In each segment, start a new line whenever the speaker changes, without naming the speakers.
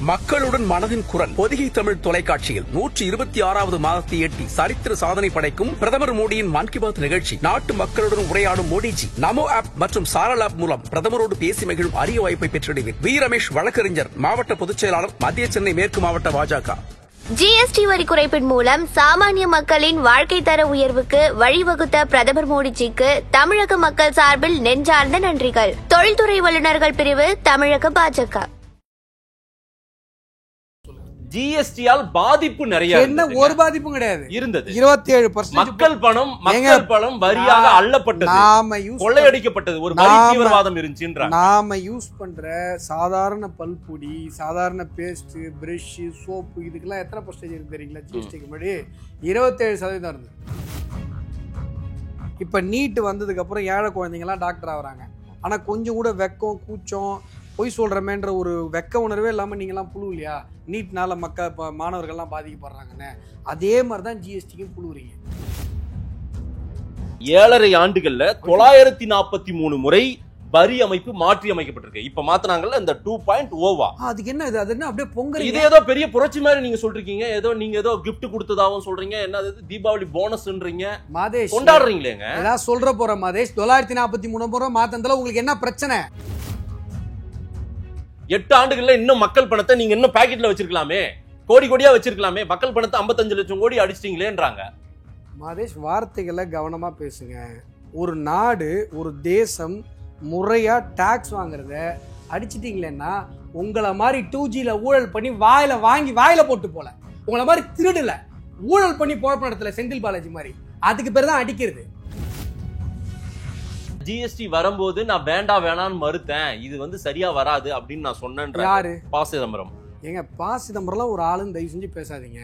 மக்களுடன் மனதின் குரல் பொதிகை தமிழ் தொலைக்காட்சியில் 126வது மாதத்தை எட்டி சரித்திர சாதனை படைக்கும் பிரதமர் மோடியின் மன் கி பாத் நிகழ்ச்சி. நாட்டு மக்களுடன் உரையாடும் மோடிஜி நமோ ஆப் மற்றும் சாரல் ஆப் மூலம் பிரதமரோடு பேசி மகிழும் அரிய வாய்ப்பை பெற்றிடுவீர். வி ரமேஷ் வழக்கறிஞர், மாவட்ட பொதுச் செயலாளர், மத்திய சென்னை மேற்கு மாவட்ட பாஜக.
ஜிஎஸ்டி வரி குறைப்பின் மூலம் சாமானிய மக்களின் வாழ்க்கை தர உயர்வுக்கு வழிவகுத்த பிரதமர் மோடிஜிக்கு தமிழக மக்கள் சார்பில் நெஞ்சார்ந்த நன்றிகள். தொழில்துறை வல்லுநர்கள் பிரிவு, தமிழக பாஜக.
ஜிஎஸ்டியால் பாதிப்பு நிறைய
என்ன ஒரு பாதிப்பும் கிடையாது
இருந்தது.
27%
மக்கள் பணம் வரியாக அள்ளப்பட்டது, கொள்ளையடிக்கப்பட்டது, ஒரு வரி தீவிரவாதம் இருந்துச்சுன்றாங்க.
நாம யூஸ் பண்ற சாதாரண பல்பொடி, சாதாரண பேஸ்ட், பிரஷ், சோப்பு இதுக்கெல்லாம் எத்தனை பர்சன்டேஜ் இருக்கு தெரியுங்களா? ஜிஎஸ்டிக்கு முன்னாடி 27% இருந்தது. இப்ப நீட் வந்ததுக்கு அப்புறம் ஏழை குழந்தைங்கலாம் டாக்டர் ஆகுறாங்க. ஆனா கொஞ்சம் கூட வெக்கம், கூச்சம், பொய் சொல்றமேன்ற ஒரு வெக்க உணர்வே இல்லாம நீங்கெல்லாம் புழு இல்லையா? நீட்னால மாணவர்கள்லாம் பாதிக்கப்படுறாங்கன்னு. அதே மாதிரிதான் ஜிஎஸ்டிக்கும் புழுவுறீங்க.
7.5 ஆண்டுகள்ல 943 முறை வரி அமைப்பு மாற்றி அமைக்கப்பட்டிருக்கு. இப்ப மாத்தினாங்கல்ல இந்த 2.0.
அதுக்கு என்ன இது? அது என்ன அப்படியே பொங்கல்?
இது ஏதோ பெரிய புரட்சி மாதிரி நீங்க சொல்றீங்க. நீங்க ஏதோ கிஃப்ட் கொடுத்ததாவும் சொல்றீங்க. என்ன தீபாவளி போனஸ்ன்றீங்க.
மாதேஷ்
கொண்டாடுறீங்களேங்க.
ஏதாவது சொல்ற போற மாதேஷ் 943 முறை மாத்தந்தல உங்களுக்கு என்ன பிரச்சனை?
8 ஆண்டுகள்ல இன்னும் மக்கள் பணத்தை நீங்க இன்னும் பாக்கெட்ல வச்சிருக்கலாமே, கோடி கோடியா வச்சிருக்கலாமே. மக்கள் பணத்தை 55 லட்சம் கோடி அடிச்சிட்டீங்களேன்றாங்க.
மாதேஷ், வார்த்தைகளை கவனமா பேசுங்க. ஒரு நாடு, ஒரு தேசம் முறையா டாக்ஸ் வாங்குறத அடிச்சிட்டீங்களேன்னா, உங்களை மாதிரி 2Gல ஊழல் பண்ணி வாயில போட்டு போல, உங்களை மாதிரி திருடல ஊழல் பண்ணி போற இடத்துல செந்தில் பாலாஜி மாதிரி, அதுக்கு பேர் தான் அடிக்கிறது.
ஜிஎஸ்டி வரும்போது நான் வேணான்னு மறுத்தேன், இது சரியா வராது அப்படின்னு நான் சொன்னேன்.
யாரு?
ப. சிதம்பரம்.
ஏங்க, ப. சிதம்பரம்லாம் ஒரு ஆளுன்னு தயவு செஞ்சு பேசாதீங்க.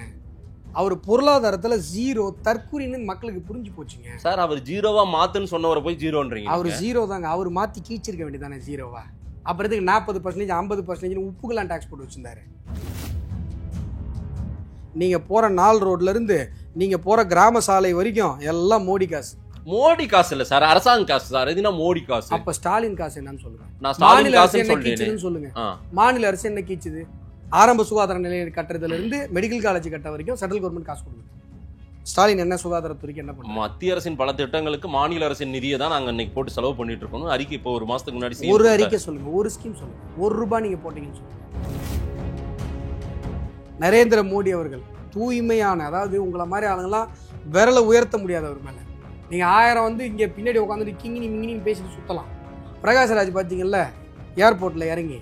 அவர் பொருளாதாரத்துல ஜீரோ, தற்கூரின்னு மக்களுக்கு புரிஞ்சு போச்சுங்க.
சார், அவர் ஜீரோவா மாத்துன்னு சொன்னவரை போய் ஜீரோன்றீங்க.
அவர் ஜீரோ தாங்க. அவர் மாத்தி கீச்சிருக்க வேண்டியதானே ஜீரோவா? அப்புறத்துக்கு 40%, 50% உப்புக்கெல்லாம் டாக்ஸ் போட்டு வச்சிருந்தாரு. நீங்க போற 4 ரோட்ல இருந்து நீங்க போற கிராம சாலை வரைக்கும் எல்லாம் மோடி காசு.
மோடி காசு இல்ல சார், அரசாங்க காசு சார். இதுனா மோடி காசு.
அப்ப ஸ்டாலின் காசு என்னன்னு சொல்லுங்க.
நான் ஸ்டாலின் காசு
சொல்லுங்க. மாநில அரசு என்ன கீச்சுது? ஆரம்ப சுகாதார நிலையம் கட்டுறதுல இருந்து மெடிக்கல் காலேஜ் கட்ட வரைக்கும் சென்ட்ரல் கவர்மெண்ட் காசு கொடுக்குது. ஸ்டாலின் என்ன சுகாதாரத்துறைக்கு என்ன பண்ணும்?
மத்திய அரசின் பல திட்டங்களுக்கு மாநில அரசின் நிதியை தான் நாங்க இன்னைக்கு போட்டு செலவு பண்ணிட்டு இருக்கோம். அறிக்கை இப்போ ஒரு மாசத்துக்கு முன்னாடி
ஒரு அறிக்கை சொல்லுங்க, ஒரு ஸ்கீம் சொல்லுங்க. ₹1 நீங்க போட்டீங்கன்னு சொல்லுங்க. நரேந்திர மோடி அவர்கள் தூய்மையான, அதாவது உங்களை மாதிரி ஆளுங்கெல்லாம் விரலை உயர்த்த முடியாதவர் மேல நீங்க 1000 இங்க பின்னாடி உட்காந்துட்டு கிங்கினி மிங்கினி பேசிட்டு சுத்தலாம். பிரகாஷ்ராஜ் பாத்தீங்கல்ல, ஏர்போர்ட்ல இறங்கி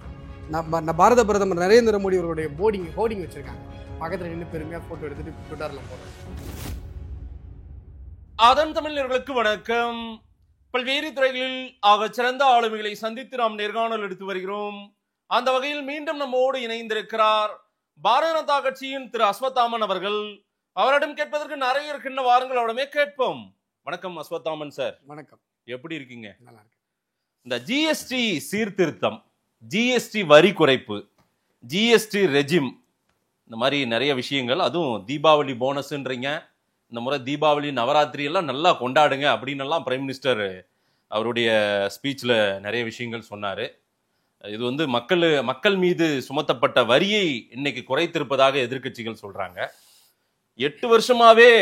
பாரத பிரதமர் நரேந்திர மோடி அவர்களுடைய ஹோர்டிங் வச்சிருக்காங்க. பக்கத்துல நின்று பெருமையா போட்டோ எடுத்துட்டு ட்விட்டர்ல போடுறாங்க.
அதன் தமிழர்களுக்கு வணக்கம். பல்வேறு துறைகளில் ஆக சிறந்த ஆளுமைகளை சந்தித்து நாம் நேர்காணல் எடுத்து வருகிறோம். அந்த வகையில் மீண்டும் நம்மோடு இணைந்திருக்கிறார் பாரதிய ஜனதா கட்சியின் திரு அஸ்வத்தாமன் அவர்கள். அவரிடம் கேட்பதற்கு நிறைய இருக்கின்ற வாருங்கள், அவரிடமே கேட்போம். வணக்கம் அஸ்வத்தாமன் சார்.
வணக்கம்.
எப்படி இருக்கீங்க?
நல்லா இருக்கு. இந்த
ஜிஎஸ்டி சீர்திருத்தம், ஜிஎஸ்டி வரி குறைப்பு, ஜிஎஸ்டி ரெஜிம், இந்த மாதிரி நிறைய விஷயங்கள், அதுவும் தீபாவளி போனஸ்ன்றீங்க. இந்த முறை தீபாவளி நவராத்திரி எல்லாம் நல்லா கொண்டாடுங்க அப்படின்னு எல்லாம் பிரைம் மினிஸ்டர் அவருடைய ஸ்பீச்சில் நிறைய விஷயங்கள் சொன்னார். இது மக்கள் மீது சுமத்தப்பட்ட வரியை இன்னைக்கு குறைத்திருப்பதாக எதிர்க்கட்சிகள் சொல்றாங்க. 8 வருஷமாவே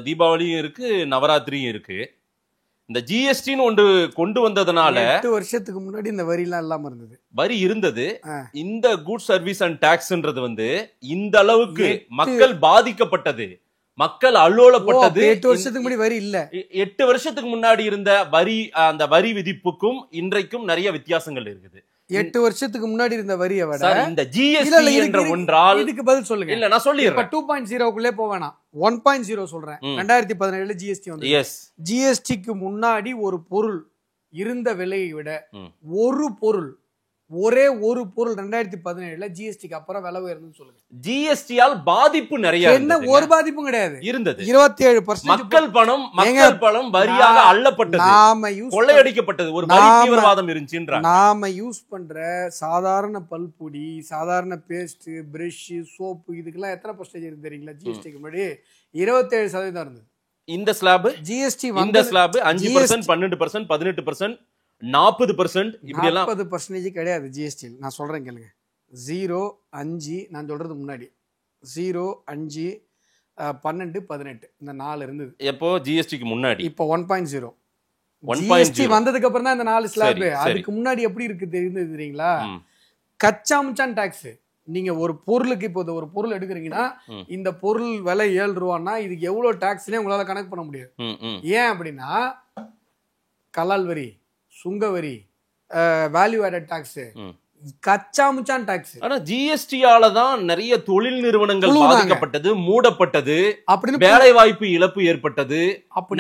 தீபாவளியும் இருக்கு, நவராத்திரியும் இருக்கு. இந்த ஜிஎஸ்டின்னு ஒன்று கொண்டு வந்ததுனால
8 வருஷத்துக்கு முன்னாடி இந்த வரி எல்லாம் இல்லாம இருந்தது.
வரி இருந்தது. இந்த குட் சர்வீஸ் அண்ட் டாக்ஸ்ன்றது இந்த அளவுக்கு மக்கள் பாதிக்கப்பட்டது, மக்கள் அல்லோலப்பட்டது.
8 வருஷத்துக்கு முன்னாடி வரி இல்ல.
8 வருஷத்துக்கு முன்னாடி இருந்த அந்த வரி விதிப்புக்கும் இன்றைக்கும் நிறைய வித்தியாசங்கள் இருக்குது.
8 வருஷத்துக்கு முன்னாடி இருந்த வரியை விட
இந்த ஜிஎஸ்டி என்ற ஒன்றால்
இதுக்கு பதில் சொல்லுங்க.
இல்ல, நான் சொல்லிடுறேன்.
2.0க்குள்ளே போவேனா, 1.0 சொல்றேன். 2017 ஜிஎஸ்டி வந்து, ஜிஎஸ்டிக்கு முன்னாடி ஒரு பொருள் இருந்த விலையை விட ஒரே ஒரு பொருள் 2017 ஜிஎஸ்டிக்கு அப்புறம் விலை உயர்ந்துன்னு சொல்லுங்க.
ஜிஎஸ்டியால் பாதிப்பு நிறைய
என்ன ஒரு பாதிப்பும் கிடையாது இருந்தது. 27%
மக்கள் பணம் வரியாக அள்ளப்பட்டது, கொள்ளையடிக்கப்பட்டது, ஒரு வரி தீவிரவாதம் இருந்துச்சுன்றாங்க.
நாம யூஸ் பண்ற சாதாரண பல்பொடி, சாதாரண பேஸ்ட், பிரஷ், சோப்பு இதுக்கெல்லாம் எத்தனை பர்சன்டேஜ் இருக்கு தெரியுங்களா? ஜிஎஸ்டிக்கு முன்னாடி 27% இருந்தது.
இந்த ஸ்லாப்
ஜிஎஸ்டி
5%, 12%, 18%, 40% இப்படி எல்லாம்
40% கிடையாது ஜிஎஸ்டி. நான் சொல்றேன் கேளுங்க. 0, 5 நான் சொல்றது முன்னாடி 0, 5, 12, 18 இந்த 4 இருந்தது.
எப்போ ஜிஎஸ்டிக்கு முன்னாடி?
இப்போ 1.0 ஜிஎஸ்டி வந்ததுக்கு அப்புறம் தான் இந்த 4 ஸ்லாப். அதுக்கு முன்னாடி எப்படி இருக்கு தெரியுங்களா? கச்சாமுச்சான் டாக்ஸ். நீங்க ஒரு பொருளுக்கு இப்போ ஒரு பொருள் எடுக்கிறீங்கன்னா இந்த பொருள் விலை 7 ரூபான்னா இதுக்கு எவ்வளவு டாக்ஸ்னே உங்களால கணக்கு பண்ண முடியாது. ஏன் அப்படின்னா கலால் வரி, சுங்க வரி, வேல்யூ ஆடட் டாக்ஸ், கச்சாமுச்சான் டாக்ஸ்.
ஆனா ஜிஎஸ்டியால தான் நிறைய தொழில் நிறுவனங்கள் பாதிக்கப்பட்டது, மூடப்பட்டது, அப்படின்னு வேலை வாய்ப்பு இழப்பு ஏற்பட்டது.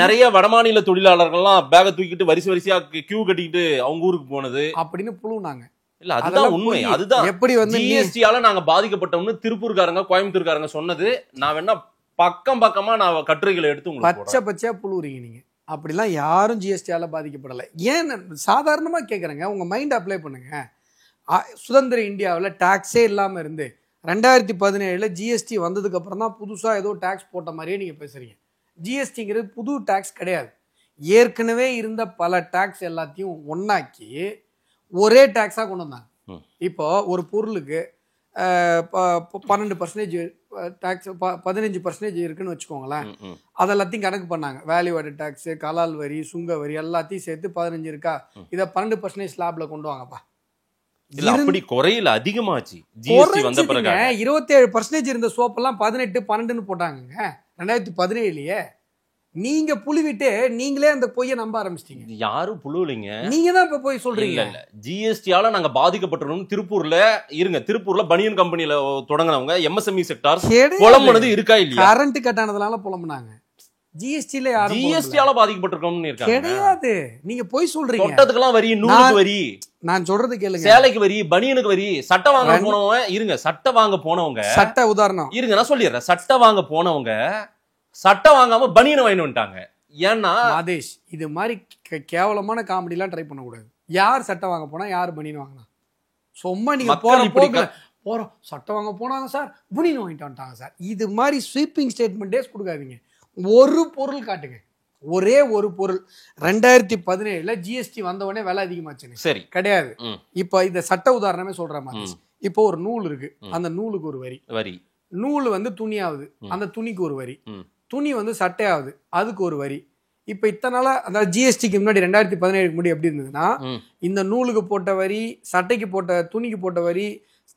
நிறைய வடமாநில தொழிலாளர்கள்லாம் பேக தூக்கிட்டு வரிசையா கியூ கட்டிக்கிட்டு அவங்க ஊருக்கு போனது
அப்படின்னு புழுவுனாங்க.
இல்ல அதுதான் உண்மை. அதுதான் எப்படி வந்து ஜிஎஸ்டியால நாங்க பாதிக்கப்பட்டோம்னு திருப்பூர்காரங்க கோயம்புத்தூர்காரங்க சொன்னது. நான் வேணா பக்கமா நான் கட்டுரைகளை எடுத்து உங்களுக்கு
பச்சையா புழுவுறீங்க நீங்க. அப்படிலாம் யாரும் ஜிஎஸ்டியால பாதிக்கப்படலை. ஏன் சாதாரணமா கேட்குறேங்க, உங்க மைண்ட் அப்ளை பண்ணுங்க. சுதந்திர இந்தியாவில் டாக்ஸே இல்லாமல் இருந்து 2017 ஜிஎஸ்டி வந்ததுக்கு அப்புறம் தான் புதுசாக ஏதோ டாக்ஸ் போட்ட மாதிரியே நீங்கள் பேசுறீங்க. ஜிஎஸ்டிங்கிறது புது டாக்ஸ் கிடையாது. ஏற்கனவே இருந்த பல டாக்ஸ் எல்லாத்தையும் ஒன்னாக்கி ஒரே டாக்ஸாக கொண்டு வந்தாங்க. இப்போ ஒரு பொருளுக்கு 12% டாக்ஸ் 15% இருக்குன்னு வச்சுக்கோங்களேன். அதெல்லாத்தையும் கணக்கு பண்ணாங்க. வேல்யூ ஆடட் டாக்ஸ், கலால் வரி, சுங்க வரி எல்லாத்தையும் சேர்த்து 15 இருக்கா, இதை 12% ஸ்லாப்ல கொண்டு வாங்கப்பா.
அப்படி குறையில அதிகமாச்சு. ஜிஎஸ்டி வந்த பிறகு
27% இருந்த சோப்பெல்லாம் 18, 12ன்னு போட்டாங்க 2017. நீங்க புழுவிட்டு நீங்களே அந்த பொய்யை நம்ப ஆரம்பிச்சிட்டீங்க.
யாரும் புழுவலைங்க,
நீங்க தான் இப்ப போய் சொல்றீங்க.
இல்ல ஜிஎஸ்டியால நாங்க பாதிக்கப்பட்டோம். திருப்பூர்ல பனியன் கம்பெனில தொடங்கினவங்க எம்எஸ்எம்இ செக்டார் புலம்புனது இருக்கா இல்லையா?
கரண்ட் கட் ஆனதுனால புலம்புனாங்க. ஜிஎஸ்டில யாரும்
ஜிஎஸ்டியால பாதிக்கப்பட்டிருக்கோம்னு இருக்காங்க.
கிடையாது, நீங்க போய் சொல்றீங்க.
தொட்டதுக்கெல்லாம் வரி, நூலுக்கு வரி,
நான் சொல்றது கேளுங்க,
சேலைக்கு வரி, பனியனுக்கு வரி, சட்டை வாங்க போனவங்க சட்டை வாங்க போனவங்க
சட்டை உதாரணம்
நான் சொல்லிடுறேன். சட்டை வாங்க போனவங்க சட்டை வாங்காம பனியனை வாங்கி வந்துட்டாங்க. ஏன்னா
மாதேஷ், இது மாதிரி கேவலமான காமெடி எல்லாம் ட்ரை பண்ண கூடாது. யார் சட்டை வாங்க போனா, யார் பனியன் வாங்கினா? சும்மா நீங்க போறோம் சட்டை வாங்க போனாங்க சார், பனியன் வாங்கிட்டு வந்துட்டாங்க சார். இது மாதிரி ஸ்வீப்பிங் ஸ்டேட்மெண்டே கொடுக்காதீங்க. ஒரு பொருள் காட்டுங்க, ஒரே ஒரு பொருள். 2017 ஜிஎஸ்டி வந்தவொடனே விலை அதிகமாச்சு.
சரி
கிடையாது. இப்ப இந்த சட்ட உதாரணமே சொல்ற மாதிரி, இப்போ ஒரு நூல் இருக்கு, அந்த நூலுக்கு ஒரு வரி. நூல் வந்து துணி ஆகுது, அந்த துணிக்கு ஒரு வரி. துணி வந்து சட்டை ஆகுது, அதுக்கு ஒரு வரி. இப்ப இத்தனை நாளா அதாவது ஜிஎஸ்டிக்கு முன்னாடி 2017 முன்னாடி எப்படி இருந்ததுன்னா, இந்த நூலுக்கு போட்ட வரி, சட்டைக்கு போட்ட துணிக்கு போட்ட வரி,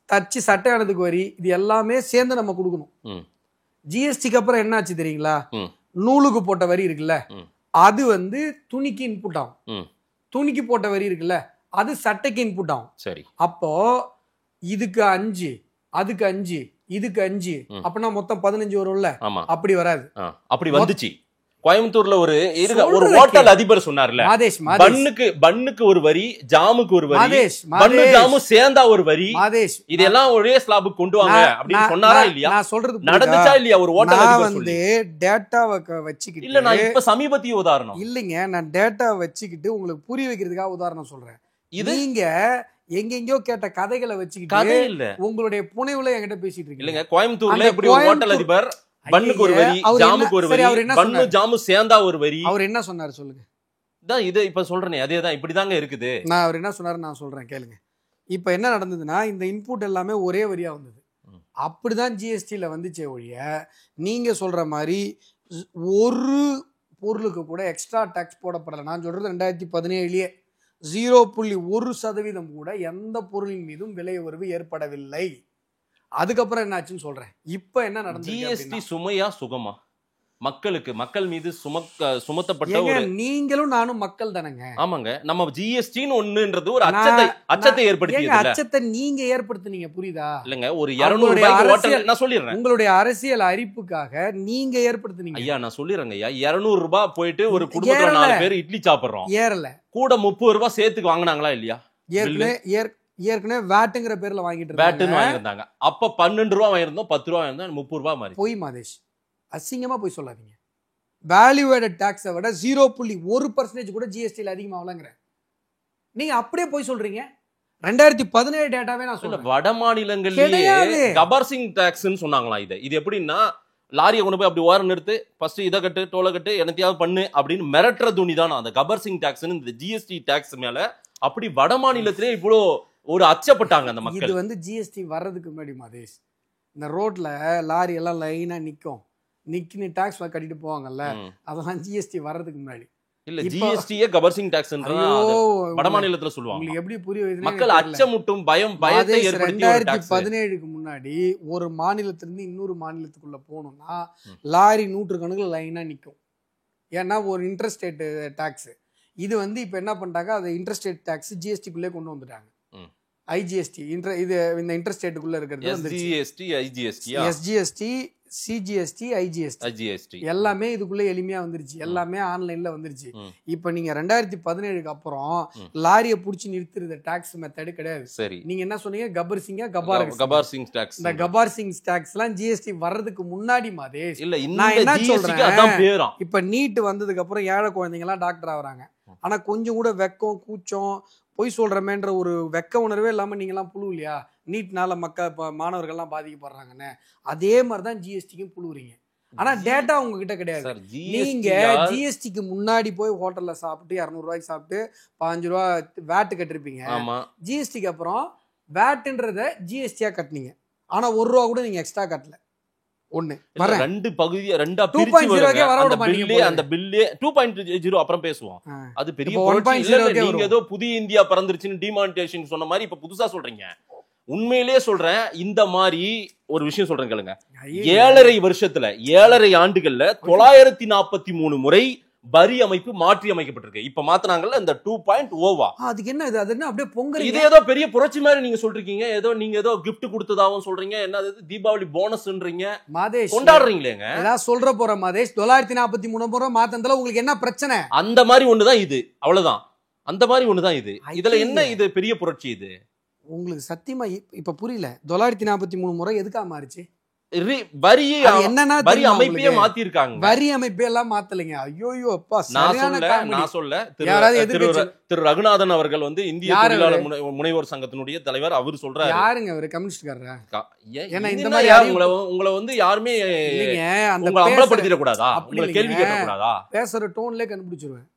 தச்சு சட்டையானதுக்கு வரி, இது எல்லாமே சேர்ந்து நம்ம கொடுக்கணும். ஜிஎஸ்டிக்கு அப்புறம் என்ன ஆச்சு தெரியுங்களா? நூலுக்கு போட்ட வரி இருக்குல்ல, அது வந்து துணிக்கு இன்புட் ஆகும். துணிக்கு போட்ட வரி இருக்குல்ல, அது சட்டைக்கு இன்புட் ஆகும்.
சரி,
அப்போ இதுக்கு 5, அதுக்கு 5, இதுக்கு 5, அப்படின்னா மொத்தம் 15 வரும்ல. அப்படி வராது.
அப்படி வந்துச்சு. கோயம்புத்தூர்ல ஒரு ஹோட்டல் அதிபர் சொன்னார்ல, பன்னுக்கு ஒரு வரி, ஜாமுக்கு ஒரு வரி, பன்னு ஜாமு சேர்ந்தா ஒரு வரி, இதெல்லாம் ஒரே ஸ்லாபுக்கு கொண்டு வாங்க அப்படின்னு சொன்னாரா இல்லையா?
நான் சொல்றது
நடந்துச்சா இல்லையா? ஒரு ஹோட்டல் அதிபர்
வந்து டேட்டாவை வச்சுக்கிட்டு,
இல்ல நான் இப்ப சமீபத்திய உதாரணம்
இல்லைங்க, நான் டேட்டா வச்சுக்கிட்டு உங்களுக்கு புரிய வைக்கிறதுக்காக உதாரணம் சொல்றேன். நீங்க எங்கெங்கயோ கேட்ட கதைகளை வச்சுக்கிட்டு உங்களுடைய புனைவுல என்கிட்ட பேசிட்டு இருக்கீங்க.
இல்லங்க, கோயம்புத்தூர்ல இப்படி ஒரு ஹோட்டல் அதிபர் பன்னுக்கு ஒரு வரி, ஜாமுக்கு ஒரு வரி, பன்னு ஜாமு சேர்ந்தா ஒரு வரி.
அவர் என்ன சொன்னாரு சொல்லுங்க.
இது இப்ப சொல்றேனே அதேதான், இப்படிதாங்க இருக்குது.
நான் அவர் என்ன சொன்னாரு நான் சொல்றேன் கேளுங்க. இப்ப என்ன நடந்ததுன்னா, இந்த இன்புட் எல்லாமே ஒரே வரியா வந்தது. அப்படிதான் ஜிஎஸ்டில வந்துச்சே ஒழிய, நீங்க சொல்ற மாதிரி ஒரு பொருளுக்கு கூட எக்ஸ்ட்ரா டாக்ஸ் போடப்படலை. நான் சொல்றது 2017 0.1% கூட எந்த பொருளின் மீதும் விலை உயர்வு ஏற்படவில்லை. அதுக்கப்புறம் என்னாச்சுன்னு சொல்றேன். இப்ப என்ன நடந்தது?
ஜிஎஸ்டி சுமையா சுகமா? மக்கள் மீது சுமத்தப்பட்ட ஒரு,
நீங்களும் நானும் மக்கள் தானங்க.
ஆமாங்க, நம்ம ஜிஎஸ்டின்னு ஒண்ணுன்றது ஒரு அச்சத்தை ஏற்படுத்தியது.
அச்சத்தை நீங்க ஏற்படுத்துனீங்க, புரியுதா?
இல்லங்க, ஒரு 200 ரூபாய்க்கு ஹோட்டல், நான் சொல்லிடுறேன்,
உங்களுடைய அரசியல் அறிப்புக்காக நீங்க ஏற்படுத்துனீங்க.
ஐயா நான் சொல்லிடுறேங்க ஐயா, 200 ரூபாய் போயிட்டு ஒரு குடும்பத்துல 4 பேர் இட்லி சாப்பிடுறோம்,
ஏறல.
கூட 30 ரூபாய் சேர்த்துக்கு வாங்கினாங்களா இல்லையா?
ஏற்கனவே வேட்டுங்கிற பேர்ல வாங்கிட்டு
வாங்கியிருந்தாங்க. அப்ப 12 ரூபாய் வாங்கியிருந்தோம், 10 ரூபாய் வாங்கியிருந்தோம், 30 ரூபாய் மாதிரி.
போய் மாதேஷ், அசிங்கமா போய் சொல்லாதீங்க. வேல்யூ ஆடட் டாக்ஸை விட 0.1% கூட ஜிஎஸ்டியில் அதிகமாகலங்கிற நீங்க அப்படியே போய் சொல்றீங்க. 2017 டேட்டாவே நான் சொல்றேன்.
வட மாநிலங்களிலேயே கபர் சிங் டாக்ஸ்ன்னு சொன்னாங்களா? இது எப்படின்னா, லாரியை கொண்டு போய் அப்படி ஓரம் நிறுத்து, ஃபர்ஸ்ட் இதை கட்டு, டோலை கட்டு, என்னத்தையாவது பண்ணு அப்படின்னு மிரட்டுற துணி தானே அந்த கபர் சிங் டாக்ஸ்ன்னு. இந்த ஜிஎஸ்டி டாக்ஸ் மேல அப்படி வட மாநிலத்திலே இவ்வளோ ஒரு அச்சப்பட்டாங்க அந்த மக்கள்.
இது வந்து ஜிஎஸ்டி வர்றதுக்கு முன்னாடி மாதேஷ், இந்த ரோட்ல லாரி எல்லாம் லைனா நிக்கின்னு டாக்ஸ் கட்டிட்டு போவாங்கல்ல, அதெல்லாம் ஜிஎஸ்டி வர்றதுக்கு முன்னாடி.
இல்ல ஜிஎஸ்டியே கபர் சிங் டாக்ஸ்ன்றத வட மாநிலத்துல சொல்லுவாங்க.
உங்களுக்கு எப்படி புரியுது?
மக்கள் அச்சமுட்டும் பயத்தை ஏற்படுத்தி
2017க்கு முன்னாடி ஒரு மாநிலத்திலிருந்து இன்னொரு மாநிலத்துக்குள்ள போகணும்னா லாரி 100 கணக்குல லைனா நிக்கும். ஏன்னா ஒரு இன்டர்ஸ்டேட் டாக்ஸ். இது வந்து இப்ப என்ன பண்ணிட்டாங்க, அது இன்டர்ஸ்டேட் டாக்ஸ் ஜிஎஸ்டிக்குள்ளே கொண்டு வந்துட்டாங்க. ஐஜிஎஸ்டி இது இந்த இன்டர்ஸ்டேட்டுக்குள்ள இருக்கிறது எஸ்ஜிஎஸ்டி, சிஜிஎஸ்டி, ஐஜிஎஸ்டி எல்லாமே இதுக்குள்ள எளிமையா வந்துருச்சு. எல்லாமே ஆன்லைன்ல வந்துருச்சு. இப்ப நீங்க 2017க்கு அப்புறம் லாரியை புடிச்சு நிறுத்துறது டாக்ஸ் மெத்தட் கிடையாது.
சரி,
நீங்க என்ன சொன்னீங்க, கபர் சிங் டாக்ஸ். இந்த கபார் சிங் டாக்ஸ் எல்லாம் ஜிஎஸ்டி வர்றதுக்கு முன்னாடி மாதேஷ்.
இல்ல
நான் என்ன சொல்றேன்,
பேரும்
இப்ப நீட் வந்ததுக்கு அப்புறம் ஏழை குழந்தைங்க எல்லாம் டாக்டர் ஆகுறாங்க. ஆனா கொஞ்சம் கூட வெக்கம் கூச்சம் பொய் சொல்றமேன்ற ஒரு வெக்க உணர்வே இல்லாம நீங்க எல்லாம் புழு இல்லையா? நீட்னால மாணவர்கள்லாம் பாதிக்கப்படுறாங்கன்னு. அதே மாதிரிதான் ஜிஎஸ்டிக்கும் புழுவுறீங்க. ஆனா டேட்டா உங்ககிட்ட கிடையாது. நீங்க ஜிஎஸ்டிக்கு முன்னாடி போய் ஹோட்டல்ல சாப்பிட்டு 200 ரூபாய்க்கு சாப்பிட்டு 15 ரூபா வேட்டு கட்டிருப்பீங்க. ஜிஎஸ்டிக்கு அப்புறம் வேட்டுன்றத ஜிஎஸ்டியா கட்டினீங்க. ஆனா 1 ரூபா கூட நீங்க எக்ஸ்ட்ரா கட்டல. ஒண்ணு ரெண்டு பகுதியா ரெண்டா பிரிச்சு அந்த பில்லே 2.0 அப்புறம் பேசுவோம். அது பெரிய நீங்க ஏதோ புதிய இந்தியா பிறந்துருச்சுன்னு டிமானிட்டேஷன் சொன்ன மாதிரி இப்ப புதுசா சொல்றீங்க. உண்மையிலேயே சொல்றேன், இந்த மாதிரி ஒரு விஷயம் சொல்றேன் கேளுங்க. 7.5 வருஷத்துல 7.5 ஆண்டுகள்ல 943 முறை வரி அமைப்பு மாற்றி அமைக்கப்பட்டிருக்கு. இப்ப மாத்துனாங்கல்ல இந்த 2.0. அதுக்கு என்ன இது? அது என்ன அப்படியே பொங்கல்? இது ஏதோ பெரிய புரட்சி மாதிரி நீங்க சொல்றீங்க. நீங்க ஏதோ கிஃப்ட் கொடுத்ததாவும் சொல்றீங்க. என்ன தீபாவளி போனஸ்ன்றீங்க. மாதேஷ் கொண்டாடுறீங்களேங்க. ஏதாவது சொல்ற போற மாதேஷ் 943 முறை மாத்தனதுல உங்களுக்கு என்ன பிரச்சனை? அந்த மாதிரி ஒண்ணுதான் இது, அவ்வளவுதான். அந்த மாதிரி ஒண்ணுதான் இது. இதுல என்ன இது பெரிய புரட்சி? இது உங்களுக்கு சத்தியமா இப்ப புரியல. 943 முறை எதுக்காக மாறிச்சு? வரி அமைப்பே மாத்தி இருக்காங்க. வரி அமைப்பே எல்லாம் மாத்தலைங்க. ஐயோ அப்பா, நான் சொல்ல திரு ரகுநாதன் அவர்கள் வந்து இந்திய தொழிலாளர் முனைவோர் சங்கத்தினுடைய தலைவர். அவர் சொல்றாரு. யாருங்க அவரு? கம்யூனிஸ்ட்காரரா? ஏன்னா இந்த மாதிரி உங்களை வந்து யாருமே அம்பலப்படுத்திட கூடாதா? உங்களை கேள்வி கேட்க கூடாதா? பேசுற டோன்லயே கண்டுபிடிச்சிருவேன்.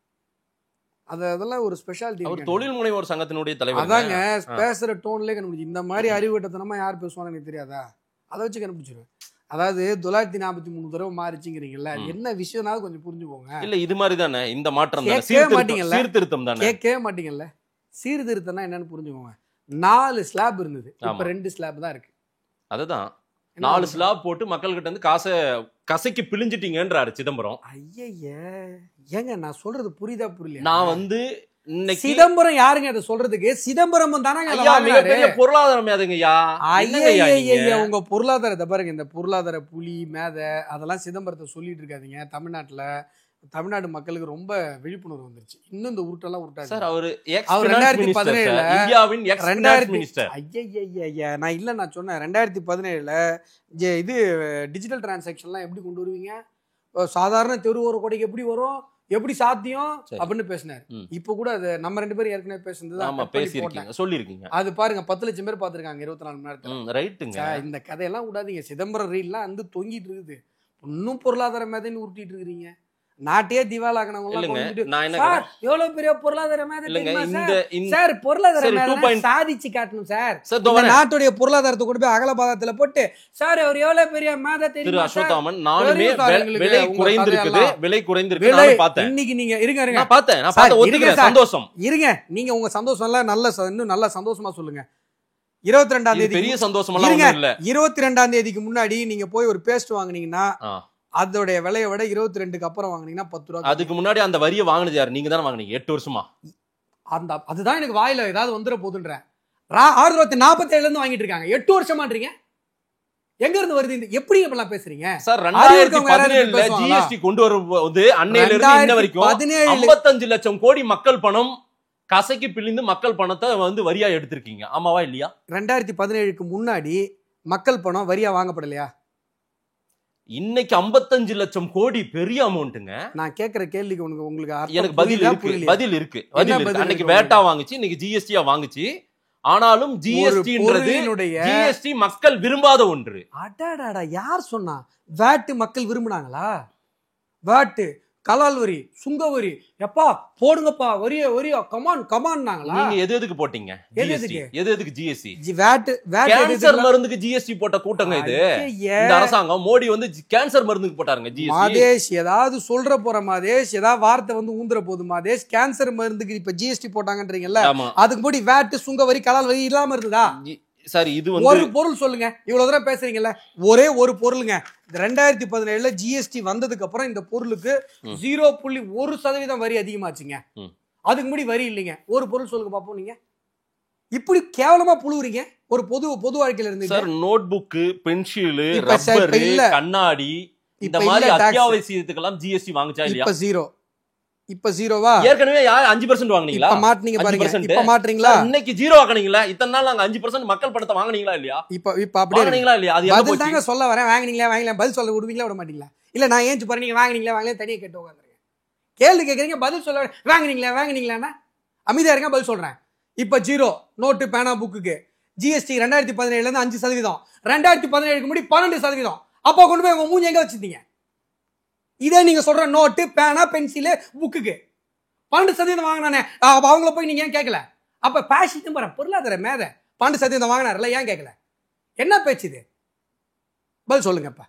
அதெல்லாம் ஒரு ஸ்பெஷாலிட்டி. அவர் தொழில் முனைவோர் சங்கத்தினுடைய தலைவர். அதாங்க பேசுற டோன்லயே கண்டுபிடிச்சு. இந்த மாதிரி அறிவுட்டத்தனமா யார் பேசுவான்னு எனக்கு தெரியாதா? அதை வச்சு கண்டுபிடிச்சிருவேன். அதாவது 943 தடவை மாறிச்சுங்கிறீங்கல்ல, என்ன விஷயம்னாலும் கொஞ்சம் புரிஞ்சுக்கோங்க. இல்ல இது மாதிரி தானே இந்த மாற்றம் தானே, சீர்திருத்தம் தானே. கேட்கவே மாட்டீங்கல்ல. சீர்திருத்தம்னா என்னன்னு புரிஞ்சுக்கோங்க. 4 ஸ்லாப் இருந்தது, இப்ப 2 ஸ்லாப் தான் இருக்கு. அதுதான் 4 ஸ்லாப் போட்டு மக்கள்கிட்ட இருந்து காசை கசைக்கு பிழிஞ்சிட்டீங்கன்றாரு சிதம்பரம். ஐயா ஏங்க நான் சொல்றது புரியுதா புரியல? நான் வந்து சிதம்பரம் யாருங்க அதை சொல்றதுக்கு? சிதம்பரம் தானே பொருளாதார மேதைங்கய்யா. உங்க பொருளாதாரத்தை பாருங்க. இந்த பொருளாதார புலி மேதை அதெல்லாம் சிதம்பரத்தை சொல்லிட்டு இருக்காதீங்க. தமிழ்நாடு மக்களுக்கு ரொம்ப விழிப்புணர்வு வந்துருச்சு. இன்னும் இந்த உருட்டெல்லாம் உருட்டாது சார். அவரு 2017 இந்தியாவின் ஐயா நான் இல்ல, நான் சொன்னேன் 2017 இது டிஜிட்டல் டிரான்சாக்ஷன்லாம் எப்படி கொண்டு வருவீங்க? சாதாரண தெரு ஒரு கொடைக்கு எப்படி வரும், எப்படி சாத்தியம் அப்படின்னு பேசினாரு. இப்ப கூட அது நம்ம 2 பேரும் ஏற்கனவே பேசுனது சொல்லிருக்கீங்க. அது பாருங்க 10 லட்சம் பேர் பாத்துருக்காங்க 24 மணி நேரத்துல. ரைட்டுங்க. இந்த கதையெல்லாம் விடாதீங்க. சிதம்பரம் ரீல்லாம் வந்து தொங்கிட்டு இருக்குது. இன்னும் பொருளாதார மேதைன்னு உருட்டிட்டு இருக்கிறீங்க. நாட்டையே திவாலாகனவங்க எவ்வளவு பெரிய பொருளாதார சார். பொருளாதார சாதிச்சு காட்டணும் சார். நாட்டுடைய பொருளாதாரத்தை கொண்டு போய் அகலபாதத்துல போட்டு சார் அவர் எவ்வளவு பெரிய மேதை தெரியும். இன்னைக்கு நீங்க இருங்க, நீங்க உங்க சந்தோஷம் எல்லாம் இன்னும் நல்ல சந்தோஷமா சொல்லுங்க. 22ஆம் தேதி பெரிய சந்தோஷம். 22ஆம் தேதிக்கு முன்னாடி நீங்க போய் ஒரு பேஸ்ட் வாங்குனீங்கன்னா அதோடைய விலையை விட 22க்கு அப்புறம் வாங்குனீங்கன்னா 10 ரூபா. அதுக்கு முன்னாடி அந்த வரியை வாங்கினது யாரு? நீங்க தானே வாங்குனீங்க 8 வருஷமா. அதுதான் எனக்கு வாயில ஏதாவது வந்துட போதுன்ற 1947 இருந்து வாங்கிட்டு இருக்காங்க. 8 வருஷமான்றீங்க. எங்க இருந்து வருது? எப்படி இப்பெல்லாம் பேசுறீங்க சார்? 2017 ஜிஎஸ்டி கொண்டு வரும்போது அன்னையில இருந்து இன்ன வரைக்கும் 55 லட்சம் கோடி மக்கள் பணம் கசைக்கு பிழிந்து மக்கள் பணத்தை வந்து வரியா எடுத்திருக்கீங்க. ஆமாவா இல்லையா? 2017க்கு முன்னாடி மக்கள் பணம் வரியா வாங்கப்படலையா? இன்னைக்கு 55 லட்சம் கோடி பெரிய அமௌண்ட்டுங்க. நான் கேக்குற கேள்விக்கு உங்களுக்கு எனக்கு பதில் இருக்கு. அன்னைக்கு வேட்டா வாங்குச்சு, இன்னைக்கு ஜிஎஸ்டியா வாங்குச்சு. ஆனாலும் ஜிஎஸ்டி மக்கள் விரும்பாத ஒன்று. அடாடாடா, யார் சொன்னா? வேட்டு மக்கள் விரும்பினாங்களா? வேட்டு கலால் வரி, சுங்க வரி, எப்பா போடுங்கப்பா வரிய கமான் கமான்னாங்களா?
நீங்க எதுக்கு போட்டீங்க ஜிஎஸ்டி? எதுக்கு ஜிஎஸ்டி? கேன்சர் மருந்துக்கு ஜிஎஸ்டி போட்ட கூட்டங்க இது. இந்த அரசாங்கம் மோடி வந்து கேன்சர் மருந்துக்கு போட்டாருங்க ஜிஎஸ்டி.
மாதேஷ் ஏதாவது சொல்ற போற மாதேஷ், ஏதாவது வார்த்தை வந்து ஊந்துற போது மாதேஷ், கேன்சர் மருந்துக்கு இப்ப ஜிஎஸ்டி போட்டாங்கன்றீங்கல்ல, அதுக்கு முன்னாடி வேட், சுங்க வரி, கலால் வரி இல்லாம இருந்ததா?
சார் இது வந்து
ஒரு பொருள் சொல்லுங்க, இவ்வளவு தூரம் பேசுறீங்கல்ல, ஒரே ஒரு பொருளுங்க. 2017 ஜிஎஸ்டி வந்ததுக்கு அப்புறம் இந்த பொருளுக்கு 0.1% வரி அதிகமாச்சுங்க. அதுக்கு முன்னாடி வரி இல்லைங்க. ஒரு பொருள் சொல்லுங்க பாப்போம். நீங்க இப்படி கேவலமா புழுவுறீங்க ஒரு பொது வாழ்க்கையில இருந்து.
Sir notebook, pencil, rubber, கண்ணாடி இந்த மாதிரி அத்தியாவசியத்துக்கெல்லாம் ஜிஎஸ்டி வாங்குச்சா இல்லையா?
இப்ப ஜீரோவா?
ஏற்கனவே 5% வாங்குனீங்களா?
இப்ப மாட்டீங்க பாருங்க. இப்ப மாட்றீங்களா?
இன்னைக்கு ஜீரோ ஆக்குனீங்களா? இத்தனை நாள் நாங்க 5% மக்கள் பணத்தை வாங்குனீங்களா இல்லையா?
இப்ப அப்படியே
வாங்குனீங்களா இல்லையா? அது என்ன
பதில் தாங்க சொல்ல வரேன். வாங்குனீங்களா பதில் சொல்ல விடுவீங்களா விட மாட்டீங்களா? இல்ல நான் ஏஞ்சு பாரு, நீங்க வாங்குனீங்களா தனியா கேட்டு உட்காந்துருங்க. கேள்வி கேட்கறீங்க, பதில் சொல்ல வாங்குனீங்களான்னா அமைதியா இருங்க, பதில் சொல்றேன். இப்ப ஜீரோ நோட்டு, பேனா, புக்குக்கு ஜிஎஸ்டி 2017 இருந்து 5%, 2017க்கு முன்னாடி 12%. அப்போ கொண்டு போய் உங்க மூஞ்சி எங்க வச்சிருந்தீங்க? இதே நீங்க சொல்ற நோட்டு, பேனா, பென்சில், புக்குக்கு 12% வாங்கினானே, அவங்கள போய் நீங்க ஏன் கேட்கல? அப்ப பேசிட்டு போற பொருளாதார மேத 12% வாங்கினார்ல, ஏன் கேட்கல? என்ன பேச்சு இது? பதில் சொல்லுங்கப்பா.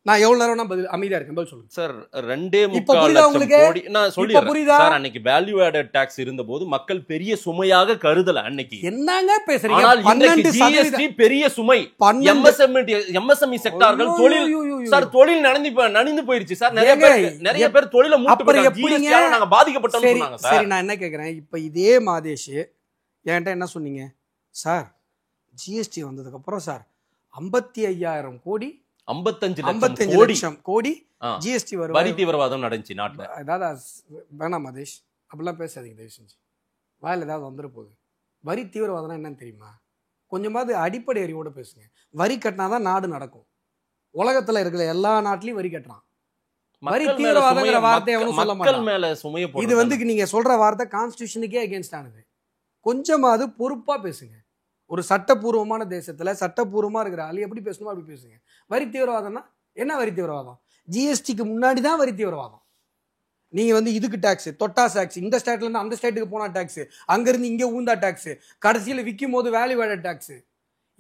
நான் எவ்வளவு நேரம் பதில் அமைதியா இருக்கேன், பதில் சொல்லுங்க
சார். 2.25 லட்சம் கோடி நான் சொல்லிடுறேன் சார். அன்னைக்கு வேல்யூ ஆடட் டாக்ஸ் இருந்தபோது மக்கள் பெரிய சுமையாக கருதல அன்னைக்கு.
என்னங்க பேசுறீங்க?
ஆனால் இன்னைக்கு ஜிஎஸ்டி பெரிய சுமை. எம்எஸ்எம்இ செக்டார்கள் தொழில் நனைந்து போயிருச்சு சார். நிறைய பேர் தொழில மூட்டு நாங்க பாதிக்கப்பட்டோம் சொன்னாங்க சார்.
சரி, நான் என்ன கேக்குறேன், இப்ப இதே மாதேஷ் என்கிட்ட என்ன சொன்னீங்க சார்? ஜிஎஸ்டி வந்ததுக்கு அப்புறம் சார் 55,000 கோடி
55 லட்சம் கோடி
ஜிஎஸ்டி வரும்,
வரி தீவிரவாதம் நடந்துச்சு நாட்டுல.
அதாவது வேணாம் மதேஷ், அப்படிலாம் பேசாதீங்க தயவு செஞ்சு. வாயில ஏதாவது வந்துட போகுது. வரி தீவிரவாதம்னா என்னன்னு தெரியுமா? கொஞ்சமாவது அடிப்படை அறிவோட பேசுங்க. வரி கட்டினாதான் நாடு நடக்கும். உலகத்துல இருக்கிற எல்லா நாட்டிலையும் வரி கட்டுறான். வரி தீவிரவாதங்கிற வார்த்தை எவனும் சொல்ல மாட்டான். இது வந்து நீங்க சொல்ற வார்த்தை கான்ஸ்டிடியூஷனுக்கே அகேன்ஸ்ட் ஆனது. கொஞ்சமாவது பொறுப்பா பேசுங்க. ஒரு சட்டப்பூர்வமான தேசத்துல சட்டப்பூர்வமா இருக்கிற ஆளு எப்படி பேசணுமோ அப்படி பேசுங்க. வரி தீவிரவாதம்னா என்ன? வரி தீவிரவாதம் ஜிஎஸ்டிக்கு முன்னாடி தான் வரி தீவிரவாதம். நீங்க வந்து இதுக்கு டாக்ஸ், தொட்டா டாக்ஸ், இந்த ஸ்டேட்ல இருந்து அந்த ஸ்டேட்டுக்கு போனா டாக்ஸ், அங்க இருந்து இங்க ஊந்தா டாக்ஸ், கடைசியில விற்கும் போது வேல்யூ ஆடட் டாக்ஸ்,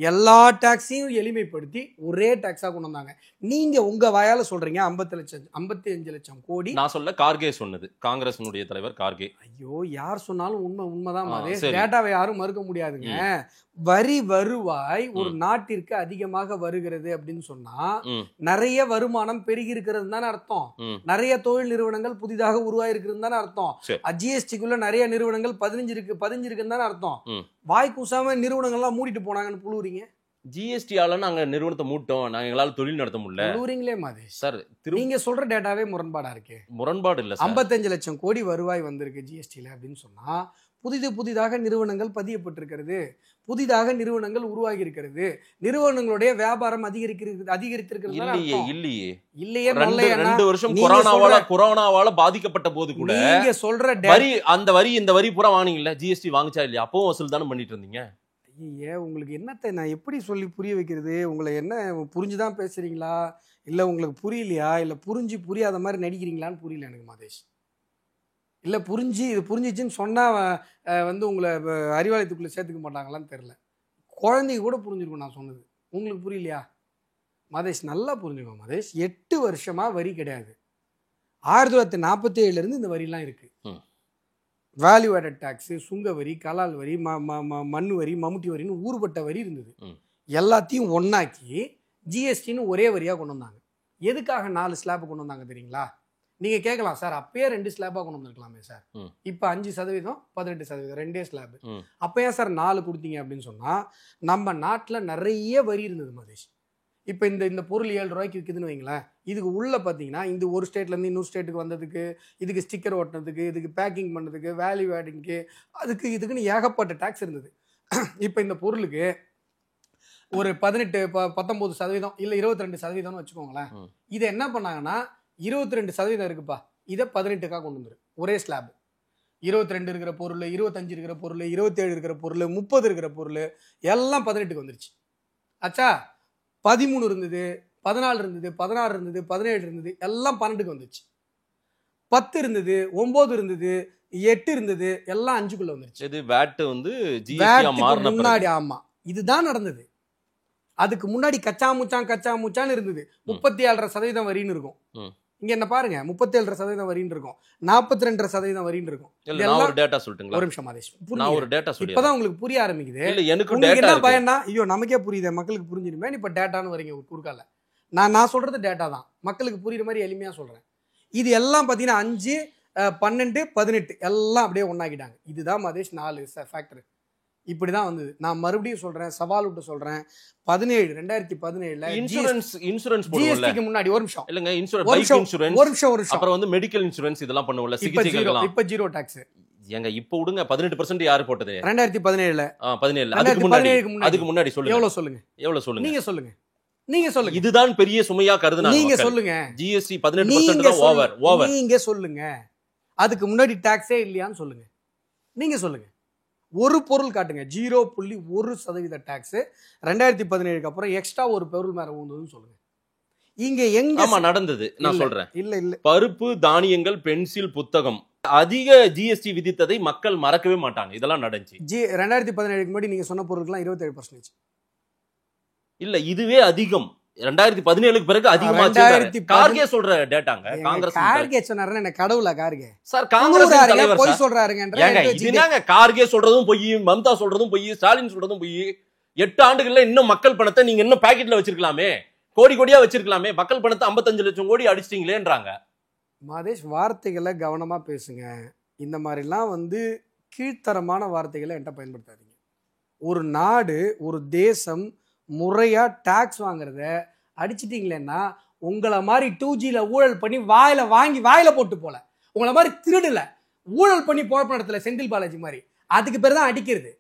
எல்லா டாக்ஸையும் எளிமைப்படுத்தி ஒரே டாக்ஸா கொண்டு வந்தாங்க. நீங்க உங்க வாயால சொல்றீங்க 55 லட்சம் கோடி.
நான் சொல்ல, கார்கே சொன்னது, காங்கிரஸ் தலைவர் கார்கே.
ஐயோ, யார் சொன்னாலும் உண்மைதான். டேட்டாவை யாரும் மறுக்க முடியாதுங்க. வரி வருவாய் ஒரு நாட்டிற்கு அதிகமாக வருகிறது அப்படின்னு சொன்னா நிறைய வருமானம் பெருகி இருக்கிறது தானே அர்த்தம். நிறைய தொழில் நிறுவனங்கள் புதிதாக உருவாயிருக்கிறது தானே அர்த்தம். ஜிஎஸ்டிக்குள்ள நிறைய நிறுவனங்கள் பதிஞ்சிருக்குன்னு தானே அர்த்தம். வாய் கூசாம நிறுவனங்கள்லாம் மூடிட்டு போனாங்கன்னு புழுவுறீங்க.
ஜிஎஸ்டியால நாங்க நிறுவனத்தை மூட்டோம், நாங்க எங்களால தொழில் நடத்த முடியல
புழுவுறீங்களே மாதேஷ்
சார்.
நீங்க சொல்ற டேட்டாவே முரண்பாடா இருக்கு.
முரண்பாடு இல்ல.
55 லட்சம் கோடி வருவாய் வந்திருக்கு ஜிஎஸ்டில அப்படின்னு சொன்னா புதிதாக நிறுவனங்கள் பதியப்பட்டிருக்கிறது, புதிதாக நிறுவனங்கள் உருவாகி இருக்கிறது, நிறுவனங்களுடைய வியாபாரம் அதிகரித்திருக்கிறது. இல்லையே 2
வருஷம் கொரோனாவால பாதிக்கப்பட்ட போது கூட
நீங்க சொல்ற
வரி இந்த வரி பூரா வாங்குனீங்கல்ல, ஜிஎஸ்டி வாங்குச்சா இல்லையா? அப்பவும் வசூல் தானே பண்ணிட்டு இருந்தீங்க.
உங்களுக்கு என்னத்தை நான் எப்படி சொல்லி புரிய வைக்கிறது? உங்களை என்ன புரிஞ்சுதான் பேசுறீங்களா, இல்ல உங்களுக்கு புரியலையா, இல்ல புரியாத மாதிரி நடிக்கிறீங்களான்னு புரியல எனக்கு மாதேஷ். இல்லை இது புரிஞ்சிச்சுன்னு சொன்னால் வந்து உங்களை அறிவாலயத்துக்குள்ளே சேர்த்துக்க மாட்டாங்களான்னு தெரில. குழந்தைங்க கூட புரிஞ்சிருக்கும் நான் சொன்னது. உங்களுக்கு புரியலையா மாதேஷ்? நல்லா புரிஞ்சுக்கோ மாதேஷ். 8 வருஷமாக வரி கிடையாது. 1947 இந்த வரிலாம் இருக்குது. வேல்யூ ஆடட் டாக்ஸு, சுங்க வரி, கலால் வரி, மண்ணு வரி, மம்முட்டி வரின்னு ஊறுபட்ட வரி இருந்தது. எல்லாத்தையும் ஒன்னாக்கி ஜிஎஸ்டின்னு ஒரே வரியாக கொண்டு வந்தாங்க. எதுக்காக 4 ஸ்லாப் கொண்டு வந்தாங்க தெரியுங்களா? நீங்க கேட்கலாம் சார், அப்பயே 2 ஸ்லாபா கொண்டு வந்திருக்கலாமே சார். இப்ப 5%, 18%, 2 ஸ்லாப். அப்ப ஏன் சார் 4 கொடுத்தீங்க அப்படின்னு சொன்னா, நம்ம நாட்டுல நிறைய வரி இருந்தது மதேஷ். இப்ப இந்த பொருள் 7 ரூபாய்க்கு விற்குதுன்னு வைங்களேன். இதுக்கு உள்ள பாத்தீங்கன்னா இந்த ஒரு ஸ்டேட்ல இருந்து இன்னொரு ஸ்டேட்டுக்கு வந்ததுக்கு, இதுக்கு ஸ்டிக்கர் ஒட்டினதுக்கு, இதுக்கு பேக்கிங் பண்ணதுக்கு, வேல்யூ ஆடிங்க்கு, இதுக்குன்னு ஏகப்பட்ட டாக்ஸ் இருந்தது. இப்ப இந்த பொருளுக்கு ஒரு 19% இல்ல 22% வச்சுக்கோங்களேன். இதை என்ன பண்ணாங்கன்னா 22% இருக்குப்பா, இதை 18க்கா கொண்டு வந்துரு. ஒரே ஸ்லாப். 22 இருக்கிற பொருள், 25 இருக்கிற பொருள், 27 இருக்கிற பொருள், 30 இருக்கிற பொருள் எல்லாம் 18க்கு வந்துருச்சு. ஆச்சா, 13 இருந்தது, 14 இருந்தது, 16 இருந்தது, 17 இருந்தது, எல்லாம் 12க்கு வந்துச்சு. 10 இருந்தது, 9 இருந்தது, 8 இருந்தது, எல்லாம் 5க்குள்ள வந்துருச்சு.
இது VAT வந்து ஜிஎஸ்டி மாறின
முன்னாடி. ஆமா, இதுதான் நடந்தது. அதுக்கு முன்னாடி கச்சா முச்சான்னு இருந்தது. 37.5% வரின்னு இருக்கும். இங்க என்ன பாருங்க, 37% வரின்னு இருக்கும், 42% வரின்னு இருக்கும்.
நான் ஒரு டேட்டா சொல்லட்டுங்களா?
ஒரு நிமிஷம் மாதேஷ்,
நான் ஒரு டேட்டா சொல்லி
இப்பதான் உங்களுக்கு புரிய ஆரம்பிக்குது.
இல்ல எனக்கு
உங்களுக்கு
டேட்டா
என்ன பயம்னா, ஐயோ நமக்கே புரியுது, மக்களுக்கு புரிஞ்சிருமே, இப்ப டேட்டான்னு வரீங்க குறுக்கால. நான் சொல்றது டேட்டா தான், மக்களுக்கு புரியுற மாதிரி எளிமையா சொல்றேன். இது எல்லாம் பாத்தீங்கன்னா 5, 12, 18 எல்லாம் அப்படியே ஒன்னாக்கிட்டாங்க. இதுதான் மதேஷ் 4 ஃபேக்டர். இப்படிதான் வந்தது. நான் மறுபடியும் சொல்றேன், சவால் விட்டு சொல்றேன். 2017
இன்சூரன்ஸ்
ஜிஎஸ்டிக்கு முன்னாடி ஒரு நிமிஷம்
இல்லங்க, இன்சூரன்ஸ் அப்புறம் வந்து மெடிக்கல் இன்சூரன்ஸ் இதெல்லாம் பண்ணுவல, சிகிச்சைகள்லாம்
இப்ப ஜீரோ டாக்ஸ்.
ஏங்க இப்ப விடுங்க, 18% யாரு போட்டது?
2017
அதுக்கு முன்னாடி சொல்லுங்க. எவ்வளவு சொல்லுங்க?
நீங்க சொல்லுங்க.
இதுதான் பெரிய சுமையா கருதுனாங்க.
நீங்க சொல்லுங்க.
ஜிஎஸ்டி 18% தான் ஓவர்.
நீங்க சொல்லுங்க. அதுக்கு முன்னாடி டாக்ஸே இல்லையான்னு சொல்லுங்க. நீங்க சொல்லுங்க. ஒரு பொருள் காட்டுங்க, 0.1% டாக்ஸ் 2017க்கு அப்புறம் எக்ஸ்ட்ரா ஒரு பொருள் மேல ஊந்துதுன்னு சொல்லுங்க. இங்க எங்க
நடந்தது நான் சொல்றேன்.
இல்ல
பருப்பு, தானியங்கள், பென்சில், புத்தகம் அதிக ஜிஎஸ்டி விதித்ததை மக்கள் மறக்கவே மாட்டாங்க. இதெல்லாம் நடந்துச்சு.
2017க்கு முன்னாடி நீங்க சொன்ன பொருட்கள்லாம் 27%.
இல்ல இதுவே அதிகம். 2017க்கு பிறகு அதிகமா கார்கே சொல்ற டேட்டாங்க. காங்கிரஸ்
கார்கே சொன்னாரு, என்ன கடவுளா கார்கே
சார்? காங்கிரஸ் தலைவர்
போய் சொல்றாருங்கன்ற.
இதுதாங்க கார்கே சொல்றதும் பொய், மம்தா சொல்றதும் பொய், ஸ்டாலின் சொல்றதும் பொய். 8 ஆண்டுகள்ல இன்னும் மக்கள் பணத்தை நீங்க இன்னும் பாக்கெட்ல வச்சிருக்கலாமே, கோடி கோடியா வச்சிருக்கலாமே. மக்கள் பணத்தை 55 லட்சம் கோடி அடிச்சிட்டீங்களேன்றாங்க.
மாதேஷ், வார்த்தைகளை கவனமா பேசுங்க. இந்த மாதிரிலாம் வந்து கீழ்த்தரமான வார்த்தைகளை என்கிட்ட பயன்படுத்தாதீங்க. ஒரு நாடு, ஒரு தேசம் முறையா டாக்ஸ் வாங்குறத அடிச்சிட்டீங்களேன்னா, உங்களை மாதிரி 2Gல ஊழல் பண்ணி வாயில போட்டு போல, உங்களை மாதிரி திருடல ஊழல் பண்ணி போழப்பு நடத்தல செந்தில் பாலாஜி மாதிரி, அதுக்கு பேர் தான் அடிக்கிறது.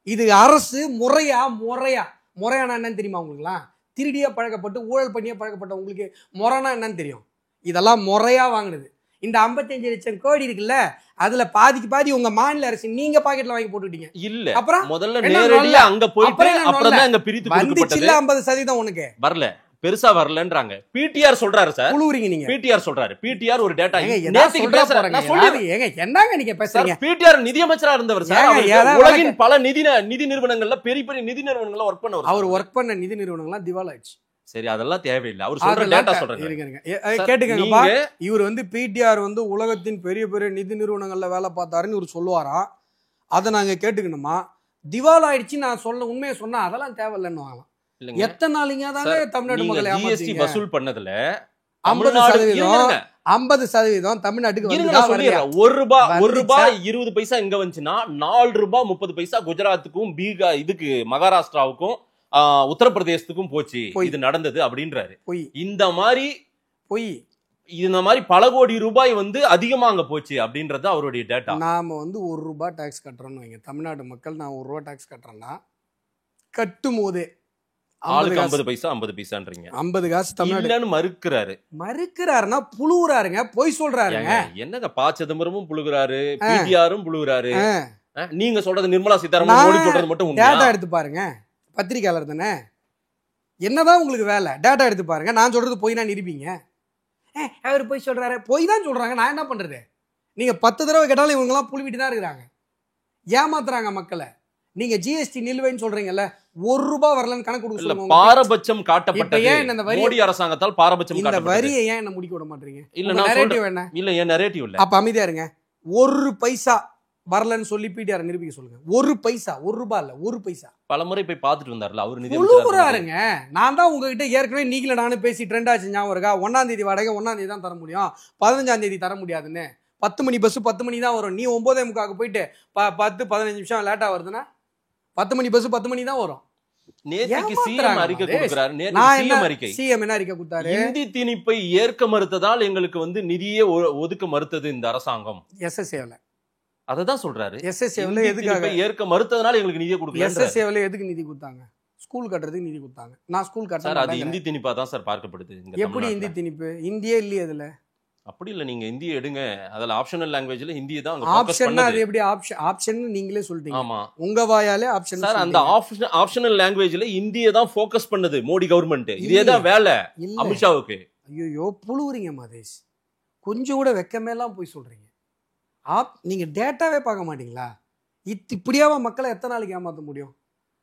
இது அரசு முறையானா என்னன்னு தெரியுமா உங்களுக்குலாம்? திருடியா பழக்கப்பட்டு ஊழல் பண்ணியே பழக்கப்பட்ட உங்களுக்கு முறைனா என்னன்னு தெரியும்? இதெல்லாம் முறையா வாங்கினது. இந்த 55 லட்சம் கோடி இருக்குல்ல, அதுல பாதி உங்க மாநில அரசு நீங்க பாக்கெட்ல வாங்கி போட்டுட்டீங்க.
இல்ல
அப்புறம்
முதல்ல நேரடியா அங்க போயிட்டு அப்புறம் தான் அங்க பிரித்து கொடுக்கப்பட்டது.
50% உனக்கு வரல,
பெருசா வரலன்றாங்க. பிடிஆர் சொல்றாரு சார்.
குளூரிங்க நீங்க.
பிடிஆர் சொல்றாரு. பிடிஆர் ஒரு டேட்டா
நேத்துக்கு பேசுறேன். நான் சொல்றேன். ஏங்க என்னங்க நீங்க பேசுறீங்க?
பிடிஆர் நிதி அமைச்சரா இருந்தவர் சார். உலகின் பல நிதி நிறுவனங்கள்ல பெரிய நிதி நிறுவனங்கள்ல வர்க் பண்ணவர்.
அவர் வர்க் பண்ண நிதி நிறுவனங்கள்லாம் திவால் ஆயிடுச்சு.
சரி, அதெல்லாம் தேவையில்லை. அவர் சொல்ற டேட்டா சொல்றாங்க.
கேட்டுக்கங்கப்பா. இவர் வந்து பிடிஆர் வந்து உலகத்தின் பெரிய நிதி நிறுவனங்கள்ல வேலை பார்த்தாருன்னு இவர் சொல்லுவாராம். அதை நாங்க கேட்டுக்கணுமா? திவால் ஆயிடுச்சு நான் உண்மையை சொன்னா அதெல்லாம் தேவையில்லைன்னு வாங்கலாம். எத்தனை நாளைங்க தானே தமிழ்நாடு மக்களை
ஜிஎஸ்டி வசூல் பண்ணதுல
50% தமிழ்நாட்டுக்கு
ரூபாய் 20 பைசா இங்க வந்துச்சுன்னா ரூபாய் 30 குஜராத்துக்கும் இதுக்கு மகாராஷ்டிராவுக்கும் உத்தரப்பிரதேசத்துக்கும் போச்சு. இது நடந்தது அப்படின்றாரு. இந்த மாதிரி பல கோடி ரூபாய் வந்து அதிகமா அங்க போச்சு அப்படின்றது அவருடைய டேட்டா.
நாம வந்து ₹1 டாக்ஸ் கட்டுறோம்னு வைங்க. தமிழ்நாடு மக்கள் நான் ₹1 டாக்ஸ் கட்டுறேன்னா கட்டும் போதே
50 பைசான்றீங்க.
50 காசு தமிழ்நாடு
மறுக்கிறாருன்னா
புழுகுறாருங்க, பொய் சொல்றாருங்க.
என்னங்க ப. சிதம்பரமும் புழுகுறாரு, பிடிஆரும் புழுகுறாரு. நீங்க சொல்றது நிர்மலா சீதாராமன் மோடி சொல்றது மட்டும்
டேட்டா எடுத்து பாருங்க. பத்திரிகையாளர் தானே, என்னதான் உங்களுக்கு வேலை? டேட்டா எடுத்து பாருங்க. நான் சொல்றது போய் நான் நிரூபிங்க. அவர் போய் சொல்றாரு, போய் தான் சொல்றாங்க. நான் என்ன பண்றது? நீங்க 10 தடவை கேட்டாலும் இவங்க எல்லாம் புழுவிட்டு தான் இருக்கிறாங்க, ஏமாத்துறாங்க மக்களை. நீங்க ஜிஎஸ்டி நிலுவைன்னு சொல்றீங்கல்ல, ₹1 வரலன்னு கணக்கு கொடுக்க சொல்லுங்க.
பாரபட்சம் காட்டப்பட்டது மோடி அரசாங்கத்தால். பாரபட்சம்
இந்த வரியை ஏன் என்ன முடிக்க விட மாட்டீங்க?
இல்ல நரேட்டிவ் என்ன? இல்ல என் நரேட்டிவ் இல்ல.
அப்ப அமைதியா இருங்க. 1 பைசா வரலன்னு சொல்லி பிடிஆர் நிரூபிக்க சொல்லுங்க. 1 பைசா, ₹1 இல்ல, 1 பைசா.
பலமுறை போய் பாத்துட்டு வந்தாருல அவர். நிதி
புழுகுறாருங்க. நான் தான் உங்ககிட்ட ஏற்கனவே நீங்கள நானும் பேசி ட்ரெண்ட் ஆச்சு ஞாபகம் இருக்கா? 1ஆம் தேதி வாடகை 1ஆம் தேதி தான் தர முடியும், 15ஆம் தேதி தர முடியாதுன்னு. 10 மணி பஸ் 10 மணி தான் வரும். நீ 9:45 போயிட்டு 10-15 நிமிஷம் லேட்டா வருதுன்னா 10 மணி பஸ் 10 மணி தான் வரும்.
நேத்துக்கு சிஎம் அறிக்கை கொடுக்கிறாரு.
சிஎம் என்ன அறிக்கை கொடுத்தாரு?
இந்தி திணிப்பை ஏற்க மறுத்ததால் எங்களுக்கு வந்து நிதியே ஒதுக்க மறுத்தது இந்த அரசாங்கம்.
எஸ்எஸ்ஏல
அததான் சொல்றாரு.
எஸ்எஸ்ஏல எதுக்காக
ஏற்க மறுத்ததனால எங்களுக்கு நிதியே கொடுக்கல.
எஸ்எஸ்ஏல எதுக்கு நிதி கொடுத்தாங்க? ஸ்கூல் கட்டுறதுக்கு நிதி கொடுத்தாங்க. நான் ஸ்கூல் கட்டறேன்.
அது இந்தி திணிப்பா தான் சார் பார்க்கப்படுது.
எப்படி இந்தி திணிப்பு? இந்தியே இல்லையே அதுல.
அப்படி இல்ல, நீங்க ஹிந்தியை எடுங்க. அதுல ஆப்ஷனல் லாங்குவேஜ்ல ஹிந்தியை தான்
ஆப்ஷன்னா அது எப்படி ஆப்ஷன் நீங்களே சொல்றீங்க.
ஆமா,
உங்க வாயாலே ஆப்ஷன்.
சார் அந்த ஆப்ஷனல் லாங்குவேஜ்ல ஹிந்தியை தான் ஃபோக்கஸ் பண்ணுது மோடி கவர்மெண்ட். இதே தான் வேலை அமித்ஷாவுக்கு.
ஐயோ புழுவுறீங்க மதேஷ், கொஞ்சம் கூட வெக்கமேலாம் போய் சொல்கிறீங்க. நீங்கள் டேட்டாவே பார்க்க மாட்டீங்களா? இப்படியாவா மக்களை எத்தனை நாளைக்கு ஏமாற்ற முடியும்?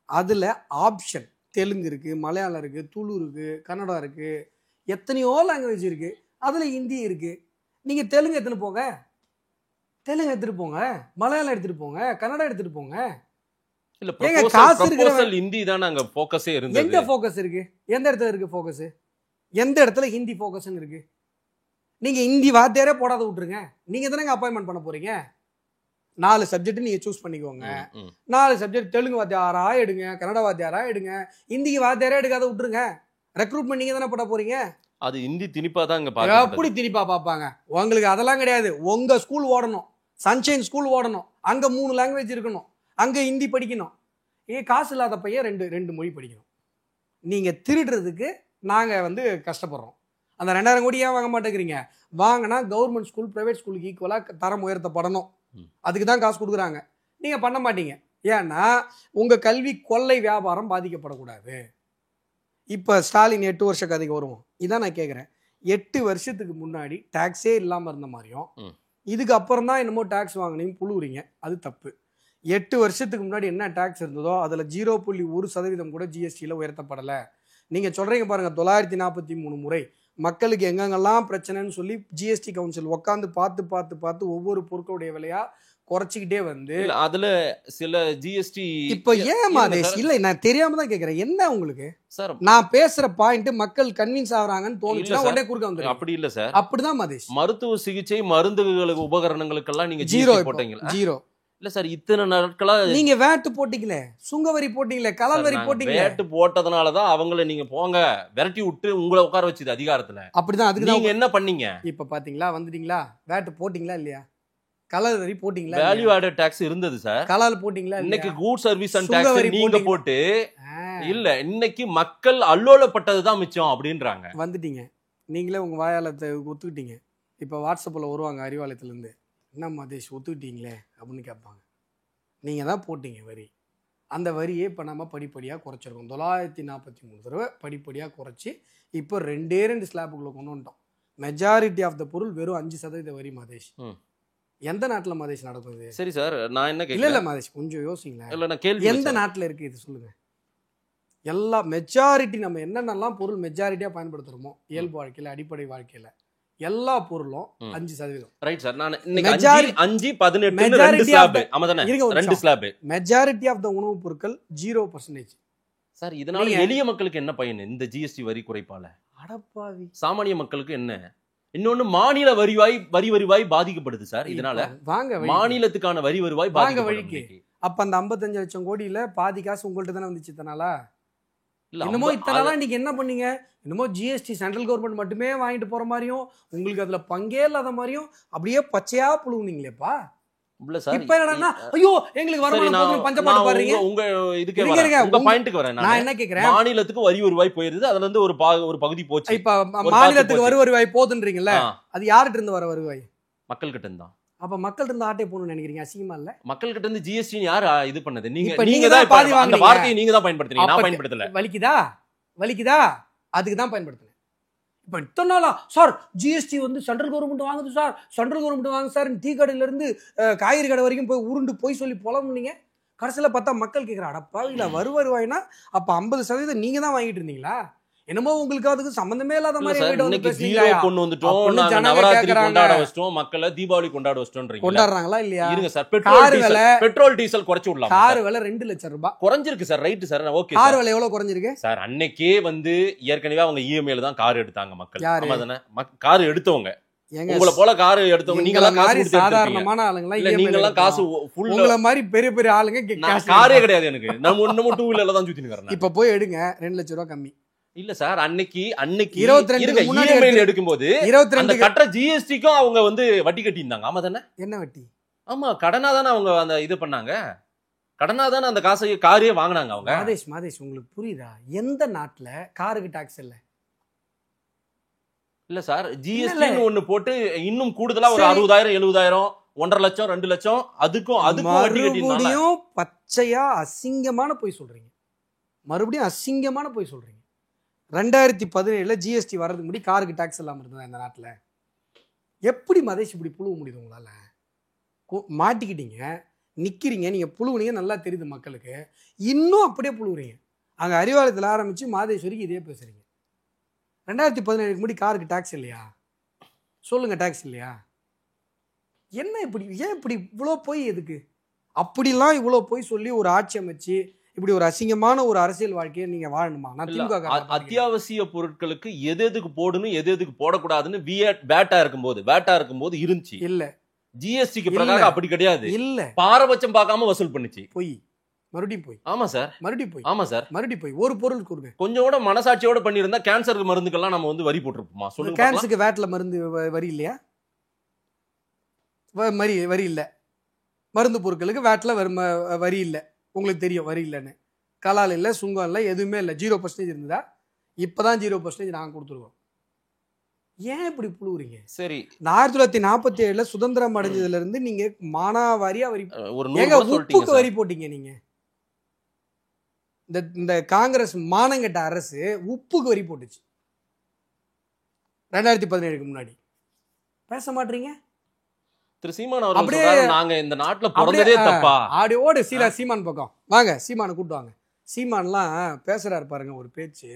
அதில் ஆப்ஷன் தெலுங்கு இருக்குது, மலையாளம் இருக்குது, துளு இருக்குது, கன்னடம் இருக்குது, எத்தனையோ லாங்குவேஜ் இருக்குது. அதில் ஹிந்தி இருக்குது. நீங்கள் தெலுங்கு எடுத்துகிட்டு போங்க, தெலுங்கு எடுத்துகிட்டு போங்க, மலையாளம் எடுத்துகிட்டு போங்க, கன்னடம் எடுத்துகிட்டு போங்க.
இல்ல
ஏங்க காசு இருக்கிற
ப்ரொபோசல் ஹிந்தி தான் அங்க ஃபோக்கஸே இருந்தது.
எங்க ஃபோக்கஸ் இருக்கு? எந்த இடத்துல இருக்கு ஃபோக்கஸ்? எந்த இடத்துல ஹிந்தி ஃபோக்கஸ்ன்னு இருக்கு? நீங்க ஹிந்தி வாத்தியாரே போடாத விட்டுருங்க. நீங்க தானே அப்பாயின்மெண்ட் பண்ண போறீங்க. 4 சப்ஜெக்ட் நீங்க சூஸ் பண்ணிக்கோங்க. 4 சப்ஜெக்ட் தெலுங்கு வாத்தியாரா எடுங்க, கன்னட வாத்தியாரா எடுங்க, ஹிந்திக்கு வாத்தியாரே எடுக்காத விட்டுருங்க. ரெக்ரூட்மெண்ட் நீங்க தானே பண்ண போறீங்க.
அது ஹிந்தி திணிப்பா தான் அங்க பாக்க.
எப்படி திணிப்பா பார்ப்பாங்க? உங்களுக்கு அதெல்லாம் கிடையாது. உங்க ஸ்கூல் ஓடணும், சன்ஷைன் ஸ்கூல் ஓடணும், அங்க 3 லாங்குவேஜ் இருக்கணும், அங்க ஹிந்தி படிக்கணும். காசு இல்லாத பையன் ரெண்டு மொழி படிக்கணும். நீங்க திருடுறதுக்கு நாங்க கஷ்டப்படுறோம். அந்த 2000 கோடி ஏன் வாங்க மாட்டேங்கிறீங்க? வாங்கினா கவர்மெண்ட் ஸ்கூல் பிரைவேட் ஸ்கூலுக்கு ஈக்குவலாக தரம் உயர்த்தப்படணும். அதுக்கு தான் காசு கொடுக்குறாங்க. நீங்கள் பண்ண மாட்டீங்க. ஏன்னா உங்கள் கல்வி கொள்ளை வியாபாரம் பாதிக்கப்படக்கூடாது. இப்போ ஸ்டாலின் 8 வருஷ கதைக்கு வருவோம். இதான் நான் கேட்குறேன். 8 வருஷத்துக்கு முன்னாடி டேக்ஸே இல்லாமல் இருந்த மாதிரியும் இதுக்கு அப்புறம் தான் என்னமோ டேக்ஸ் வாங்கினீங்க புழுவுறீங்க. அது தப்பு. 8 வருஷத்துக்கு முன்னாடி என்ன டேக்ஸ் இருந்ததோ அதில் 0.1% கூட ஜிஎஸ்டியில் உயர்த்தப்படலை. நீங்கள் சொல்கிறீங்க பாருங்கள், 943 முறை மக்களுக்கு எங்கெங்கெல்லாம் பிரச்சனைன்னு சொல்லி ஜிஎஸ்டி கவுன்சில் உட்காந்து பார்த்து ஒவ்வொரு பொருட்களுடைய விலையா குறைச்சிக்கிட்டே வந்து
அதுல சில ஜிஎஸ்டி
இப்போ ஏன் மாதேஷ் இல்லை, நான் தெரியாம தான் கேட்குறேன். என்ன உங்களுக்கு சார் நான் பேசுற பாயிண்ட் மக்கள் கன்வின்ஸ் ஆகுறாங்கன்னு தோணுச்சுன்னா உடனே குறுக்க வந்து.
அப்படி இல்ல சார்,
அப்படிதான் மாதேஷ்.
மருத்துவ சிகிச்சை மருந்துகளுக்கு உபகரணங்களுக்கெல்லாம் நீங்க
0
போட்டீங்களா?
0
இல்ல சார், இத்தனை நாட்களா
நீங்க வேட்டு போட்டீங்களே, சுங்கவரி போட்டீங்களே, கலால் வரி போட்டீங்களே.
வேட்டு போட்டதுனாலதான் அவங்கள நீங்க போங்க விரட்டி விட்டு உங்களை உட்கார வச்சது அதிகாரத்துல.
அப்படிதான். அதுக்கு
நீங்க என்ன பண்ணீங்க?
இப்ப பாத்தீங்களா, வந்துட்டீங்களா? வேட்டு போட்டீங்களா இல்லையா? கலால் வரி போட்டீங்களா?
வேல்யூ ஆடட் டாக்ஸ் இருந்தது சார்.
கலால் போட்டீங்களா?
இன்னைக்கு கூட் சர்வீஸ் அண்ட் டாக்ஸ் நீங்க போட்டு இல்ல, இன்னைக்கு மக்கள் அல்லோலப்பட்டதுதான் மிச்சம் அப்படின்றாங்க.
வந்துட்டீங்க நீங்களே உங்க வாயாலத்தை ஒத்துக்கிட்டீங்க. இப்ப வாட்ஸ்அப்ல வருவாங்க அறிவாலயத்துல இருந்து, என்ன மதேஷ் ஒத்துக்கிட்டீங்களே அப்படின்னு கேட்பாங்க. நீங்கள் தான் போட்டீங்க வரி. அந்த வரியை இப்போ நம்ம படிப்படியாக குறைச்சிருக்கோம். 943 தடவை படிப்படியாக குறைச்சி இப்போ 2 ஸ்லாப்புக்குள்ளே கொண்டு வந்துட்டோம். மெஜாரிட்டி ஆஃப் த பொருள் வெறும் 5% வரி மதேஷ். எந்த நாட்டில் மதேஷ் நடக்குது?
சரி சார், நான் என்ன
இல்லை மதேஷ் கொஞ்சம் யோசிங்களேன்.
இல்லை நான் கேள்வி,
எந்த நாட்டில் இருக்குது இது சொல்லுங்கள். எல்லா மெஜாரிட்டி நம்ம என்னென்னலாம் பொருள் மெஜாரிட்டியாக பயன்படுத்துகிறோமோ இயல்பு வாழ்க்கையில் அடிப்படை வாழ்க்கையில் எல்லா பொருளும் 5%.
Right sir. நான் இன்னைக்கு 5 18 2 ஸ்லாப் ஆமாதானே? 2 ஸ்லாப்.
மெஜாரிட்டி ஆஃப் த உணவுப் பொருட்கள் 0%.
சார் இதனால எளிய மக்களுக்கு என்ன பயன் இந்த ஜிஎஸ்டி வரி குறைப்பால?
அடப்பாவி,
சாமானிய மக்களுக்கு என்ன? இன்னொன்னு மாநில வரி வருவாய் பாதிக்கப்படுது சார். இதனால வாங்க மாநிலத்துக்கான வரி வருவாய்
வாங்க வழிக்கு. அப்ப அந்த 55 லட்சம் கோடியில பாதி காசு உங்கள்ட்ட தானே வந்துச்சு இத்தனாலா? என்னமோ இத்தனாலா நீங்க என்ன பண்ணீங்க? என்னமோ ஜிஎஸ்டி சென்ட்ரல் கவர்மெண்ட் மட்டுமே வாங்கிட்டு போற மாதிரியும் உங்களுக்கு அதுல பங்கே இல்லாத மாதிரியும் அப்படியே பச்சையா புழுவுனீங்களேப்பா. இப்ப என்னன்னா ஐயோ எங்களுக்கு வருமானம் பஞ்சப்பாட்டு பாருங்க.
உங்க இதுக்கு உங்க பாயிண்ட்க்கு வரேன். நான் என்ன கேக்குறேன், மாநிலத்துக்கு வரி வருவாய் போயிருது, அதுல இருந்து ஒரு பகுதி போச்சு.
இப்ப மாநிலத்துக்கு வரி வருவாய் போகுதுன்றீங்கல்ல, அது யார்கிட்ட இருந்து வர வருவாய்?
மக்கள் கிட்ட இருந்தா.
அப்ப மக்கள் இருந்து ஆட்டை போகணும்னு நினைக்கிறீங்க? அசிங்கமா இல்ல?
மக்கள் கிட்ட இருந்து ஜிஎஸ்டி யார் இது பண்ணது? நீங்க தான் அந்த வார்த்தையை நீங்க தான் பயன்படுத்துறீங்க, நான் பயன்படுத்தல.
வலிக்குதா? அதுக்கு தான் பயன்படுத்துறேன். இப்ப இத்தனை நாளா சார் ஜிஎஸ்டி சென்ட்ரல் கவர்மெண்ட் வாங்குது சார், சென்ட்ரல் கவர்மெண்ட் வாங்க சார், டீ கடையில இருந்து காய்கறி கடை வரைக்கும் போய் உருண்டு போய் சொல்லி புலம்புனீங்க. கடைசியில பார்த்தா மக்கள் கேட்கிற அடப்பா இல்ல வருவாய்னா அப்ப 50% நீங்க தான் வாங்கிட்டு இருந்தீங்களா? என்னமோ உங்களுக்கு அதுக்கு சம்பந்தமே இல்லாத மாதிரி
கொண்டு வந்துட்டோம். நவராத்திரி கொண்டாட வச்சிட்டோம், மக்களை தீபாவளி கொண்டாட வச்சிட்டோம்.
கொண்டாடுறாங்களா இல்லையா?
இருங்க சார், பெட்ரோல் டீசல் குறைச்சு விடலாம்.
கார் விலை 2 லட்சம் ரூபாய்
குறைஞ்சிருக்கு sir. Right sir, okay.
Car விலை எவ்வளவு குறைஞ்சிருக்கு சார்?
அன்னைக்கே ஏற்கனவே அவங்க இஎம்ஐல தான் கார் எடுத்தாங்க மக்கள். கார் எடுத்தவங்க உங்களை போல கார் எடுத்தவங்க. நீங்க எல்லாம்
சாதாரணமான ஆளுங்களா?
நீங்க எல்லாம் காசு
உங்கள மாதிரி பெரிய பெரிய ஆளுங்க
காரே கிடையாது எனக்கு. நம்ம இன்னமும் 2 வீலர்ல தான் சுத்திட்டு இருக்கேன்.
இப்ப போய் எடுங்க 2 லட்சம் ரூபாய் கம்மி.
இல்ல சார், அன்னைக்கு
22
இஎம்ஐ எடுக்கும்போது 22 கட்ட ஜிஎஸ்டிக்கும் அவங்க வட்டி கட்டி இருந்தாங்க. ஆமா தானே?
என்ன வட்டி?
ஆமா, கடனா தானே அவங்க அந்த இது பண்ணாங்க. கடனா தானே அந்த காசை காரே வாங்கினாங்க அவங்க.
மாதேஷ் உங்களுக்கு புரியுதா? எந்த நாட்டுல காருக்கு டாக்ஸ் இல்ல?
இல்ல சார், ஜிஎஸ்டி ஒண்ணு போட்டு இன்னும் கூடுதலா ஒரு 60,000 70,000 1.5 லட்சம் 2 லட்சம் அதுக்கும் வட்டி கட்டினாங்க.
பச்சையா அசிங்கமான போய் சொல்றீங்க. மறுபடியும் அசிங்கமான போய் சொல்றீங்க. 2017 ஜிஎஸ்டி வர்றதுக்கு முன்னாடி காருக்கு டாக்ஸ் இல்லாம இருந்ததா இந்த நாட்டுல? எப்படி மதேஷ் இப்படி புழுவ முடியுது உங்களால்? மாட்டிக்கிட்டீங்க, நிற்கிறீங்க, நீங்கள் புழுவுனீங்க, நல்லா தெரியுது மக்களுக்கு. இன்னும் அப்படியே புழுவுறீங்க. அங்கே அறிவாலயத்தில் ஆரம்பித்து மாதேஸ்வரிக்கு இதே பேசுகிறீங்க. 2017 முன்னாடி காருக்கு டேக்ஸ் இல்லையா? சொல்லுங்கள், டேக்ஸ் இல்லையா? என்ன இப்படி, ஏன் இப்படி இவ்வளோ போய் எதுக்கு? அப்படிலாம் இவ்வளோ போய் சொல்லி ஒரு ஆட்சி அமைச்சு இப்படி ஒரு அசிங்கமான ஒரு அரசியல் வாழ்க்கையை நீங்க வாழணுமா?
அத்தியாவசிய பொருட்களுக்கு எது எதுக்கு போடணும் எது எதுக்கு போடக்கூடாதுன்னு வேட்டா இருக்கும்போது இருந்துச்சு. இல்ல ஜிஎஸ்டிக்கு பிரகாரம் அப்படி கிடையாது. இல்ல பாரபட்சம் பார்க்காம வசூல் பண்ணுச்சு.
போய் மறுபடியும் போய்.
ஆமா சார்,
மறுபடியும் போய்.
ஆமா சார்,
மறுபடியும் போய். ஒரு பொருள் கொடுங்க.
கொஞ்சம் கூட மனசாட்சியோட பண்ணியிருந்தா கேன்சருக்கு மருந்துக்கெல்லாம் நம்ம வந்து வரி போட்டிருப்போமா? சொல்லுங்க.
கேன்சருக்கு வேட்ல மருந்து வரி இல்லையா? வரி இல்லை. மருந்து பொருட்களுக்கு வேட்ல வரி இல்லை. உங்களுக்கு தெரியும் வரி இல்லைன்னு. கலால் இல்லை, சுங்கம் இல்லை, எதுவுமே இல்லை. 0% இருந்ததா? இப்போதான் 0% நாங்கள் கொடுத்துருக்கோம். ஏன் இப்படி புழுவுறீங்க? சரி, 1947 சுதந்திரம் அடைஞ்சதுல இருந்து நீங்க மானாவாரியா வரி, உப்புக்கு வரி போட்டீங்க. நீங்க இந்த காங்கிரஸ் மானங்கட்ட அரசு உப்புக்கு வரி போட்டுச்சு 2017க்கு முன்னாடி. பேச மாட்டீங்க.
திரு சீமான் அவர்கள் நாங்க இந்த நாட்டுல பிறந்ததே தப்பா?
ஆடியோடு சீமான் பக்கம் வாங்க, சீமானை கூட்டு வாங்க. சீமான்லாம் பேசுறாரு பாருங்க ஒரு பேச்சு.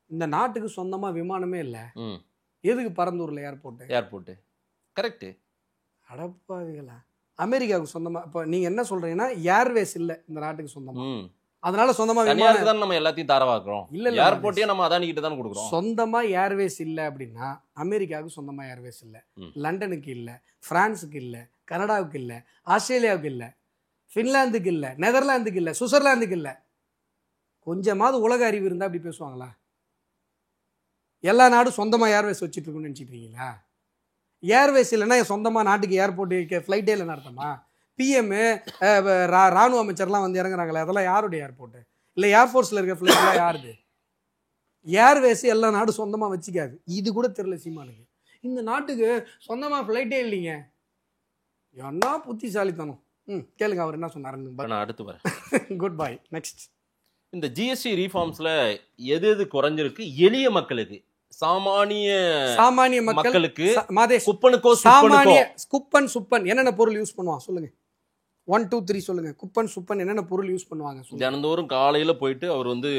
இந்த நாட்டுக்கு சொந்தமா விமானமே இல்ல, எதுக்கு பரந்தூர்ல ஏர்போர்ட்? கரெக்ட். அடப்பாவிகளா, அமெரிக்காவுக்கு சொந்தமா. இப்ப நீங்க என்ன சொல்றீங்கன்னா ஏர்வேஸ் இல்ல இந்த நாட்டுக்கு சொந்தமா, அதனால சொந்தமா விமானம் தான் நம்ம எல்லாத்தையும் தாரவாக்குறோம். இல்ல ஏர்போர்ட்டே நம்ம அதானி கிட்ட தான் கொடுக்குறோம். சொந்தமா ஏர்வேஸ் இல்ல அப்படின்னா அமெரிக்காவுக்கு சொந்தமா ஏர்வேஸ் இல்ல, லண்டனுக்கு இல்ல, பிரான்ஸுக்கு இல்ல, கனடாவுக்கு இல்ல, ஆஸ்திரேலியாவுக்கு இல்ல, பின்லாந்துக்கு இல்ல, நெதர்லாந்துக்கு இல்ல, சுவிட்சர்லாந்துக்கு இல்ல. கொஞ்சமாவது உலக அறிவு இருந்தா அப்படி பேசுவாங்களா? எல்லா நாடும் சொந்தமா ஏர்வேஸ் வச்சுட்டு இருக்குன்னு நினைச்சிட்டு இருக்கீங்களா? ஏர்வேஸ் இல்லைன்னா சொந்தமா நாட்டுக்கு ஏர்போர்ட் ஃபிளைட்டே இல்லைன்னு அர்த்தமா? பிஎம் ராணுவ அமைச்சர்லாம் வந்து இறங்குறாங்களே, அதெல்லாம் யாருடைய ஏர்போர்ட்டு? இல்லை ஏர்ஃபோர்ஸில் இருக்க ஃப்ளைட்லாம் யாருது? ஏர்வேஸ் எல்லா நாடும் சொந்தமாக வச்சுக்காது. இது கூட தெரியல சீமானுக்கு. இந்த நாட்டுக்கு சொந்தமாக ஃப்ளைட்டே இல்லைங்க. என்ன புத்திசாலித்தனம். கேளுங்க அவர் என்ன சொன்னாருன்னு.
நான் அடுத்து வரேன்.
Good bye. நெக்ஸ்ட்.
இந்த ஜிஎஸ்டி ரீஃபார்ம்ஸ்ல எது எது குறைஞ்சிருக்கு? எளிய மக்களுக்கு, சாமானிய மக்களுக்கு,
குப்பன் சுப்பன் என்னென்ன பொருள் யூஸ் பண்ணுவான் சொல்லுங்க. 1 2 3 சொல்லுங்க. குப்பன் சுப்பன் என்னென்ன பொருள் யூஸ் பண்ணுவாங்க?
தினந்தோறும் காலையில போயிட்டு அவர் வந்து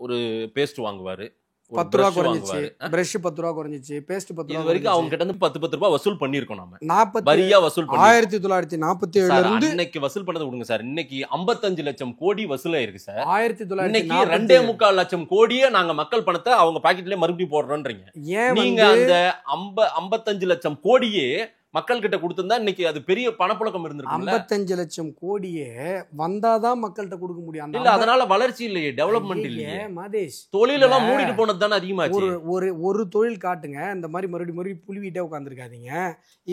ஒரு பேஸ்ட் வாங்குவாரு,
10 ரூபா குறைஞ்சிச்சு. பிரஷ் 10 ரூபா குறைஞ்சிச்சு. பேஸ்ட் 10 ரூபா.
இது வரைக்கும் அவங்க கிட்ட இருந்து 10 ரூபாய் வசூல் பண்ணிருக்கோம். நாம வரியா வசூல் பண்ணி
1947 இருந்து
இன்னைக்கு வசூல் பண்ணது விடுங்க சார். இன்னைக்கு 55 லட்சம் கோடி வசூலாயிருக்கு சார். 1947 2.25 லட்சம் கோடியே நாங்க மக்கள் பணத்தை அவங்க பாக்கெட்லயே மறுபடியும் போடுறோன்றீங்க. நீங்க அந்த 55 லட்சம் கோடியே மக்கள் கிட்ட கொடுத்திருந்தா இன்னைக்கு அது பெரிய பணப்புழக்கம் இருந்திருக்கு.
55 லட்சம் கோடியே வந்தாதான் மக்கள்கிட்ட கொடுக்க முடியும்.
இல்ல அதனால வளர்ச்சி இல்லையே, டெவலப்மெண்ட் இல்லையே.
மதேஷ்,
தொழில் எல்லாம் மூடிட்டு போனது தானே அதிகமாச்சு.
ஒரு தொழில் காட்டுங்க. இந்த மாதிரி மறுபடியும் புழுவிட்டே உட்காந்துருக்காதீங்க.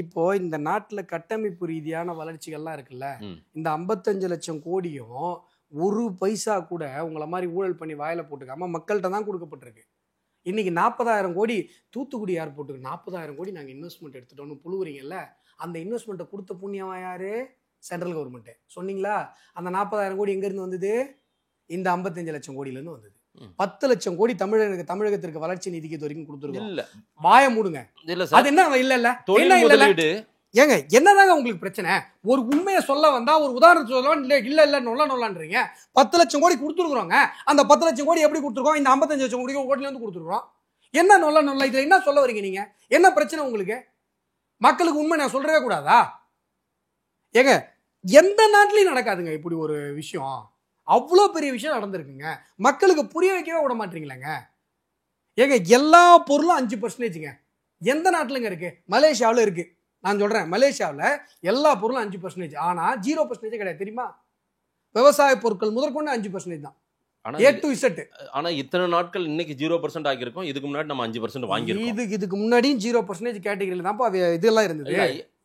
இப்போ இந்த நாட்டுல கட்டமைப்பு ரீதியான வளர்ச்சிகள்லாம் இருக்குல்ல, இந்த 55 லட்சம் கோடியும் ஒரு பைசா கூட உங்களை மாதிரி ஊழல் பண்ணி வாயில போட்டுக்காம மக்கள்கிட்ட தான் கொடுக்கப்பட்டிருக்கு. இன்னைக்கு 40,000 கோடி தூத்துக்குடி ஏர்போர்ட்டுக்கு 40,000 கோடி நாங்கள் இன்வெஸ்ட்மெண்ட் எடுத்துட்டோம்னு புழுவுறீங்கல்ல. அந்த இன்வெஸ்ட்மெண்ட்டை கொடுத்த புண்ணியமா யாரு? Central government. சொன்னீங்களா? அந்த 40,000 கோடி எங்கேருந்து வந்தது? இந்த 55 லட்சம் கோடியிலேருந்து வந்தது. 10 லட்சம் கோடி தமிழகத்திற்கு வளர்ச்சி நிதிக்கு இது வரைக்கும் கொடுத்துருக்கோம். இல்ல வாய மூடுங்க. அது என்ன இல்ல இல்ல ஏங்க, என்னதாங்க உங்களுக்கு பிரச்சனை? ஒரு உண்மையை சொல்ல வந்தா ஒரு உதாரணம் சொல்லலாம். இல்ல நொல்லான்றீங்க. 10 லட்சம் கோடி கொடுத்துருக்குறோங்க. அந்த 10 லட்சம் கோடி எப்படி கொடுத்துருக்கோம்? இந்த 55 லட்சம் கோடியில இருந்து கொடுத்துருக்கோம். என்ன நொல்ல இதுல என்ன சொல்ல வரீங்க நீங்க? என்ன பிரச்சனை உங்களுக்கு? மக்களுக்கு உண்மை நான் சொல்றவே கூடாதா? ஏங்க, எந்த நாட்டிலையும் நடக்காதுங்க இப்படி ஒரு விஷயம். அவ்வளோ பெரிய விஷயம் நடந்திருக்குங்க. மக்களுக்கு புரிய வைக்கவே விட மாட்டீங்களாங்க. ஏங்க, எல்லா பொருளும் 5%. எந்த நாட்டிலங்க இருக்கு? மலேசியாவில் இருக்கு. நான் சொல்றேன், மலேசியாவில் எல்லா பொருளும் 5%. ஆனா 0% கிடையாது. தெரியுமா? விவசாய பொருட்கள் முதற்கொண்டு 5% தான். A to Z.
ஆனா இத்தனை நாட்கள் இன்னைக்கு 0% ஆகியிருக்கோம். இதுக்கு முன்னாடி நம்ம 5% வாங்கியிருக்கோம்.
இதுக்கு முன்னாடியும் 0% கேட்டகரியில தான் இதெல்லாம் இருந்தது.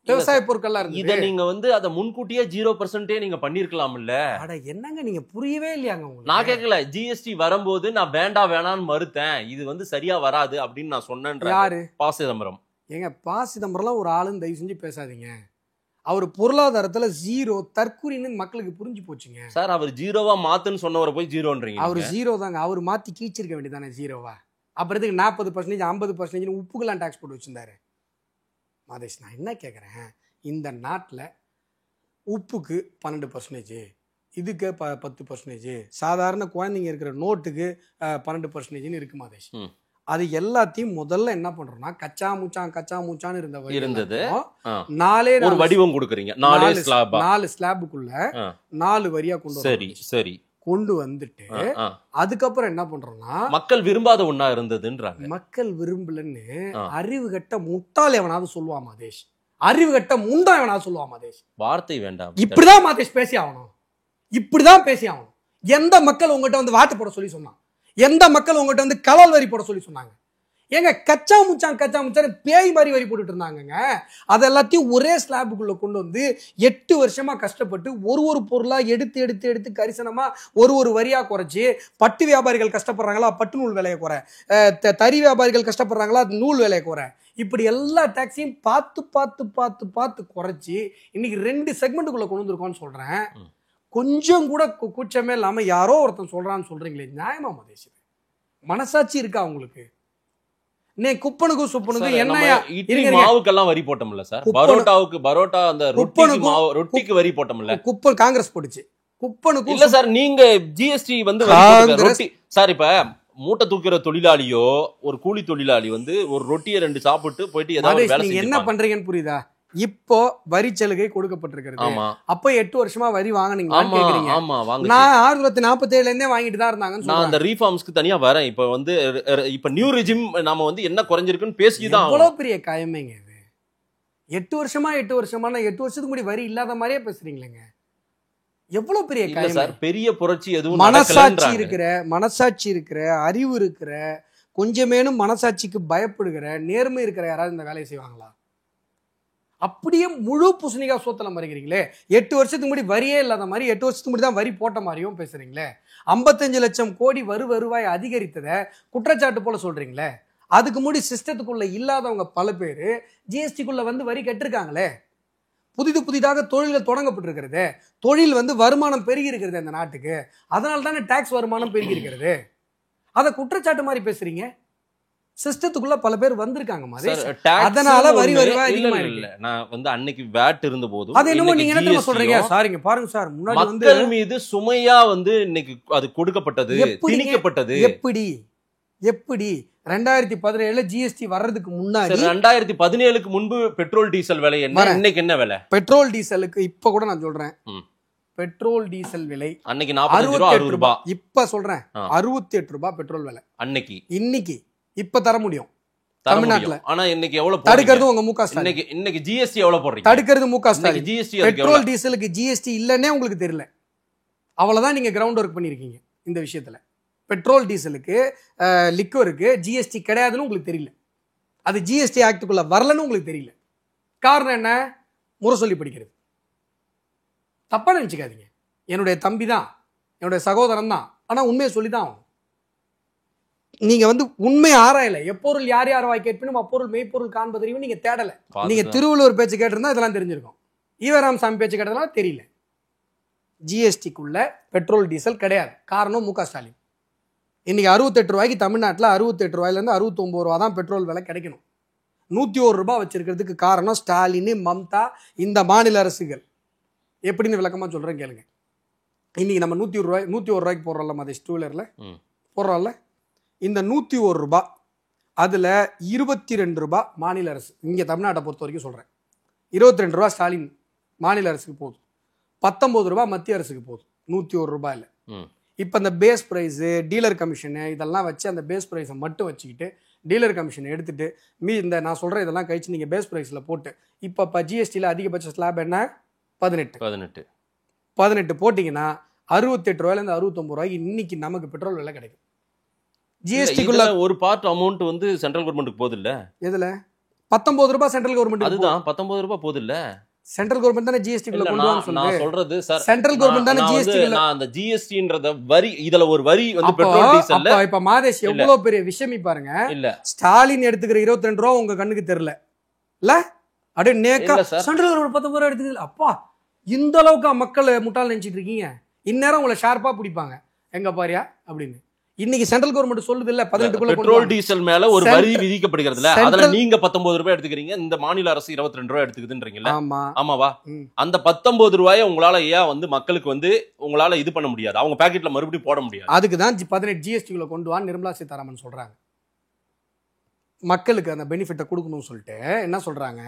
விவசாய பொருட்கள்லாம் இருந்தது.
இதை நீங்க வந்து அதை முன்கூட்டியே 0% நீங்க பண்ணிருக்கலாம்ல.
அட என்னங்க நீங்க புரியவே இல்லையாங்க உங்களுக்கு?
நான் கேட்கல. ஜிஎஸ்டி வரும்போது நான் வேணான்னு மறுத்தேன். இது வந்து சரியா வராது அப்படின்னு நான் சொன்னேன்.
யாரு?
ப. சிதம்பரம்.
ஏங்க, ப. சிதம்பரம்லாம் ஒரு ஆளுன்னு தயவு செஞ்சு பேசாதீங்க. அவர் பொருளாதாரத்துல 0 தற்கூரின்னு மக்களுக்கு புரிஞ்சு போச்சுங்க.
சார், அவர் 0வா மாத்துன்னு சொன்னவரை போய் 0ன்றீங்க.
அவர் 0 தாங்க. அவர் மாத்தி கீச்சிருக்க வேண்டியதானே 0வா? அப்புறத்துக்கு 40%, 50% உப்புக்கெல்லாம் டாக்ஸ் போட்டு வச்சிருந்தாரு. மாதேஷ் நான் என்ன கேட்குறேன், இந்த நாட்டில் உப்புக்கு 12%, இதுக்கு 10%, சாதாரண குழந்தைங்க இருக்கிற நோட்டுக்கு 12% இருக்கு மாதேஷ். அது எல்லாத்தையும் முதல்ல என்ன பண்றோம்னா கச்சா மூச்சான்னு இருந்தது 4
வடிவம் கொடுக்குறீங்க, 4
ஸ்லாபுக்குள்ள 4 வரியா கொண்டு வந்துட்டு அதுக்கப்புறம் என்ன பண்றோம்னா
மக்கள் விரும்பாத ஒண்ணா இருந்ததுன்றாங்க.
மக்கள் விரும்பலன்னு அறிவு கட்ட முட்டாள் எவனாவது சொல்லுவா மாதேஷ், அறிவு கட்ட முண்டா எவனாவது சொல்லுவா மாதேஷ்.
வார்த்தை வேண்டாம்,
இப்படிதான் மாதேஷ் பேசி ஆகணும், இப்படிதான் பேசி ஆகணும். எந்த மக்கள் உங்ககிட்ட வந்து வாட்டு போட சொல்லி சொன்னாங்க? எந்த மக்கள் உங்ககிட்ட வந்து கலால் வரி போட சொல்லி சொன்னாங்க? ஏங்க கச்சா முச்சான்னு பேய் மாதிரி வரி போட்டுட்டு இருந்தாங்க. அது எல்லாத்தையும் ஒரே ஸ்லாபுக்குள்ள கொண்டு வந்து 8 வருஷமா கஷ்டப்பட்டு ஒரு பொருளா எடுத்து கரிசனமா ஒரு வரியா குறைச்சி, பட்டு வியாபாரிகள் கஷ்டப்படுறாங்களா பட்டு நூல் விலையை குறை, தறி வியாபாரிகள் கஷ்டப்படுறாங்களா நூல் விலையை குறை, இப்படி எல்லா டாக்ஸையும் பார்த்து குறைச்சி இன்னைக்கு 2 செக்மெண்ட்டுக்குள்ள கொண்டு வந்திருக்கோம்னு சொல்றேன். கொஞ்சம் கூட கூச்சமே இல்லாம யாரோ ஒருத்தன் சொல்றான்னு சொல்றீங்களே, நியாயமா மாதேஷ்? மனசாட்சி இருக்கா உங்களுக்கு? நீ குப்பனுக்கும் சுப்பனுக்கும் என்னையா
மாவுக்கெல்லாம் வரி போட்டோம்ல சார், பரோட்டா அந்த ரொட்டிக்கு வரி போட்டோம்ல,
குப்பன் காங்கிரஸ் போட்டுச்சு. குப்பனுக்கும்
இல்ல சார், நீங்க ஜிஎஸ்டி வந்து சார் இப்ப மூட்டை தூக்குற தொழிலாளியோ ஒரு கூலி தொழிலாளி வந்து ஒரு ரொட்டியை 2 சாப்பிட்டு போயிட்டு ஏதாவது
நீங்க என்ன பண்றீங்கன்னு புரியுதா? இப்போ வரி சலுகை கொடுக்கப்பட்டிருக்கிறது. அப்ப 8 வருஷமா வரி வாங்குனீங்களான்னு கேக்குறீங்க. நான் 1947 இருந்தே வாங்கிட்டு தான் இருந்தாங்கன்னு
நான் அந்த ரீஃபார்ம்ஸ்க்கு தனியா வரேன். இப்ப வந்து இப்ப நியூ ரெஜிம் நாம வந்து என்ன குறைஞ்சிருக்குன்னு பேசிதான்.
எவ்வளவு பெரிய காயமேங்க இது. 8 வருஷமா 8 வருஷத்துக்கு முன்னாடி வரி இல்லாத மாதிரியே பேசுறீங்களேங்க. எவ்வளவு பெரிய காயம் சார்.
பெரிய புரட்சி எதுவும்
மனசாட்சி இருக்கிற அறிவு இருக்கிற கொஞ்சமேனும் மனசாட்சிக்கு பயப்படுகிற நேர்மை இருக்கிற யாராவது இந்த வேலையை செய்வாங்களா? அப்படியே முழு பூசணிக்கா சோத்தல மறைக்கிறீங்களே. 8 வருஷத்துக்கு முன்னாடி வரியே இல்லாத மாதிரி 8 வருஷத்துக்கு முன்னாடி தான் வரி போட்ட மாதிரியும் பேசுறீங்களே. 55 லட்சம் கோடி வருவாய் அதிகரித்ததை குற்றச்சாட்டு போல சொல்றீங்களே. அதுக்கு முன்னாடி சிஸ்டத்துக்குள்ள இல்லாதவங்க பல பேர் ஜிஎஸ்டிக்குள்ள வந்து வரி கட்டிருக்காங்களே. புதிதாக தொழில் தொடங்கப்பட்டிருக்கிறது. தொழில் வந்து வருமானம் பெருகி இருக்கிறது இந்த நாட்டுக்கு. அதனால தானே டாக்ஸ் வருமானம் பெருகி இருக்கிறது. அதை குற்றச்சாட்டு மாதிரி பேசுறீங்க. சிஸ்டத்துக்குள்ள பல பேர் வந்திருக்காங்க மாதிரி. அதனால வரி வருவாய் அதிகமா இருக்கு.
நான் வந்து அன்னைக்கு வேட் இருந்த போது
அது என்னமோ நீங்க என்ன சொல்றீங்க? சாரிங்க பாருங்க சார், முன்னாடி வந்து
மக்கள் மீது சுமையா வந்து இன்னைக்கு அது கொடுக்கப்பட்டது, திணிக்கப்பட்டது.
எப்படி 2017 ஜிஎஸ்டி வர்றதுக்கு முன்னாடி
2017க்கு முன்பு பெட்ரோல் டீசல் விலை என்ன, இன்னைக்கு என்ன விலை?
பெட்ரோல் டீசலுக்கு இப்ப கூட நான் சொல்றேன், பெட்ரோல் டீசல் விலை
அன்னைக்கு 48 ரூபாய்.
இப்ப சொல்றேன் 68 ரூபாய் பெட்ரோல் விலை
அன்னைக்கு.
இன்னைக்கு இப்ப தர முடியும் தமிழ்நாட்டுல.
ஆனா இன்னைக்கு எவ்வளவு
தடுக்கிறது உங்க முக ஸ்டாலின்.
இன்னைக்கு ஜிஎஸ்டி எவ்வளவு போடுறீங்க?
தடுக்கிறது முக ஸ்டாலின்.
ஜிஎஸ்டி
பெட்ரோல் டீசலுக்கு ஜிஎஸ்டி இல்லன்னே உங்களுக்கு தெரியல. அவ்வளவுதான் நீங்க கிரவுண்ட் ஒர்க் பண்ணிருக்கீங்க இந்த விஷயத்துல. பெட்ரோல் டீசலுக்கு லிக்வருக்கு ஜிஎஸ்டி கிடையாதுன்னு உங்களுக்கு தெரியல. அது ஜிஎஸ்டி ஆக்டுக்குள்ள வரலன்னு உங்களுக்கு தெரியல. காரணம் என்ன? முரசொல்லி படிக்கிறது. தப்பா நினைச்சுக்காதீங்க. என்னுடைய தம்பி தான், என்னுடைய சகோதரன் தான். ஆனா உண்மையை சொல்லிதான் ஆகும். நீங்க வந்து உண்மை ஆராயல. எப்பொருள் யார் வாய் கேட்பினும் அப்பொருள் மெய்ப்பொருள் காண்பதையும் நீங்க தேடல. நீங்க திருவள்ளுவர் பேச்சு கேட்டிருந்தா இதெல்லாம் தெரிஞ்சிருக்கும். ஈவராம் சாமி பேச்சு கேட்டதெல்லாம் தெரியல. ஜிஎஸ்டிக்குள்ள பெட்ரோல் டீசல் கிடையாது. காரணம் முக ஸ்டாலின். இன்னைக்கு 68 ரூபாய்க்கு தமிழ்நாட்டில் 68 ரூபாயிலேருந்து 69 ரூபா தான் பெட்ரோல் விலை கிடைக்கணும். 101 ரூபாய் வச்சிருக்கிறதுக்கு காரணம் ஸ்டாலின், மம்தா, இந்த மாநில அரசுகள். எப்படின்னு விளக்கமா சொல்றேன் கேளுங்க. இன்னைக்கு நம்ம 101 ரூபாய்க்கு போடுறோம்ல மதேஷ், 2 வீலர்ல போடுறோம்ல. இந்த 101 ரூபாய் அதுல 22 ரூபாய் மாநில அரசு, இங்க தமிழ்நாட்டை பொறுத்த வரைக்கும் சொல்றேன், 22 ரூபாய் ஸ்டாலின் மாநில அரசுக்கு போகுது, 19 ரூபாய் மத்திய அரசுக்கு போகுது. 101 ரூபாயில இப்ப இந்த பேஸ் பிரைஸ், டீலர் கமிஷனு இதெல்லாம் வச்சு அந்த பேஸ் பிரைஸை மட்டும் வச்சுக்கிட்டு டீலர் கமிஷனை எடுத்துட்டு இந்த நான் சொல்றேன் இதெல்லாம் கழிச்சு நீங்க பேஸ் பிரைஸ்ல போட்டு இப்ப ஜிஎஸ்டியில் அதிகபட்ச ஸ்லாப் என்ன 18 போட்டீங்கன்னா 68 ரூபாயிலேருந்து 69 ரூபாய்க்கு இன்னைக்கு நமக்கு பெட்ரோல் விலை கிடைக்கும். ஜிஎஸ்டிக்குள்ள ஒரு
பார்ட் அமௌண்ட் வந்து சென்ட்ரல் கவர்மெண்ட்டுக்கு போகுது இல்ல?
எதுல 19 ரூபாய் சென்ட்ரல் கவர்மெண்ட்.
அதுதான் 19 ரூபாய் போகுது இல்ல?
சென்ட்ரல் கவர்மெண்ட் தானே ஜிஎஸ்டி குள்ள கொண்டு வந்து சொல்லுங்க.
நான் சொல்றது சார்,
சென்ட்ரல் கவர்மெண்ட் தானே ஜிஎஸ்டி குள்ள.
நான் அந்த ஜிஎஸ்டின்றத வரி, இதுல ஒரு வரி வந்து பெட்ரோல் டீசல்ல.
இப்ப மாதேஷ் எவ்வளவு பெரிய விஷயம் பாருங்க. இல்ல ஸ்டாலின் எடுத்துக்கிற 22 ரூபாய் உங்க கண்ணுக்கு தெரியல இல்ல? அப்படியே நேக்கா சென்ட்ரல் கவர்மெண்ட் 19 ரூபாய் எடுத்துக்கிது. அப்பா இந்த அளவுக்கு மக்கள் முட்டாள் நினைச்சிட்டு இருக்கீங்க. இந்நேரம் உங்களை ஷார்ப்பா பிடிப்பாங்க. எங்க பாரியா அப்படின்னு. இன்னைக்கு சென்ட்ரல் கவர்மெண்ட் சொல்லுது இல்ல 18க்குள்ள
பெட்ரோல் டீசல் மேல ஒரு வரி விதிக்கப்படுகிறதுல அதுல நீங்க 19 ரூபாய் எடுத்துக்கிறீங்க, இந்த மாநில அரசு 22 ரூபாய் எடுத்துக்குதுன்றீங்கல்ல. ஆமாவா? அந்த 19 ரூபாயை உங்களால ஏன் வந்து மக்களுக்கு வந்து உங்களால இது பண்ண முடியாது, அவங்க பாக்கெட்ல மறுபடியும் போட முடியாது?
அதுக்குதான் 18 ஜிஎஸ்டிக்குள்ள கொண்டு வா நிர்மலா சீதாராமன் சொல்றாங்க. மக்களுக்கு அந்த பெனிஃபிட்டை கொடுக்கணும்னு சொல்லிட்டு என்ன சொல்றாங்க,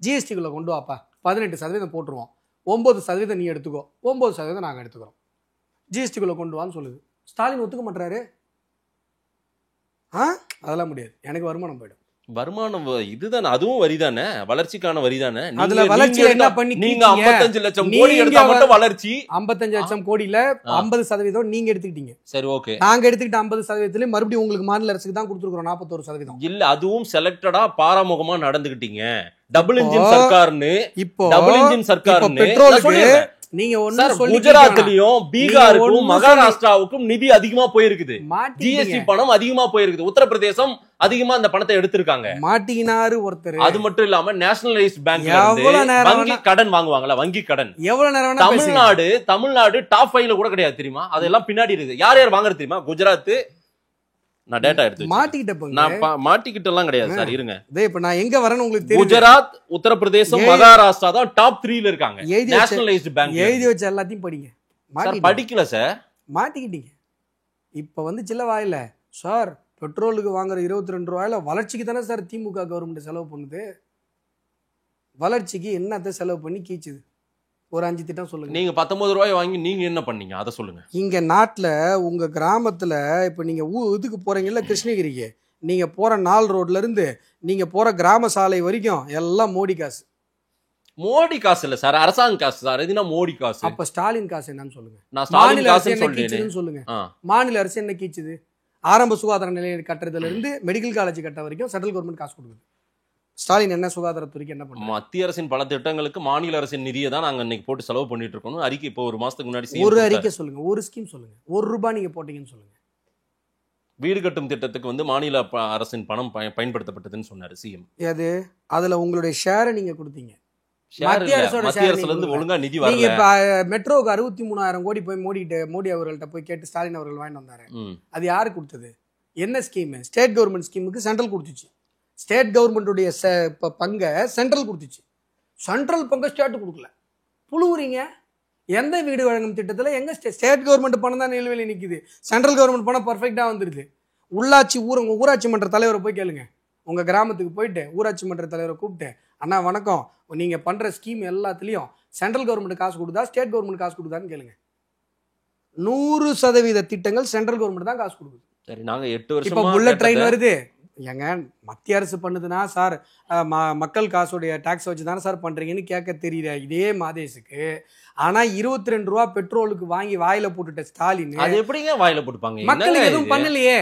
ஜிஎஸ்டிக்குள்ள கொண்டு வாப்பா, 18% போட்டுருவோம், 9% நீ எடுத்துக்கோ, 9% நாங்க எடுத்துக்கிறோம், ஜிஎஸ்டிக்குள்ள கொண்டு வான்னு சொல்லுது. ஸ்டாலின் ஒத்துக்க மாட்டாரு. அதெல்லாம் முடியாது, எனக்கு வருமானம் போயிடும்.
வருமானம் இதுதானே, அதுவும் வரிதானே, வளர்ச்சிக்கான வரிதானே.
அதுல வளர்ச்சியில என்ன பண்ணி
நீங்க 55 லட்சம் கோடி எடுத்தா மட்டும் வளர்ச்சி
55 லட்சம் கோடியில 50% நீங்க எடுத்துக்கிட்டீங்க.
சரி, ஓகே.
நாங்க எடுத்துக்கிட்ட 50%ல மறுபடியும் உங்களுக்கு மாநில அரசுக்கு தான் கொடுத்துருக்கோம் 41%.
இல்ல, அதுவும் செலக்டடா பாராமுகமா நடந்துகிட்டீங்க. டபுள் இன்ஜின் சர்க்கார்னு,
இப்போ
டபுள் இன்ஜின் சர்க்கார்னு
பெட்ரோலுக்கு நீங்க ஒண்ணு சொல்லி
குஜராத்லயும் பீகாருக்கும் மகாராஷ்டிராவுக்கும் நிதி அதிகமா போயிருக்குது, ஜிஎஸ்டி பணம் அதிகமா போயிருக்குது, உத்தரப்பிரதேசம் அதிகமா அந்த பணத்தை எடுத்திருக்காங்க.
மாட்டினாரு ஒருத்தர்.
அது மட்டும் இல்லாம நேஷனலைஸ்ட் பேங்க் வங்கி கடன் வாங்குவாங்கல்ல, வங்கி கடன் எவ்வளவு நேரம் தமிழ்நாடு டாப் 5ல கூட கிடையாது தெரியுமா? அதெல்லாம் பின்னாடி இருக்கு. யார் யார் வாங்குறது தெரியுமா? குஜராத், நான் டேட்டா எடுத்து மாட்டிக்கிட்டெல்லாம் கிடையாது சார், இருங்க.
இப்ப நான் எங்க வரேன்னு உங்களுக்கு தெரியும்.
குஜராத், உத்தரப்பிரதேசம், மகாராஷ்டிரா தான் டாப் 3ல இருக்காங்க. நேஷனலைஸ்ட் பேங்க்
எழுதி வச்ச எல்லாத்தையும் படிங்க.
படிக்கல சார்,
மாட்டிக்கிட்டீங்க. இப்ப வந்து சில்ல வாயில சார் பெட்ரோலுக்கு வாங்குற 22 ரூபாயில வளர்ச்சிக்கு தானே சார் திமுக கவர்மெண்ட் செலவு பண்ணுது. வளர்ச்சிக்கு என்னத்தை செலவு பண்ணி கீச்சுது? ஒரு 5 திட்டம் சொல்லுங்க.
நீங்க 19 ரூபாய் வாங்கி நீங்க என்ன பண்ணீங்க அதை சொல்லுங்க.
இங்க நாட்டுல உங்க கிராமத்துல இப்ப நீங்க இதுக்கு போறீங்கல்ல கிருஷ்ணகிரிக்கு, நீங்க போற 4 ரோட்ல இருந்து நீங்க போற கிராம சாலை வரைக்கும் எல்லாம் மோடி காசு.
மோடி காசு இல்ல சார், அரசாங்க காசு சார். எதுனா மோடி காசு.
அப்ப ஸ்டாலின் காசு என்னன்னு சொல்லுங்க.
நான் ஸ்டாலின் காசு
சொல்லுங்க. மாநில அரசு என்ன கீச்சுது? ஆரம்ப சுகாதார நிலையம் கட்டுறதுல இருந்து மெடிக்கல் காலேஜ் கட்ட வரைக்கும் சென்ட்ரல் கவர்மெண்ட் காசு கொடுக்குது. ஸ்டாலின் என்ன சுகாதாரத்துறைக்கு என்ன பண்ணுங்க?
மத்திய அரசின் பல திட்டங்களுக்கு மாநில அரசின் நிதியை தான் நாங்க இன்னைக்கு போட்டு செலவு பண்ணிட்டு இருக்கோம். அறிக்கை இப்போ ஒரு மாசத்துக்கு முன்னாடி
ஒரு அறிக்கை சொல்லுங்க, ஒரு ஸ்கீம் சொல்லுங்க, ₹1 நீங்க போட்டீங்கன்னு சொல்லுங்க.
வீடு கட்டும் திட்டத்துக்கு வந்து மாநில அரசின் பணம் பயன்படுத்தப்பட்டதுன்னு சொன்னாரு சிஎம்.
அது அதுல உங்களுடைய ஷேரை நீங்க கொடுத்தீங்க.
மத்திய அரசுல இருந்து ஒழுங்கா நிதி வரல.
நீங்க மெட்ரோக்கு 63,000 கோடி போய் மோடி அவர்கள்ட்ட போய் கேட்டு ஸ்டாலின் அவர்கள் வாங்கிட்டு வந்தாரு. அது யாரு கொடுத்தது? என்ன ஸ்கீம்? ஸ்டேட் கவர்மெண்ட் ஸ்கீமுக்கு சென்ட்ரல் கொடுத்துச்சு. ஸ்டேட் கவர்மெண்ட்டுடைய பங்கை சென்ட்ரல் கொடுத்துச்சு. சென்ட்ரல் பங்கை ஸ்டேட் கொடுக்கல. புழுவுறீங்க. எந்த வீடு வழங்கும் திட்டத்தில் எங்க ஸ்டேட் கவர்மெண்ட் பணம் தான் நிலுவையில் நிற்குது, சென்ட்ரல் கவர்மெண்ட் பணம் பர்ஃபெக்டாக வந்துடுது. உள்ளாட்சி ஊராட்சி மன்ற தலைவரை போய் கேளுங்க. உங்கள் கிராமத்துக்கு போயிட்டு ஊராட்சி மன்ற தலைவரை கூப்பிட்டு, அண்ணா வணக்கம், நீங்கள் பண்ணுற ஸ்கீம் எல்லாத்துலேயும் சென்ட்ரல் கவர்மெண்ட் காசு கொடுத்தா ஸ்டேட் கவர்மெண்ட் காசு கொடுத்தான்னு கேளுங்க. 100% திட்டங்கள் சென்ட்ரல் கவர்மெண்ட் தான் காசு கொடுக்குது.
சரி, நாங்கள் 8 வருஷம்
இப்போ புல்லட் ட்ரெயின் வருது. ஏங்க மத்திய அரசு பண்ணுதுன்னா சார் மக்கள் காசுடைய டாக்ஸ் வச்சு தானே சார் பண்ணுறீங்கன்னு கேட்க தெரியல இதே மாதேஷுக்கு. ஆனால் 22 ரூபா பெட்ரோலுக்கு வாங்கி வாயில போட்டுட்ட ஸ்டாலின்
அது எப்படிங்க வாயில போட்டுப்பாங்க?
மக்களுக்கு எதுவும் பண்ணலையே,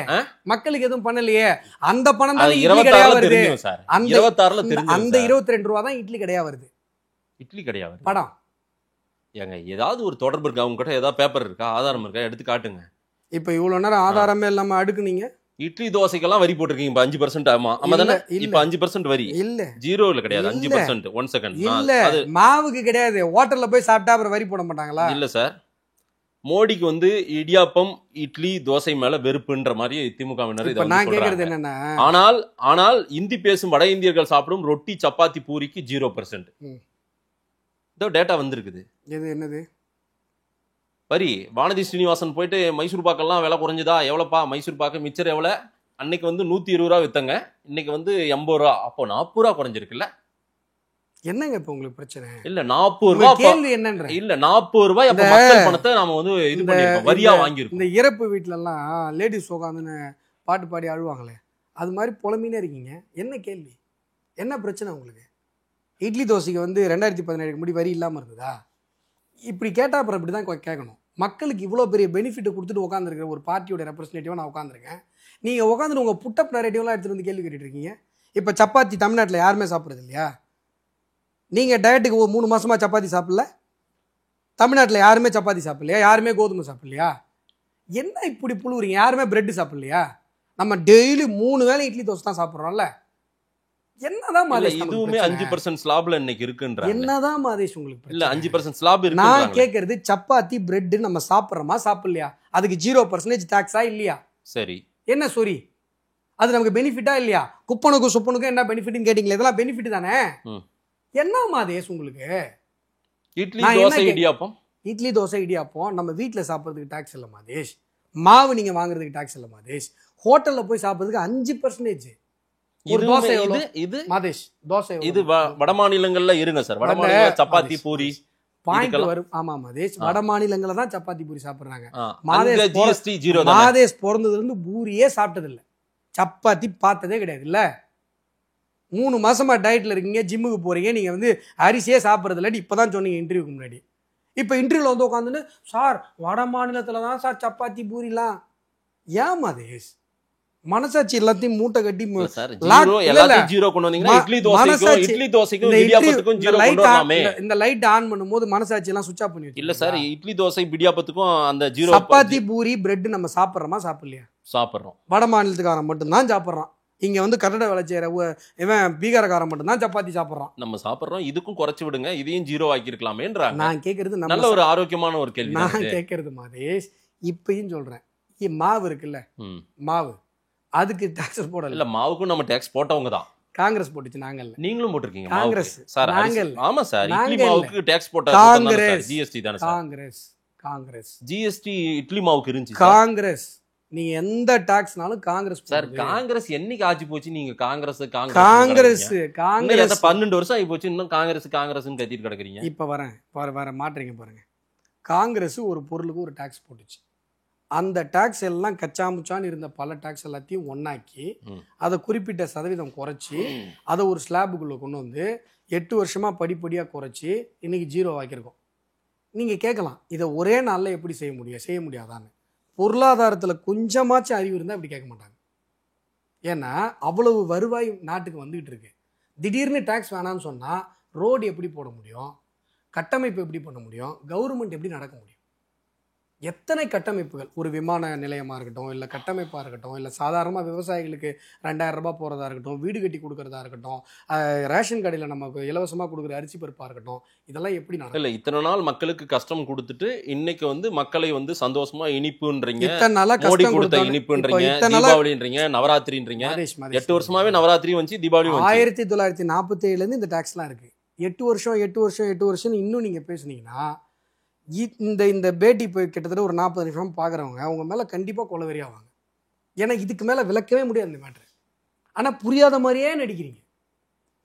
மக்களுக்கு எதுவும் பண்ணலையே. அந்த பணம் தான்
இட்லி கிடையாது வருது.
அந்த 22 ரூபா தான் இட்லி கிடையாது வருது.
இட்லி கிடையாது
படம்
ஏங்க ஏதாவது ஒரு தொடர்பு இருக்கா? உங்க கிட்ட ஏதாவது பேப்பர் இருக்கா, ஆதாரம் இருக்கா? எடுத்து காட்டுங்க.
இப்போ இவ்வளோ நேரம் ஆதாரமே இல்லாமல் அடுக்குனீங்க.
இட்லி தோசைக்கெல்லாம் வரி போட்டிருக்கீங்க. 5%. ஆமா ஆமா தானே. இப்ப 5% வரி இல்ல, ஜீரோல கிடையாது. 5%. 1 செகண்ட்
இல்ல, மாவுக்கு கிடையாது. ஹோட்டல்ல போய் சாப்பிட்டா அப்புறம் வரி போட மாட்டாங்களா?
இல்ல சார், மோடிக்கு வந்து இடியாப்பம் இட்லி தோசை மேல வெறுப்புன்ற மாதிரி திமுகவினர் இதை
நான் கேக்குறது என்னன்னா,
ஆனால் இந்தி பேசும் வட இந்தியர்கள் சாப்பிடும் ரொட்டி சப்பாத்தி பூரிக்கு 0%. இதோ டேட்டா வந்திருக்குது.
இது என்னது
வரி? வானதி ஸ்ரீனிவாசன் போயிட்டு மைசூர் பாக்கெல்லாம் விலை குறைஞ்சதா? எவ்வளோப்பா மைசூர் பாக்கு மிச்சர் எவ்வளோ? அன்னைக்கு வந்து 120 ரூபா வித்தங்க, இன்னைக்கு வந்து 80 ரூபா. அப்போ 40 ரூபா குறைஞ்சிருக்குல்ல.
என்னங்க இப்போ உங்களுக்கு பிரச்சனை?
இல்ல 40 ரூபா
கேள்வி என்னன்ற
இல்ல 40 ரூபாய் அப்ப மக்கள் பணத்தை நாம வந்து இது பண்ணிருக்கோம், வரியா வாங்கியிருக்கோம்.
இந்த இறப்பு வீட்ல எல்லாம் லேடிஸ் உட்காந்துன்னு பாட்டு பாடி அழுவாங்களே, அது மாதிரி புலம்பினே இருக்கீங்க. என்ன கேள்வி, என்ன பிரச்சனை உங்களுக்கு? இட்லி தோசைக்கு வந்து 2017 முடி வரி இல்லாம இருந்ததா? இப்படி கேட்டா அப்புறம் இப்படிதான் கேட்கணும். மக்களுக்கு இவ்வளோ பெரிய பெனிஃபிட் கொடுத்துட்டு உட்காந்துருக்கிற ஒரு பார்ட்டியோட ரெப்ரஸன்டேட்டிவாக நான் உட்காந்துருக்கேன். நீங்கள் உட்காந்துட்டு உங்கள் புட்டப் நரேட்டிவ்லாம் எடுத்துகிட்டு வந்து கேள்வி கேட்டுட்டு இருக்கீங்க. இப்போ சப்பாத்தி தமிழ்நாட்டில் யாருமே சாப்பிட்றது இல்லையா? நீங்கள் டயட்டுக்கு 3 மாதமாக சப்பாத்தி சாப்பிடல? தமிழ்நாட்டில் யாருமே சப்பாத்தி சாப்பிடலையா? யாருமே கோதுமை சாப்பிடலையா? என்ன இப்படி புழுவுறீங்க? யாருமே பிரெட் சாப்பிடலையா? நம்ம டெய்லி 3 வேளை இட்லி தோசை தான் சாப்பிட்றோம்ல. என்னதான் மாதேஷ்
இதுவுமே 5% ஸ்லாப்ல இன்னைக்கு இருக்குன்ற?
என்னதான் மாதேஷ் உங்களுக்கு
இல்ல 5% ஸ்லாப்
இருக்கு? நான் கேக்குறது சப்பாத்தி பிரெட் நம்ம சாப்பிடுறோமா சாப்பிடலையா? அதுக்கு 0% டாக்ஸா இல்லையா?
சரி,
என்ன சொரி? அது நமக்கு பெனிஃபிட்டா இல்லையா? குப்பனுக்கும் சுப்பனுக்கும் என்ன பெனிஃபிட்னு கேட்டீங்களா? இதெல்லாம் பெனிஃபிட் தானே. என்ன மாதேஷ் உங்களுக்கு
இட்லி தோசை இடியாப்பம்?
இட்லி தோசை இடியாப்பம் நம்ம வீட்டில் சாப்பிட்றதுக்கு டாக்ஸ் இல்லை மாதேஷ். மாவு நீங்க வாங்குறதுக்கு டாக்ஸ் இல்லை மாதேஷ். ஹோட்டல்ல போய் சாப்பிட்றதுக்கு 5%. ஒரு தோசை இது மாதேஷ் தோசை
இது வட மாநிலங்கள்ல இருங்க சார். வட மாநில சப்பாத்தி பூரி
பாயிண்ட் வரும். ஆமா மாதேஷ், வட மாநிலங்கள்ல தான் சப்பாத்தி பூரி சாப்பிடுறாங்க.
மாதேஷ்
மாதேஷ் பிறந்ததுல இருந்து பூரியே சாப்பிட்டது இல்ல, சப்பாத்தி பார்த்ததே கிடையாது இல்ல. 3 மாசமா டயட்ல இருக்கீங்க, ஜிம்முக்கு போறீங்க, நீங்க வந்து அரிசியே சாப்பிட்றது இல்லை. இப்பதான் சொன்னீங்க இன்டர்வியூக்கு முன்னாடி. இப்ப இன்டர்வியூல வந்து உட்காந்துன்னு சார் வட மாநிலத்துல தான் சார் சப்பாத்தி பூரிலாம். ஏன் மாதேஷ் மனசாட்சி எல்லாத்தையும் மூட்டை கட்டி இந்த லைட் ஆன் பண்ணும்போது மனசாட்சி எல்லாம் சுவிட்ச் ஆஃப் பண்ணி
இல்ல சார். இட்லி தோசை இடியாப்பத்துக்கும் அந்த ஜீரோ
சப்பாத்தி பூரி பிரெட் நம்ம சாப்பிடுறோமா சாப்பிடலையா?
சாப்பிடுறோம்.
வட மாநிலத்துக்காரன் மட்டும்தான் சாப்பிடுறான். இங்க வந்து கட்டட வேலை செய்யற இவன் பீகாரக்காரன் மட்டும்தான் சப்பாத்தி சாப்பிடுறான்.
நம்ம சாப்பிடுறோம். இதுக்கும் குறைச்சு விடுங்க, இதையும் ஜீரோ ஆக்கி இருக்கலாமேன்றாங்க.
நான் கேட்கறது
நல்ல ஒரு ஆரோக்கியமான ஒரு கேள்வி.
நான் கேட்கறது மாதேஷ் இப்பயும் சொல்றேன், மாவு இருக்குல்ல, மாவு அதுக்கு டாக்ஸ் போடல.
இல்ல மாவுக்கும் நம்ம டாக்ஸ் போட்டவங்க தான்.
காங்கிரஸ் போட்டுச்சு, நாங்க இல்ல.
நீங்களும் போட்டிருக்கீங்க.
காங்கிரஸ்
சார் ஆமா சார். இட்லி மாவுக்கு டாக்ஸ் போட்ட
காங்கிரஸ்.
ஜிஎஸ்டி தானே சார்?
காங்கிரஸ்
ஜிஎஸ்டி இட்லி மாவுக்கு இருந்துச்சு.
காங்கிரஸ் நீங்க எந்த டாக்ஸ்னாலும் காங்கிரஸ்
சார். காங்கிரஸ் என்னைக்கு ஆச்சு போச்சு? நீங்க காங்கிரஸ் 12 வருஷம் ஆகி போச்சு, இன்னும் காங்கிரஸ் கத்திட்டு கிடக்குறீங்க.
இப்ப வரேன் மாற்றீங்க பாருங்க. காங்கிரஸ் ஒரு பொருளுக்கு ஒரு டாக்ஸ் போட்டுச்சு. அந்த டாக்ஸ் எல்லாம் கச்சாமுச்சான்னு இருந்த பல டாக்ஸ் எல்லாத்தையும் ஒன்னாக்கி அதை குறிப்பிட்ட சதவீதம் குறைச்சி அதை ஒரு ஸ்லாபுக்குள்ள கொண்டு வந்து 8 வருஷமா படிப்படியா குறைச்சி இன்னைக்கு ஜீரோ ஆக்கியிருக்கோம். நீங்க கேட்கலாம், இதை ஒரே நாள்ல எப்படி செய்ய முடியாதான்னு. பொருளாதாரத்துல கொஞ்சமாச்சும் அறிவு இருந்தா இப்படி கேட்க மாட்டாங்க. ஏன்னா அவ்வளவு வருவாய் நாட்டுக்கு வந்துகிட்டு இருக்கு. திடீர்னு டாக்ஸ் வேணாம்னு சொன்னா ரோடு எப்படி போட முடியும்? கட்டமைப்பு எப்படி பண்ண முடியும்? கவர்மெண்ட் எப்படி நடக்க முடியும்? எத்தனை கட்டமைப்புகள், ஒரு விமான நிலையமாக இருக்கட்டும், இல்லை கட்டமைப்பாக இருக்கட்டும், இல்லை சாதாரணமாக விவசாயிகளுக்கு 2000 ரூபாய் போகிறதா இருக்கட்டும், வீடு கட்டி கொடுக்குறதா இருக்கட்டும், ரேஷன் கடையில் நமக்கு இலவசமாக கொடுக்குற அரிசி பருப்பாக இருக்கட்டும், இதெல்லாம் எப்படி நடக்கும்?
இல்லை இத்தனை நாள் மக்களுக்கு கஷ்டம் கொடுத்துட்டு இன்னைக்கு வந்து மக்களை வந்து சந்தோஷமா இனிப்புன்றீங்க,
இத்தனை நாளா
மோடி கொடுத்த இனிப்புன்றீங்க, தீபாவளின்றீங்க, நவராத்திரின்றீங்க. 8 வருஷமாவே நவராத்திரி வந்து தீபாவளி
1947 இந்த டாக்ஸ்லாம் இருக்கு. 8 வருஷம் இன்னும் நீங்க பேசுனீங்கன்னா இந்த பேட்டி போய் கிட்டத்தட்ட ஒரு 40 நிமிஷம் பார்க்குறவங்க அவங்க மேலே கண்டிப்பாக கொலவெறி ஆவாங்க. ஏன்னா இதுக்கு மேலே விளக்கவே முடியாது இந்த மேட்ரு. ஆனால் புரியாத மாதிரியே நடிக்கிறீங்க.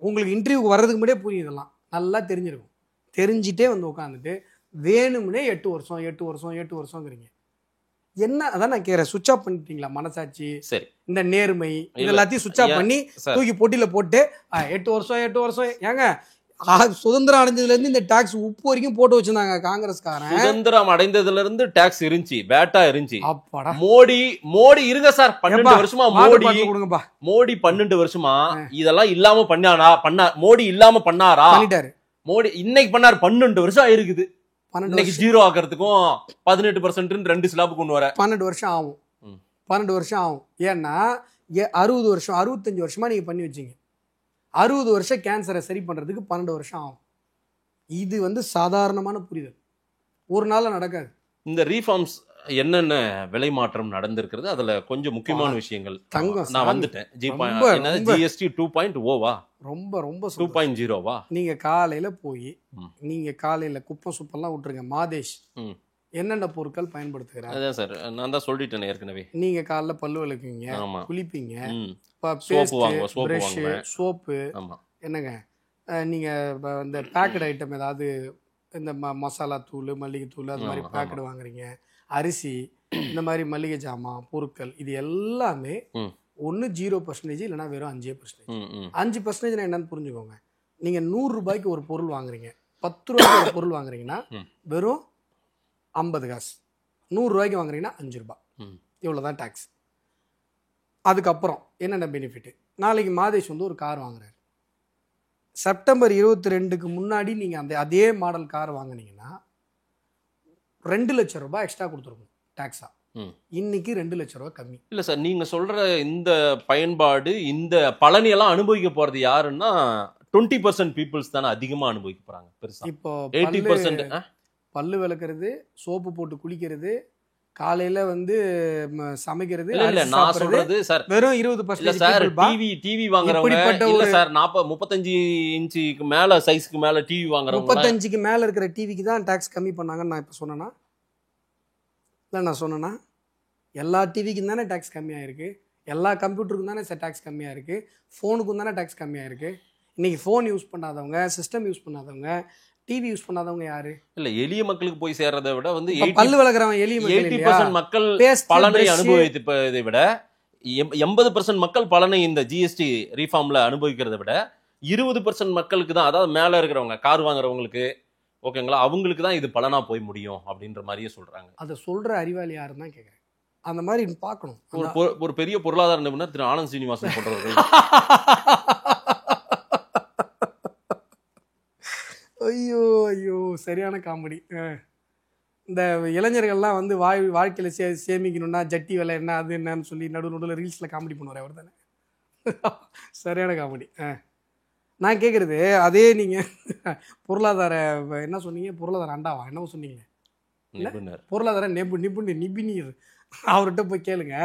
உங்களுக்கு இன்டர்வியூக்கு வர்றதுக்கு முன்னாடியே புரியுதெல்லாம் நல்லா தெரிஞ்சிருக்கும். தெரிஞ்சிட்டே வந்து உட்காந்துட்டு வேணும்னே 8 வருஷங்கிறீங்க. என்ன அதான் நான் கேட்குறேன், சுவிட்ச் ஆஃப் பண்ணிட்டீங்களா மனசாட்சி?
சரி,
இந்த நேர்மை இதெல்லாத்தையும் சுவிட்ச் ஆஃப் பண்ணி தூக்கி பொட்டியில் போட்டு 8 வருஷம் ஏங்க சுதந்திரம் அடைஞ்சதுல இருந்து இந்த டாக்ஸ் உப்பு வரைக்கும் போட்டு வச்சிருந்தாங்க காங்கிரஸ்காரன்.
சுதந்திரம் அடைந்ததுல இருந்து டாக்ஸ் இருந்துச்சு, பேட்டா இருந்துச்சு.
அப்பாடா
மோடி இருங்க சார். 12 வருஷமா மோடி 12 வருஷமா இதெல்லாம் இல்லாம மோடி இல்லாம பண்ணாரா?
பண்ணிட்டாரு.
மோடி இன்னைக்கு பண்ணாரு. 12 வருஷம் ஆயிருக்குது. இன்னைக்கு ஜீரோ ஆகிறதுக்கும் 18% 2 ஸ்லாப் கொண்டு வர
12 வருஷம் ஆகும். 12 வருஷம் ஆகும். ஏன்னா 60 வருஷம் 65 வருஷமா நீங்க பண்ணி வச்சீங்க. 60 வருஷம் கேன்சரை சரி பண்றதுக்கு 12 வருஷம் ஆகும். இது வந்து சாதாரணமான புரிதல், ஒரு நாள்ல நடக்காது.
இந்த ரீஃபார்ம்ஸ் என்னென்ன விலை மாற்றம் நடந்திருக்கிறது, அதுல கொஞ்சம் முக்கியமான விஷயங்கள் நான் வந்துட்டேன். ஜிஎஸ்டி 2.0வா? ரொம்ப 2.0வா?
நீங்க காலையில போய் நீங்க காலையில குப்பை சுப்பெல்லாம் விட்டுருங்க மாதேஷ். என்னென்ன பொருட்கள் பயன்படுத்துகிறாங்க?
அதான் சார் நான் தான் சொல்லிட்டேன் ஏற்கனவே.
நீங்க காலைல பல்லு விளக்குவீங்க, குளிப்பீங்க, சோப்பு, என்னங்க நீங்க இந்த பேக்கெட் ஐட்டம் ஏதாவது இந்த மசாலா தூள், மல்லிகை தூள் அது மாதிரி பேக்கெட் வாங்குறீங்க, அரிசி, இந்த மாதிரி மளிகை ஜாமான் பொருட்கள், இது எல்லாமே ஒன்று 0% இல்லைன்னா வெறும் 5%. 5% என்னன்னு புரிஞ்சுக்கோங்க. நீங்க 100 ரூபாய்க்கு ஒரு பொருள் வாங்குறீங்க, 10 ரூபாய்க்கு ஒரு பொருள் வாங்குறீங்கன்னா வெறும் 50 காசு. 100 ரூபாய்க்கு வாங்குறீங்கன்னா 5 ரூபாய். இவ்வளோதான் டாக்ஸ். அதுக்கப்புறம் என்னென்ன பெனிஃபிட்? நாளைக்கு மாதேஷ் வந்து ஒரு கார் வாங்குறாரு. செப்டம்பர் 22க்கு முன்னாடி நீங்கள் அதே மாடல் கார் வாங்கினீங்கன்னா 2 லட்சம் ரூபாய் எக்ஸ்ட்ரா கொடுத்துருக்கணும் டாக்ஸா. இன்னைக்கு 2 லட்சம் ரூபாய் கம்மி.
இல்லை சார், நீங்கள் சொல்கிற இந்த பயன்பாடு, இந்த பலனையெல்லாம் அனுபவிக்க போகிறது யாருன்னா 20% பீப்புள்ஸ் தானே அதிகமாக அனுபவிக்க போகிறாங்க. பெருசாக இப்போ 80% பல்லு விளக்குறது, சோப்பு போட்டு குளிக்கிறது,
காலையில வந்து சமைக்கிறது
இல்ல
அரிசி
நான்
சாப்பிடுறது
சொல்றது சார்
வெறும்
இல்ல
20%
சார்
people பா.
டிவி வாங்குறவங்க
இப்படிப்பட்ட
இல்ல
ஒரு
சார் 35 இன்ச்சுக்கு மேல சைஸ்க்கு மேல டிவி வாங்குறவங்க
35க்கு மேல இருக்கிற டிவிக்கு தான் டாக்ஸ் கம்மி பண்ணாங்கன்னு நான் இப்ப சொன்னேன்னா இல்லை நான் சொன்னேன்னா எல்லா டிவிக்கும் தானே டாக்ஸ் கம்மியாக இருக்குது, எல்லா கம்ப்யூட்டருக்கும் தானே டாக்ஸ் கம்மியாக இருக்குது, ஃபோனுக்கும் தானே டாக்ஸ் கம்மியாக இருக்குது. இன்றைக்கி ஃபோன் யூஸ் பண்ணாதவங்க, சிஸ்டம் யூஸ் பண்ணாதவங்க, டிவி யூஸ் பண்ணாதவங்க யாரு?
இல்ல எளிய மக்களுக்கு போய் சேர்றதை விட வந்து
பல்லு வளர்க்குறவன் எளிய மக்கள்
80% மக்கள் பலனை அனுபவிப்பதை விட 80% மக்கள் பலனை இந்த ஜிஎஸ்டி ரீஃபார்ம்ல அனுபவிக்கிறத விட 20% மக்களுக்கு தான், அதாவது மேல இருக்கிறவங்க கார் வாங்குறவங்களுக்கு ஓகேங்களா, அவங்களுக்கு தான் இது பலனா போய் முடியும் அப்படின்ற மாதிரியே சொல்றாங்க.
அதை சொல்ற அறிவாளி யாருன்னு தான் கேட்குறேன். அந்த மாதிரி பார்க்கணும்.
ஒரு பெரிய பொருளாதார நிபுணர் திரு ஆனந்த் சீனிவாசன் போன்றவர்கள்
ஐயோ ஐயோ சரியான காமெடி. இந்த இளைஞர்கள்லாம் வந்து வாழ்க்கையில் சேமிக்கணும்னா ஜட்டி விலை என்ன அது என்னன்னு சொல்லி நடுவில் ரீல்ஸில் காமெடி பண்ணுவார் அவர் தானே. சரியான காமெடி. நான் கேட்குறது அதே நீங்கள் பொருளாதார என்ன சொன்னீங்க, பொருளாதார அண்டாவா என்னவோ சொன்னீங்க, பொருளாதார நிபுணர் அவர்கிட்ட போய் கேளுங்க.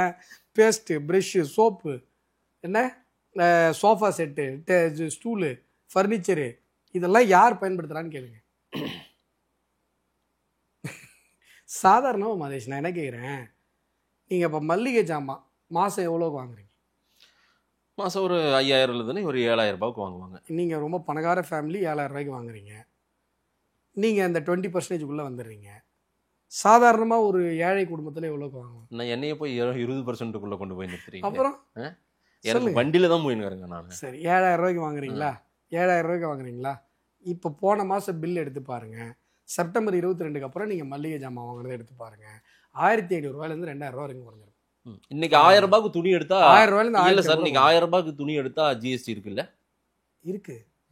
பேஸ்ட்டு, ப்ரெஷ்ஷு, சோப்பு, என்ன சோஃபா செட்டு, ஸ்டூலு, ஃபர்னிச்சரு, இதெல்லாம் யார் பயன்படுத்துகிறான்னு கேளுங்க. சாதாரணமாக மதேஷ் நான் என்ன கேட்குறேன், நீங்கள் இப்போ மல்லிகை ஜாமான் மாதம் எவ்வளோக்கு வாங்குறீங்க?
மாதம் ஒரு 5000 ஒரு 7000 ரூபாய்க்கு வாங்குவாங்க.
நீங்கள் ரொம்ப பணக்கார ஃபேமிலி 7000 ரூபாய்க்கு வாங்குறீங்க. நீங்கள் அந்த 20% வந்துடுறீங்க. சாதாரணமாக ஒரு ஏழை குடும்பத்தில் எவ்வளோக்கு வாங்குவாங்க?
நான் என்னையே போய் 20% கொண்டு போய் நிறுத்துறீங்க.
அப்புறம்
எனக்கு வண்டியில தான் போயின்னு நான்.
சரி 7000 ரூபாய்க்கு வாங்குறீங்களா? 7000 ரூபாய்க்கு வாங்குறீங்களா? இப்போ போன மாதம் பில் எடுத்து பாருங்கள். செப்டம்பர் 22க்கு அப்புறம் நீங்கள் மல்லிகை ஜாமான் வாங்குறதை எடுத்து பாருங்கள். 1500 ரூபாயிலேருந்து 2000 ரூபா வரைக்கும் குறைஞ்சிடும்.
இன்னைக்கு 1000 ரூபாய்க்கு துணி எடுத்தா
1000 ரூபாயிலேருந்து
இல்ல சார், இன்னைக்கு 1000 ரூபாய்க்கு துணி எடுத்தா ஜிஎஸ்டி இருக்குல்ல?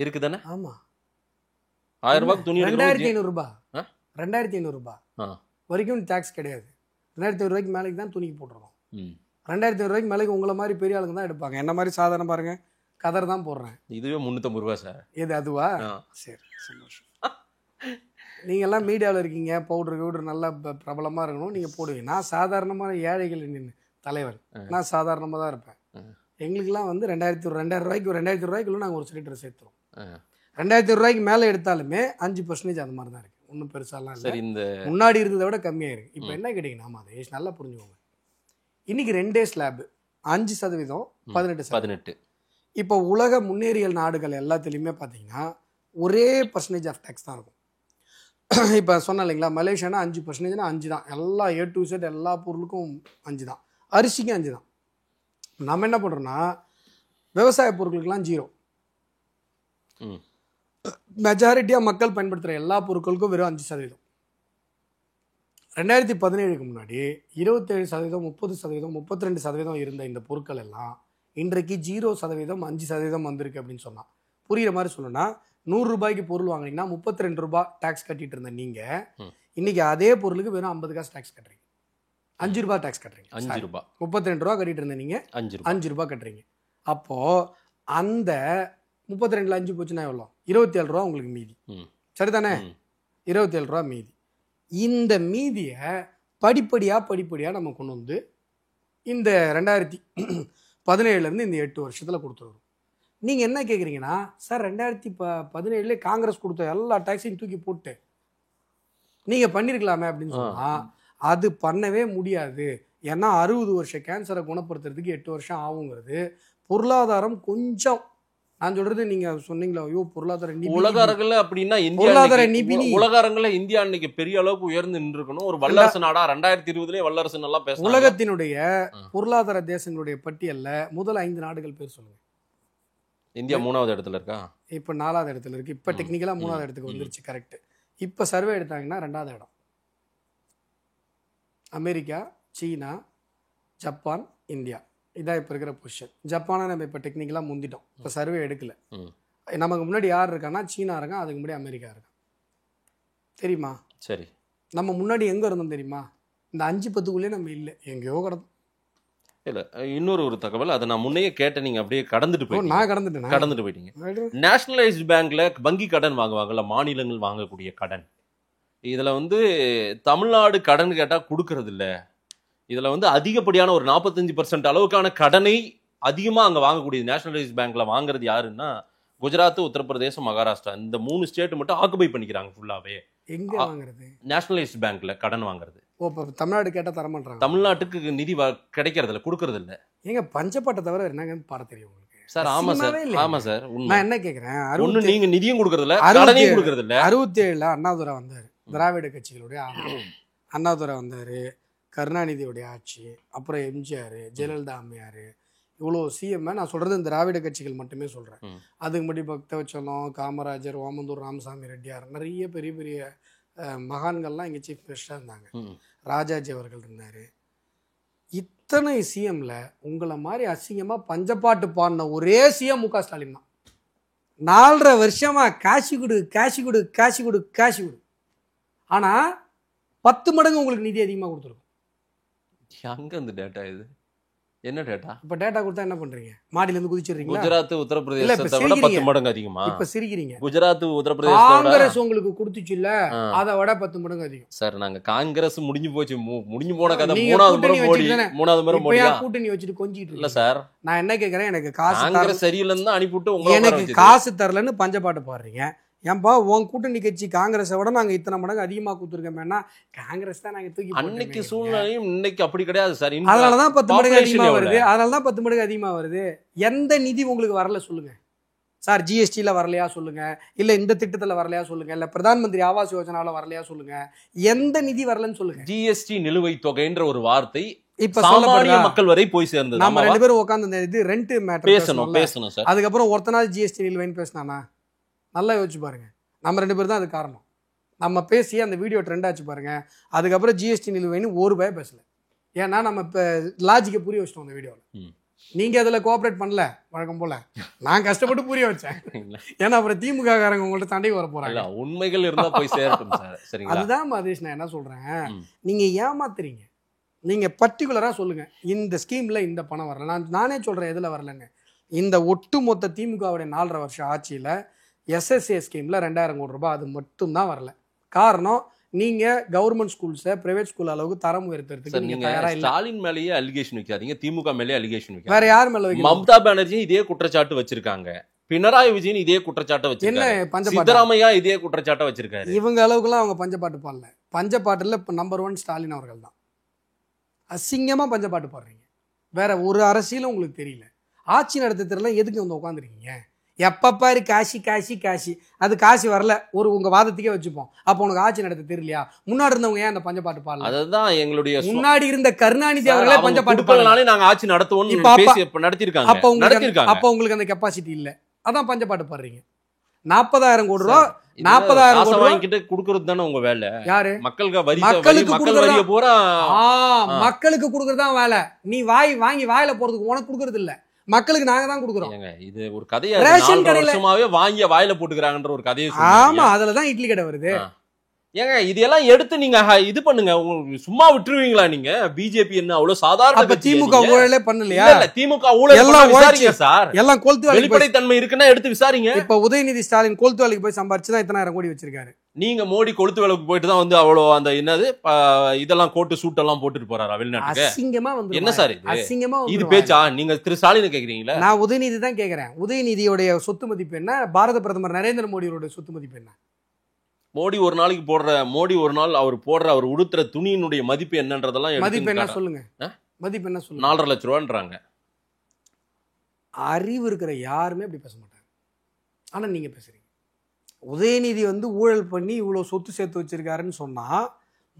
இருக்கு தானே?
ஆமா
1000 ரூபாய்க்கு துணி
2500 ரூபாய் 2500 ரூபாய் வரைக்கும் டாக்ஸ் கிடையாது. 2500 ரூபாய்க்கு மேலேக்கு தான் துணிக்கு போட்டுருக்கோம். 2500 ரூபாய்க்கு மேலேக்கு உங்களை மாதிரி பெரிய ஆளுங்க தான் எடுப்பாங்க. என்ன மாதிரி சாதாரண பாருங்க கதர் தான் போடுறேன்.
இதுவே 350 ரூபாய் சார்.
எது அதுவா? சரி சந்தோஷம். நீங்க எல்லாம் மீடியாவில் இருக்கீங்க, பவுடர் நல்லா பிரபலமா இருக்கணும், நீங்க போடுவீங்க. நான் சாதாரணமான ஏழைகள் தலைவர், நான் சாதாரணமாக தான் இருப்பேன். எங்களுக்குலாம் வந்து 2000 ரூபாய்க்குள்ள நாங்கள் ஒரு சிலிண்டர் சேர்த்துறோம். 2000 ரூபாய்க்கு மேலே எடுத்தாலுமே 5% அது மாதிரி தான் இருக்கு. ஒன்றும் பெருசாலாம் இல்லை. இந்த முன்னாடி இருந்ததை விட கம்மியாக இருக்கு. இப்போ என்ன கேட்டீங்கன்னா மதேஷ் நல்லா புரிஞ்சுக்கோங்க, இன்னைக்கு 2 ஸ்லாப் 5%, 18%. இப்போ உலக முன்னேறிய நாடுகள் எல்லாத்துலேயுமே பார்த்தீங்கன்னா ஒரே பர்சன்டேஜ் ஆஃப் டேக்ஸ் தான் இருக்கும். இப்போ சொன்ன இல்லைங்களா, மலேசியானா 5%, 5 தான். எல்லா A to Z எல்லா பொருளுக்கும் 5 தான். அரிசிக்கும் 5 தான். நம்ம என்ன பண்ணுறோன்னா விவசாய பொருட்களுக்கெல்லாம் 0. மெஜாரிட்டியாக மக்கள் பயன்படுத்துகிற எல்லா பொருட்களுக்கும் வெறும் 5%. 2017க்கு முன்னாடி 27%, 30%, 32% இருந்த இந்த பொருட்கள் எல்லாம் இன்றைக்கு 0%, 5% வந்திருக்கு அப்படின்னு சொன்னான். புரிகிற மாதிரி சொல்லணும்னா 100 ரூபாய்க்கு பொருள் வாங்கினீங்கன்னா 32 ரூபாய் டேக்ஸ் கட்டிட்டு இருந்த நீங்கள் இன்னைக்கு அதே பொருளுக்கு வெறும் 50 காசு டேக்ஸ் கட்டுறீங்க. 5 ரூபாய் டேக்ஸ் கட்டுறீங்க.
5 ரூபாய்
32 ரூபா கட்டிட்டு இருந்த நீங்கள் 5 ரூபாய் கட்டுறீங்க. அப்போது அந்த 32ல் 5 போச்சுன்னா எவ்வளோ? 27 ரூபா உங்களுக்கு மீதி. சரிதானே? 27 ரூபா மீதி. இந்த மீதியை படிப்படியாக நம்ம கொண்டு வந்து இந்த 2017லேருந்து இந்த 8 வருஷத்தில் கொடுத்துருவோம். நீங்கள் என்ன கேட்குறீங்கன்னா, சார் 2017 காங்கிரஸ் கொடுத்த எல்லா டேக்ஸையும் தூக்கி போட்டு நீங்கள் பண்ணியிருக்கலாமே அப்படின்னு சொன்னால் அது பண்ணவே முடியாது. ஏன்னா 60 வருஷம் கேன்சரை குணப்படுத்துறதுக்கு 8 வருஷம் ஆகுங்கிறது. பொருளாதாரம் கொஞ்சம் நான் சொல்றது, நீங்க சொன்னீங்களா ஐயோ பொருளாதார
உலக அரங்குல அப்படின்னா உலக அரங்குல இந்தியா இன்னைக்கு பெரிய அளவுக்கு உயர்ந்து நின்றுக்கணும். ஒரு வல்லரசு நாடா 2020 வல்லரசு நல்லா பேச.
உலகத்தினுடைய பொருளாதார தேசங்களுடைய பட்டியல்ல முதல் 5 நாடுகள் பேர் சொல்லுங்க.
இந்தியா 3வது இடத்துல இருக்கா?
இப்ப 4வது இடத்துல இருக்கு. இப்ப டெக்னிக்கலா 3வது இடத்துக்கு வந்துருச்சு. கரெக்ட். இப்ப சர்வே எடுத்தாங்கன்னா 2வது இடம் அமெரிக்கா, சீனா, ஜப்பான், இந்தியா. இதான் இப்போ இருக்கிற பொசிஷன். ஜப்பானை நம்ம இப்போ டெக்னிக்கலாக முந்திட்டோம். இப்போ சர்வே எடுக்கல. நமக்கு முன்னாடி யார் இருக்கான்னா சீனா இருக்கான், அதுக்கு முன்னாடி அமெரிக்கா இருக்கான். தெரியுமா? சரி. நம்ம முன்னாடி எங்கே இருந்தோம் தெரியுமா? இந்த 5-10க்குள்ளேயே நம்ம இல்லை, எங்கேயோ கிடந்தோம். இல்லை,
இன்னொரு தகவல் அதை நான் முன்னையே கேட்டேன், நீங்கள் அப்படியே கடந்துட்டு போய்
நான் கடந்துட்டு
போயிட்டீங்க. நேஷனலைஸ்டு பேங்க்ல வங்கி கடன் வாங்குவாங்கல்ல, மாநிலங்கள் வாங்கக்கூடிய கடன், இதுல வந்து தமிழ்நாடு கடன் கேட்டா கொடுக்கறது இல்ல. இதுல வந்து அதிகப்படியான ஒரு 45% அளவுக்கான கடனை அதிகமா அங்க வாங்கக்கூடிய நேஷனலைஸ் பேங்க்ல வாங்குறது யாருன்னா குஜராத், உத்தரப்பிரதேசம், மகாராஷ்டிரா இந்த 3 ஸ்டேட் மட்டும் ஆக்குபை பண்ணிக்கிறாங்க ஃபுல்லாவே.
எங்க வாங்குறது?
நேஷனலைஸ்ட் பேங்க்ல கடன் வாங்குறது.
ஓ, இப்ப தமிழ்நாடு கேட்டா தர மாட்டாங்க.
தமிழ்நாட்டுக்கு நிதி கிடைக்கிறது இல்ல, கொடுக்கறது இல்ல.
ஏங்க பஞ்சப்பாட்டை தவிர என்னங்க பாட தெரியும் உங்களுக்கு?
சார் ஆமா சார்,
அசிங்கமாவே இல்லையா?
ஆமா சார்.
நான் என்ன கேக்குறேன்,
ஒண்ணு நீங்க நிதியும் கொடுக்கறது இல்ல, கடனையும் கொடுக்கறது இல்ல.
67ல அண்ணாதுரை வந்தாரு, திராவிட கட்சிகளுடைய அண்ணாதுரை வந்தாரு, கருணாநிதியுடைய ஆட்சி, அப்புறம் எம்ஜிஆர், ஜெயலலிதா அம்மையார், இவ்வளோ சிஎம். நான் சொல்றது இந்த திராவிட கட்சிகள் மட்டுமே சொல்றேன். அதுக்கு முன்னாடி பக்தவச்சலம், காமராஜர், ஓமந்தூர் ராமசாமி ரெட்டியார், நிறைய பெரிய பெரிய மகான்கள்லாம் இங்கே சீஃப் மினிஸ்டராக இருந்தாங்க. ராஜாஜி அவர்கள் இருந்தார். இத்தனை சிஎம்ல உங்களை மாதிரி அசிங்கமாக பஞ்சப்பாட்டு பாடின ஒரே சிஎம் மு.க. ஸ்டாலின் தான். 4.5 வருஷமா காசு கொடு காசு கொடு காசு கொடு காசு கொடு. ஆனால் 10 மடங்கு உங்களுக்கு நிதி அதிகமாக கொடுத்துருக்கும்.
அங்க அந்த டேட்டா இது என்ன டேட்டா?
இப்ப டேட்டா கொடுத்தா என்ன பண்றீங்க? மாடியில இருந்து குதிச்சிடுறீங்களா?
குஜராத், உத்தரப்பிரதேசத்தை விட 10 மடங்கு அதிகமா.
இப்ப சிரிக்கிறீங்க.
குஜராத், உத்தரப்பிரதேசத்தை விட
காங்கிரஸ் உங்களுக்கு கொடுத்துச்சு இல்ல, அதை விட 10 மடங்கு அதிகம்.
சார் நாங்க காங்கிரஸ் முடிஞ்சு போச்சு, முடிஞ்சு போன கதை.
நீங்க
3வது முறை மோடி,
வச்சுட்டு
3வது முறை மோடியா
கூட்டணி வச்சுட்டு கொஞ்சிட்டு
இல்ல சார்.
நான் என்ன கேக்குறேன், எனக்கு காசு
காங்கிரஸ் சரியில்லைன்னு அனுப்பிவிட்டு உங்களை
எனக்கு காசு தரலன்னு பஞ்சப்பாட்டு பாடுறீங்க. ஏன்பா உன் கூட்டணி கட்சி காங்கிரஸை விட நாங்க இத்தனை மடங்கு அதிகமா கொடுத்துருக்கோம்னா காங்கிரஸ் தான் நாங்க தூக்கி
அன்னைக்கு சூழ்நிலையும் இன்னைக்கு அப்படி கிடையாது சார்.
அதனாலதான் 10 மடங்கு அதிகமா வருது. அதனாலதான் 10 மடங்கு அதிகமா வருது. எந்த நிதி உங்களுக்கு வரல சொல்லுங்க சார். ஜிஎஸ்டியில் வரலையா சொல்லுங்க, இல்லை இந்த திட்டத்தில் வரலையா சொல்லுங்க, இல்லை பிரதான் மந்திரி ஆவாஸ் யோஜனாவில் வரலையா சொல்லுங்க. எந்த நிதி வரலன்னு சொல்லுங்க.
ஜிஎஸ்டி நிலுவைத் தொகைன்ற ஒரு வார்த்தை
இப்ப
சாமானிய மக்கள் வரை போய் சேர்ந்தது.
நம்ம 2 பேரும் உட்காந்து இது ரெண்ட் மேட்டர்
பேசணும் சார்.
அதுக்கப்புறம் ஒருத்தனால ஜிஎஸ்டி நிலுவைன்னு பேசினானா? நல்லா யோசிச்சு பாருங்க. நம்ம 2 பேர் தான் அது காரணம். நம்ம பேசி அந்த வீடியோ ட்ரெண்ட் ஆச்சு பாருங்க. அதுக்கப்புறம் ஜிஎஸ்டி நிலுவைன்னு ஒரு பய பேசல. ஏன்னா நம்ம இப்போ லாஜிக்கை புரிய வச்சிட்டோம் அந்த வீடியோவில். நீங்க அதில் கோஆப்ரேட் பண்ணல வழக்கம் போல. நான் கஷ்டப்பட்டு புரிய வச்சேன். ஏன்னா அப்புறம் திமுக காரங்க உங்கள்ட்ட சண்டைக்கு வர போறாங்க.
உண்மைகள் இருந்தா போய் சேரட்டும் சார். சரிங்களா?
அதுதான் மதேஷ் நான் என்ன சொல்றேன், நீங்க ஏமாத்துறீங்க. நீங்க பர்டிகுலரா சொல்லுங்க இந்த ஸ்கீம்ல இந்த பணம் வரல. நானே சொல்றேன் எதுல வரலன்னு. இந்த ஒட்டுமொத்த திமுகவுடைய 4.5 வருஷம் ஆட்சியில எஸ்எஸ்ஏ ஸ்கீம்ல 2000 கோடி ரூபாய் அது மட்டும் தான் வரல. காரணம் நீங்க கவர்மெண்ட் ஸ்கூல்ஸை பிரைவேட் ஸ்கூல் அளவுக்கு தரம் உயர்த்துறதுக்கு நீங்க தயாரா இல்ல.
ஸ்டாலின் மேலேயே அலிகேஷன் வைக்காதீங்க, திமுக மேலேயே அலிகேஷன் வைக்காதீங்க.
வேற யார் மேல வைக்க?
மம்தா பானர்ஜி இதே குற்றச்சாட்டு வச்சிருக்காங்க, பினராயி விஜயன் இதே குற்றச்சாட்டை வச்சிருக்காங்க,
என்ன பஞ்சப்பாட்டு
சித்தராமையா இதே குற்றச்சாட்டை வச்சிருக்காரு.
இவங்க அளவுக்குலாம் அவங்க பஞ்சப்பாட்டு பாடல. பஞ்சப்பாட்டுல இப்ப நம்பர் 1 ஸ்டாலின் அவர்கள் தான். அசிங்கமா பஞ்சப்பாட்டு பாடுறீங்க. வேற ஒரு அரசியலும் உங்களுக்கு தெரியல. ஆட்சி நடத்த தெரியல, எதுக்கு வந்து உட்காந்துருக்கீங்க? எப்பப்பாரு காசி காசி காசி. அது காசி வரல, ஒரு உங்க வாதத்துக்கே வச்சுப்போம். அப்போ உனக்கு ஆட்சி நடத்த தெரியலையா? முன்னாடி இருந்தவங்க ஏன் அந்த பஞ்சப்பாட்டு பாடல?
அதுதான் எங்களுடைய
முன்னாடி இருந்த கருணாநிதி அவர்களே பஞ்சப்பாட்டு பாடல.
நாங்க ஆட்சி நடத்துவோம் நடத்திருக்காங்க.
அப்ப உங்களுக்கு அந்த கெப்பாசிட்டி இல்ல, அதான் பஞ்சப்பாட்டு பாடுறீங்க. 40,000 கோடி ரூபா 40,000 கோடி ரூபாய் கிட்ட
குடுக்கறது தானே உங்க வேலை.
யாரு?
மக்களுக்கு
குடுக்கறது தான் வேலை. நீ வாங்கி வாயில போறதுக்கு உனக்கு குடுக்கறது இல்ல, மக்களுக்கு நாங்க தான் குடுக்குறோம்.
இது ஒரு கதையா? ரேஷன் கடையில வாங்கி வாயில போட்டுக்கிறாங்கன்ற ஒரு கதையை.
ஆமா, அதுலதான் இட்லி கடை வருது.
ஏங்க இதெல்லாம் எடுத்து நீங்க இது பண்ணுங்க. சும்மா விட்டுருவீங்களா நீங்க? பிஜேபி என்ன அவ்வளவு சாதாரண?
திமுக ஊழலே பண்ணலையா?
திமுக ஊழல் எல்லாம் விசாரிங்க சார்.
எல்லாம் கோல்த்து
வெளிப்படைத்தன்மை இருக்குன்னா எடுத்து விசாரிங்க.
இப்ப உதயநிதி ஸ்டாலின் கோல்த்து வேலைக்கு போய் சம்பாரிச்சுதான் இத்தனை 1000 கோடி வச்சிருக்காரு.
நீங்க மோடி கொளுத்து வேலைக்கு போயிட்டு தான் வந்து அவ்வளவு அந்த என்னது இதெல்லாம் கோட்டு சூட் எல்லாம் போட்டுட்டு போறாரா வெளிநாட்டுக்கு?
அசிங்கமா வந்து
என்ன சார் இது?
அசிங்கமா
இது பேச்சா? நீங்க திரு ஸ்டாலின் கேக்குறீங்களா?
நான் உதயநிதி தான் கேக்குறேன். உதயநிதியோட சொத்து மதிப்பு என்ன? பாரத பிரதமர் நரேந்திர மோடியோட சொத்து மதிப்பு என்ன?
மோடி ஒரு நாள் அவர் போடுற அவர் உடுத்துற துணியினுடைய மதிப்பு என்னன்றதெல்லாம்
மதிப்பு என்ன சொல்லுங்க? மதிப்பு என்ன சொல்லுங்க?
4.5 லட்ச ரூபான்றாங்க.
அறிவு இருக்கிற யாருமே அப்படி பேச மாட்டாங்க. ஆனா நீங்க பேசுறீங்க. உதயநிதி வந்து ஊழல் பண்ணி இவ்வளவு சொத்து சேர்த்து வச்சிருக்காருன்னு சொன்னா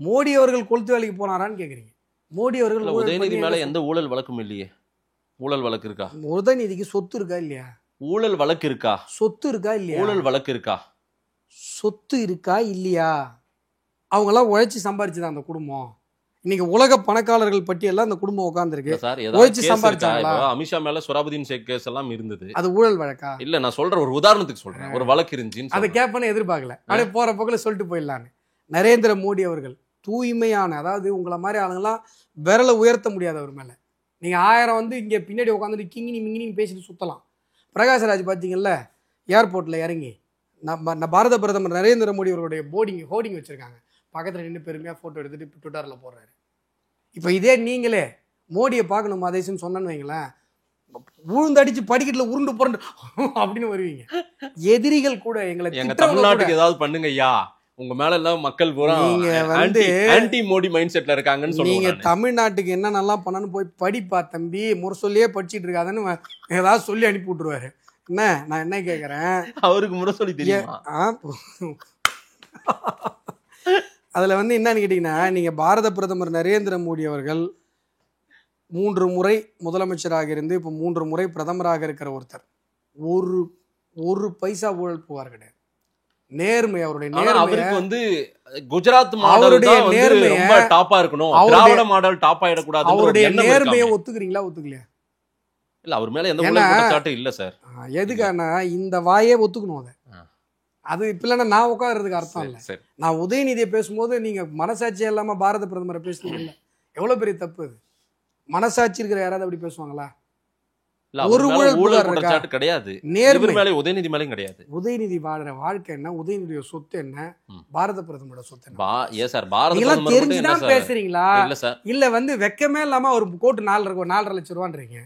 மோடி அவர்கள் கொளுத்து வேலைக்கு போனாரான்னு கேக்குறீங்க. மோடி அவர்கள்
உதயநிதி மேல எந்த ஊழல் வழக்கும் இல்லையே. ஊழல் வழக்கு இருக்கா?
உதயநிதிக்கு சொத்து இருக்கா இல்லையா?
ஊழல் வழக்கு இருக்கா?
சொத்து இருக்கா இல்லையா?
ஊழல் வழக்கு இருக்கா?
சொத்து இருக்கா இல்லையா? அவங்கெல்லாம் உழைச்சி சம்பாரிச்சுதான் அந்த குடும்பம். இன்னைக்கு உலக பணக்காரர்கள் பட்டியெல்லாம் அந்த குடும்பம் உட்கார்ந்துருக்கு. உழைச்சி சம்பாரிச்சாங்களா?
அமித்ஷா மேல சுராபுதீன் ஷேக் கேஸ் எல்லாம் இருந்தது.
அது ஊழல் வழக்கா?
இல்ல, நான் சொல்ற ஒரு உதாரணத்துக்கு சொல்றேன். ஒரு வழக்கு இருந்துச்சு.
அதை கேட்பேன்னு எதிர்பார்க்கல. அப்படியே போற போக்கில் சொல்லிட்டு போயிடலான்னு. நரேந்திர மோடி அவர்கள் தூய்மையான, அதாவது உங்களை மாதிரி ஆளுங்கெல்லாம் விரலை உயர்த்த முடியாது அவர் மேல. நீங்க 1000 வந்து இங்க பின்னாடி உட்காந்துட்டு கிங்கினி மிங்கினி பேசிட்டு சுத்தலாம். பிரகாஷ்ராஜ் பார்த்தீங்கல்ல, ஏர்போர்ட்ல இறங்கி நம்ம பாரத பிரதமர் நரேந்திர மோடி அவருடைய ஹோர்டிங் வச்சிருக்காங்க. பக்கத்தில் நின்று பெருமையாக ஃபோட்டோ எடுத்துகிட்டு ட்விட்டரில் போடுறாரு. இப்போ இதே நீங்களே மோடியை பார்க்கணும் மதேசன் சொன்னேன்னு வைங்களேன், உழுந்தடிச்சு படிக்கட்டில் உருண்டு புரண்டு அப்படின்னு வருவீங்க. எதிரிகள் கூட எங்களை
தமிழ்நாட்டுக்கு ஏதாவது பண்ணுங்க ஐயா, உங்க மேல எல்லாம் மக்கள் பூரா ஆன்டி மோடி மைண்ட் செட்ல இருக்காங்கன்னு சொல்லுங்க.
நீங்க தமிழ்நாட்டுக்கு என்னென்னலாம் பண்ணணும்னு போய் படிப்பா தம்பி, முரசொல்லியே படிச்சுட்டு இருக்காதுன்னு ஏதாவது சொல்லி அனுப்பி விட்டுருவாரு. என்ன நான் என்ன கேட்கறேன்,
அவருக்கு முரசொலி தெரியுமா?
அதுல என்னன்னு கேட்டீங்கன்னா, நீங்க பாரத பிரதமர் நரேந்திர மோடி அவர்கள் 3 முறை முதலமைச்சராக இருந்து இப்போ 3 முறை பிரதமராக இருக்கிற ஒருத்தர் ஒரு பைசா ஊழல் புகார் கிடையாது. நேர்மை, அவருடைய நேர்மை.
அவருக்கு குஜராத் மாடல் தான் ரொம்ப டாப்பா இருக்கணும், திராவிட மாடல் டாப் ஆயிடக்கூடாது.
அவருடைய நேர்மையை ஒத்துக்கிறீங்களா ஒத்துக்கலையா?
இல்ல, அவர் மேல எந்த குற்றச்சாட்டும் இல்ல சார்.
எதுக்கான இந்த வாயே ஒத்துக்கணும். அது இப்ப இல்லைன்னா நான் உட்கார்றதுக்கு அர்த்தம் இல்லை. நான் உதயநிதியை பேசும்போது நீங்க மனசாட்சியே இல்லாம பாரத பிரதமரை பேசுனீங்கல்ல, எவ்வளவு பெரிய தப்பு அது. மனசாட்சி இருக்கிற யாராவது அப்படி பேசுவாங்களா? ஒரு ஊழல் குற்றச்சாட்டு கிடையாது, நேர்மை மேலே உதயநிதி மேலேயும் கிடையாது. உதயநிதி வாழ்ற வாழ்க்கை என்ன, உதயநிதியோட சொத்து என்ன, பாரத பிரதமரோட சொத்து என்ன தெரிஞ்சுதான் பேசுறீங்களா? இல்ல வெக்கமே இல்லாம ஒரு கோட்டு 4.5 லட்சம் ரூபான்றீங்க.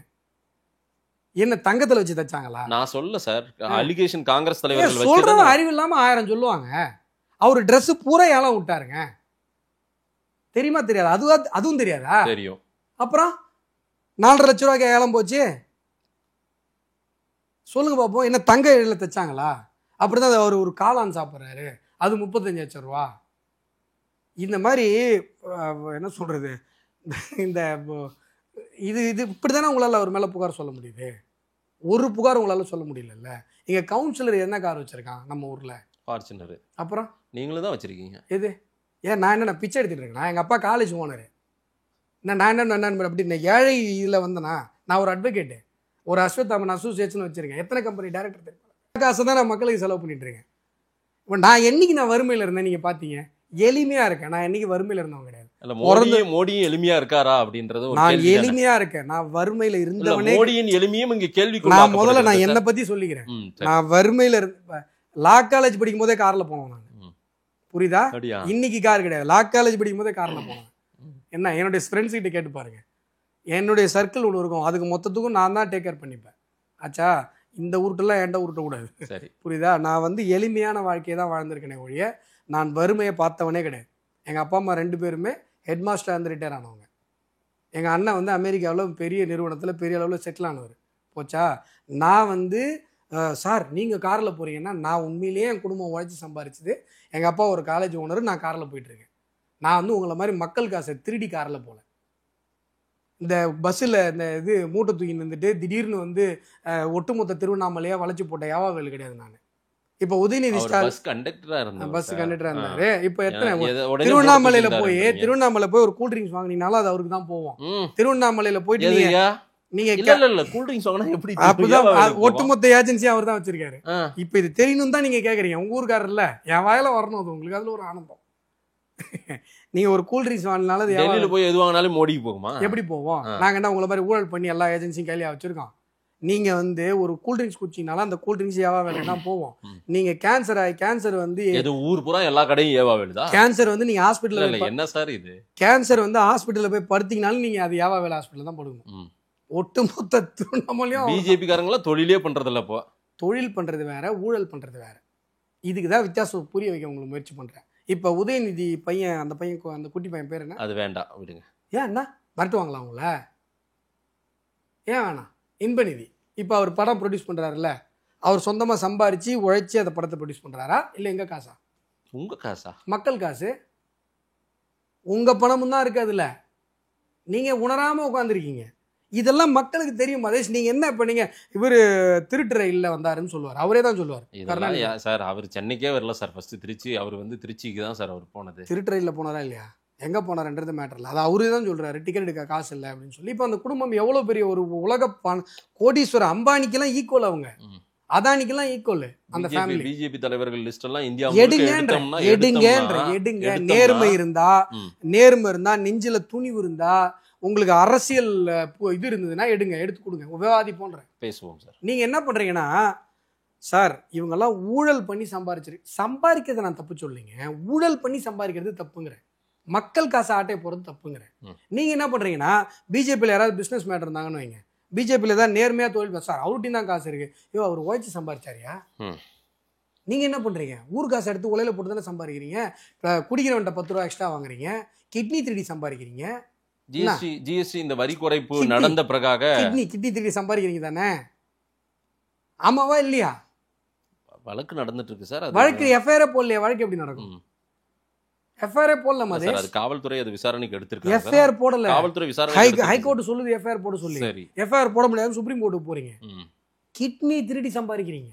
என்ன தங்கத்துல வச்சு தச்சாங்களா?
நான் சொல்ல சார், அலிகேஷன் காங்கிரஸ் தலைவர்கள்
சொல்றது அறிவு இல்லாம 1000 சொல்லுவாங்க. அவரு Dress பூரா ஏலம் விட்டாருங்க, தெரியுமா தெரியாது? அதுவும் தெரியாதா?
தெரியும்.
அப்புறம் 4.5 லட்சம் ரூபாய்க்கு ஏலம் போச்சு சொல்லுங்க பாப்போம். என்ன தங்க இடையில தைச்சாங்களா? அப்படிதான் அவர் ஒரு காளான் சாப்பிட்றாரு, அது 35 லட்சம் ரூபா. இந்த மாதிரி என்ன சொல்றது, இந்த இது இப்படிதானே உங்களால அவர் மேல புகார் சொல்ல முடியுது? ஒரு புகார் உங்களால சொல்ல முடியல. இங்க கவுன்சிலர் என்ன கார் வச்சிருக்கான் நம்ம ஊர்ல?
ஃபார்ச்சுனர்.
அப்புறம்
நீங்களும் தான் வச்சிருக்கீங்க.
எது ஏன் நான் என்ன பிச்சை எடுத்துட்டு இருக்கேன்? எங்க அப்பா காலேஜ் ஓனரு, நான் என்ன அப்படி ஏழை இதுல வந்தேனா? நான் ஒரு அட்வொகேட்டு, ஒரு அஸ்வத்தாமன் அசோசியேஷன் வச்சிருக்கேன். எத்தனை கம்பெனி டைரக்டர் தெரியும்? காசை தான் நான் மக்களுக்கு செலவு பண்ணிட்டு இருக்கேன். இப்போ நான் என்னைக்கு நான் வறுமையில இருந்தேன் நீங்க பாத்தீங்க? எளிமையா இருக்கேன். நான் என்னைக்கு வறுமையில இருந்தவங்க கிடையாது.
மோடியும் எளிமையா இருக்காரா அப்படின்றது
நான் எளிமையா இருக்கேன். நான் வறுமையில இருந்தவனே.
மோடியின் எளிமையும் இங்க கேள்வி.
நான் முதல்ல நான் என்னை பத்தி சொல்லிக்கிறேன். நான் வறுமையில லா காலேஜ் படிக்கும் போதே கார்ல போனோம் நான். புரியுதா? இன்னைக்கு கார் கிடையாது. லா காலேஜ் படிக்கும் போதே கார்ல போனேன். என்ன என்னுடைய ஃப்ரெண்ட்ஸ் கிட்ட கேட்டு பாருங்க. என்னுடைய சர்க்கிள் ஒன்று இருக்கும், அதுக்கு மொத்தத்துக்கும் நான் தான் டேக் கேர் பண்ணிப்பேன். ஆச்சா, இந்த உருட்டெல்லாம் என்கிட்ட உருட்டக்கூடாது. சரி, புரியுதா? நான் எளிமையான வாழ்க்கையை தான் வாழ்ந்திருக்கேனே ஒழிய நான் வறுமையை பார்த்தவனே கிடையாது. எங்கள் அப்பா அம்மா 2 பேருமே ஹெட் மாஸ்டர் வந்து ரிட்டையர் ஆனவங்க. எங்கள் அண்ணன் அமெரிக்காவில் பெரிய நிறுவனத்தில் பெரிய அளவில் செட்டில் ஆனவர். போச்சா, நான் சார் நீங்கள் காரில் போகிறீங்கன்னா நான் உண்மையிலேயே என் குடும்பம் உழைச்சி சம்பாரிச்சது. எங்கள் அப்பா ஒரு காலேஜ் ஓனர், நான் காரில் போயிட்டுருக்கேன். நான் உங்களை மாதிரி மக்கள் காசை திருடி காரில் போகல. இந்த பஸ்ஸில் இந்த மூட்டை தூக்கி நின்றுட்டு திடீர்னு ஒட்டுமொத்த திருவண்ணாமலையாக வளைச்சி போட்ட யாவாவேல் கிடையாது. நான் இப்போ உதயநிதி ஸ்டாலின் பஸ் கண்டக்டரா இருந்தாரு. இப்போ எத்தனை திருவண்ணாமலையில போய் ஒரு கூல் ட்ரிங்க்ஸ் வாங்கினீங்கனாலும் அது அவருக்கு தான் போவோம். திருவண்ணாமலையில போயிட்டு நீங்க கூல் ட்ரிங்க்ஸ் வாங்கினா எப்படி? அப்பதான் ஒட்டுமொத்த ஏஜென்சி அவர் தான் வச்சிருக்காரு. இப்போ இது தெரியணும் தான் நீங்க கேக்குறீங்க. உங்க ஊருக்காரர் இல்ல, என் வாயில வரணும். அது உங்களுக்கு அதுல ஒரு ஆனந்தம். நீங்க ஒரு கூல் ட்ரிங்க்ஸ் வாங்கினாலும்
டெல்லியில போய் எது வாங்கினாலும் மோடிக்கு போகுமா?
எப்படி போவோம்? நாங்க என்ன உங்களை மாதிரி ஊழல் பண்ணி எல்லா ஏஜென்சியும் கையில வச்சிருக்கோம்? நீங்க ஒரு கூல் ட்ரிங்க்ஸ் குடிச்சீங்கனாலும் அந்த கூல் ட்ரிங்க்ஸ் ஏவா வேலைனா போவோம். நீங்க கேன்சர்
ஊர் பூரா எல்லா கடையும் ஏவா வேலைதா? கேன்சர்
நீங்க ஹாஸ்பிட்டல்ல
என்ன சார் இது
கேன்சர் ஹாஸ்பிட்டல்ல போய் படுத்தீங்கனாலும் நீங்க அது ஏவா வேலை ஹாஸ்பிட்டல் தான் படுங்க. ஒட்டுமொத்த திருவண்ணாமலையும்
பிஜேபி காரங்களா தொழிலே பண்றது இல்ல. இப்போ தொழில்
பண்றது வேற, ஊழல் பண்றது வேற. இதுக்குதான் வித்தியாசம் புரிய வைக்க உங்களுக்கு முயற்சி பண்றேன். இப்ப உதயநிதி பையன், அந்த குட்டி பையன் பேர் என்ன?
அது வேண்டாம் விடுங்க.
ஏன் என்ன வரட்டுவாங்களா அவங்கள? ஏன் வேணாம்? இன்பநிதி. இப்போ அவர் படம் ப்ரொடியூஸ் பண்றாருல்ல, அவர் சொந்தமா சம்பாரிச்சு உழைச்சி அந்த படத்தை ப்ரொடியூஸ் பண்றாரா இல்ல எங்க காசா?
உங்க காசா? மக்கள் காசு.
உங்க பணமும் தான் இருக்கு அதுல. நீங்க உணராம உட்காந்துருக்கீங்க. இதெல்லாம் மக்களுக்கு தெரியும். மதேஷ், நீங்க என்ன இப்ப நீங்க இவரு திருட்டு ரயில்ல வந்தாருன்னு சொல்லுவார், அவரே தான் சொல்லுவார்.
சார் அவர் சென்னைக்கே வரல சார். ஃபர்ஸ்ட் திருச்சி, அவர் திருச்சிக்கு தான் சார் அவர் போனது.
திருட்டு ரயில்ல போனாரா இல்லையா? எங்க போனாருன்றது மேட்டர் இல்லை. அது அவரே தான் சொல்றாரு, டிக்கெட் எடுக்க காசு இல்லை அப்படின்னு சொல்லி. இப்போ அந்த குடும்பம் எவ்வளவு பெரிய ஒரு உலக கோடீஸ்வரர், அம்பானிக்கெல்லாம் ஈக்குவல், அவங்க அதானிக்கெல்லாம் ஈக்குவல். அந்த ஃபேமிலி பிஜேபி தலைவர்கள் லிஸ்ட் எல்லாம் இந்தியா எடுங்க. நேர்மை இருந்தா, நெஞ்சில துணிவு இருந்தா, உங்களுக்கு அரசியல் இது இருந்ததுன்னா எடுங்க, எடுத்து கொடுங்க, விவாதி போன்ற பேசுவோம் சார். நீங்க என்ன பண்றீங்கன்னா, சார் இவங்கெல்லாம் ஊழல் பண்ணி சம்பாதிக்கிறத நான் தப்பு சொல்லிங்க, ஊழல் பண்ணி சம்பாதிக்கிறது தப்புங்கிறேன், மக்கள் காசு ஆட்டை போகிறது தப்புங்கிறேன். நீங்கள் என்ன பண்ணுறீங்கன்னா பிஜேபியில் யாராவது பிஸ்னஸ் மேட்டர் இருந்தாங்கன்னு வைங்க, பிஜேபியில் தான் நேர்மையாக தொழில் சார் அவர்கிட்டையும் தான் காசு இருக்குது, ஐயோ அவர் உழைச்சி சம்பாதிச்சாரியா? நீங்கள் என்ன பண்ணுறீங்க? ஊர் காசு எடுத்து உலையில் போட்டு தானே சம்பாதிக்கிறீங்க. குடிக்கிறவன்ட்ட 10 ரூபா எக்ஸ்ட்ரா வாங்குறீங்க, கிட்னி திருடி சம்பாதிக்கிறீங்க.
ஜிஎஸ்டி இந்த வரி குறைப்பு நடந்த பிறகாக
கிட்னி திருடி சம்பாதிக்கிறீங்க தானே, ஆமாவா இல்லையா?
வழக்கு நடந்துட்டு இருக்கு சார்.
வழக்கு எஃப்ஐஆர் போடலையா? வழக்கு எப்படி நடக்கும்? எஃப்ஐஆர் போடலாமா?
அது காவல்துறை அது விசாரணைக்கு எடுத்திருக்காங்க.
எஃப்ஐஆர் போடல,
காவல்துறை விசாரணை
ஹைகோர்ட் சொல்லுது எஃப்ஐஆர் போட சொல்லி. எஃப்ஐஆர் போட முடியாது, சுப்ரீம் கோர்ட்டுக்கு போறீங்க. கிட்னி திருடி சம்பாதிக்கிறீங்க.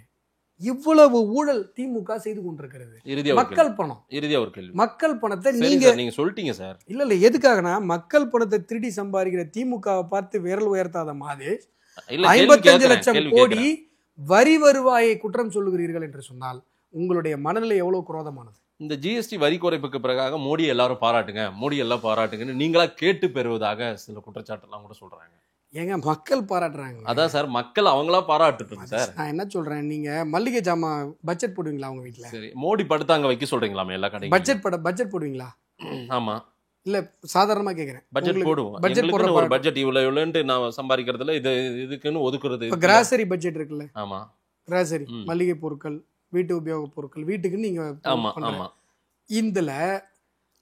இவ்வளவு ஊழல் திமுக செய்து கொண்டிருக்கிறது. மக்கள் பணம், மக்கள் பணத்தை நீங்க
சொல்லிட்டீங்க சார்.
இல்ல எதுக்காகனா மக்கள் பணத்தை திருடி சம்பாதிக்கிற திமுகவை பார்த்து விரல் உயர்த்தாத மாதிரி 55 லட்சம் கோடி வரி வருவாயை குற்றம் சொல்லுகிறீர்கள் என்று சொன்னால் உங்களுடைய மனநிலை எவ்வளவு குரோதமானது.
இந்த ஜிஎஸ்டி வரி குறைப்புக்கு பிறகாக மோடி எல்லாரும் பாராட்டுங்க, மோடி எல்லாம் பாராட்டுங்கன்னு நீங்களா கேட்டு பெறுவதாக சில குற்றச்சாட்டெல்லாம் கூட சொல்றாங்க.
ஏங்க மக்கள் பாராட்டுறாங்க.
அதான் சார், மக்கள் அவங்களா பாராட்டுட்டு சார்.
நான் என்ன சொல்றேன், நீங்க மல்லிகை ஜாமான் பட்ஜெட் போடுவீங்களா உங்க வீட்டுல?
சரி, மோடி படுத்தாங்க வைக்க சொல்றீங்களாமே எல்லா கடையும்.
பட்ஜெட் போடுவீங்களா?
ஆமா,
இல்ல சாதாரணமா கேக்குறேன்.
பட்ஜெட் போடுவோம். பட்ஜெட் போடுற ஒரு பட்ஜெட் இவ்வளவுன்ட்டு நான் சம்பாதிக்கிறதுல இதுக்குன்னு ஒதுக்குறது.
இப்ப கிராசரி பட்ஜெட் இருக்குல்ல?
ஆமா,
கிராசரி மளிகை பொருட்கள், வீட்டு உபயோக பொருட்கள், வீட்டுக்கு நீங்க
ஆமா ஆமா
இதுல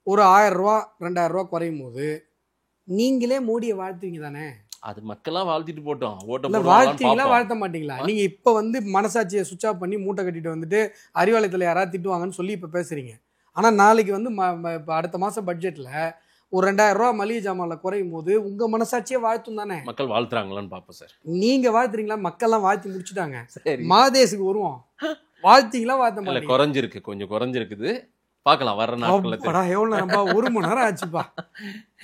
ஒரு 1000 ரூபா 2000 ரூபா குறையும் போது நீங்களே மோடியை வாழ்த்துவீங்க தானே?
அது மக்களா வாழ்த்திட்டு போட்டோம்.
வாழ்த்தீங்களா வாழ்த்த மாட்டீங்களா? நீங்க இப்ப வந்து மனசாட்சியை சுவிட்ச் ஆஃப் பண்ணி மூட்டை கட்டிட்டு வந்துட்டு அறிவாலயத்துல யாராவது திட்டுவாங்கன்னு சொல்லி இப்ப பேசுறீங்க. ஆனா நாளைக்கு வந்து அடுத்த மாசம் பட்ஜெட்ல ஒரு 2000 ரூபா மளிகை ஜாமான்ல குறையும் போது உங்க மனசாட்சியே வாழ்த்தும் தானே?
மக்கள் வாழ்த்துறாங்களான்னு பாப்போம் சார்.
நீங்க வாழ்த்துறீங்களா? மக்கள்லாம் வாழ்த்தி முடிச்சுட்டாங்க. மாதேசுக்கு வருவோம். வாழ்த்தீங்களா வாழ்த்த மாட்டீங்களா?
குறைஞ்சிருக்கு, கொஞ்சம் குறைஞ்சிருக்குது. பார்க்கலாம் வர்ற நாட்கள்ல.
எவ்வளவு நேரம்பா? 1 மணி நேரம் ஆச்சுப்பா.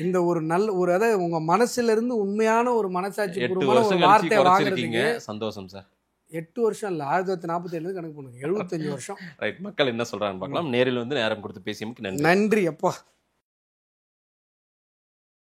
இந்த ஒரு நல்ல ஒரு அதாவது உங்க மனசுல இருந்து உண்மையான ஒரு மனசாட்சி பூர்வமான ஒரு வார்த்தை வாங்குறதுக்கு
சந்தோஷம் சார்.
8 வருஷம் இல்ல, 1947 கணக்கு பண்ணுங்க, 75 வருஷம்.
ரைட், மக்கள் என்ன சொல்றாங்கன்னு பார்க்கலாம். நேரில் வந்து நேரம் கொடுத்து பேசியமைக்கு நன்றி.
நன்றி அப்பா.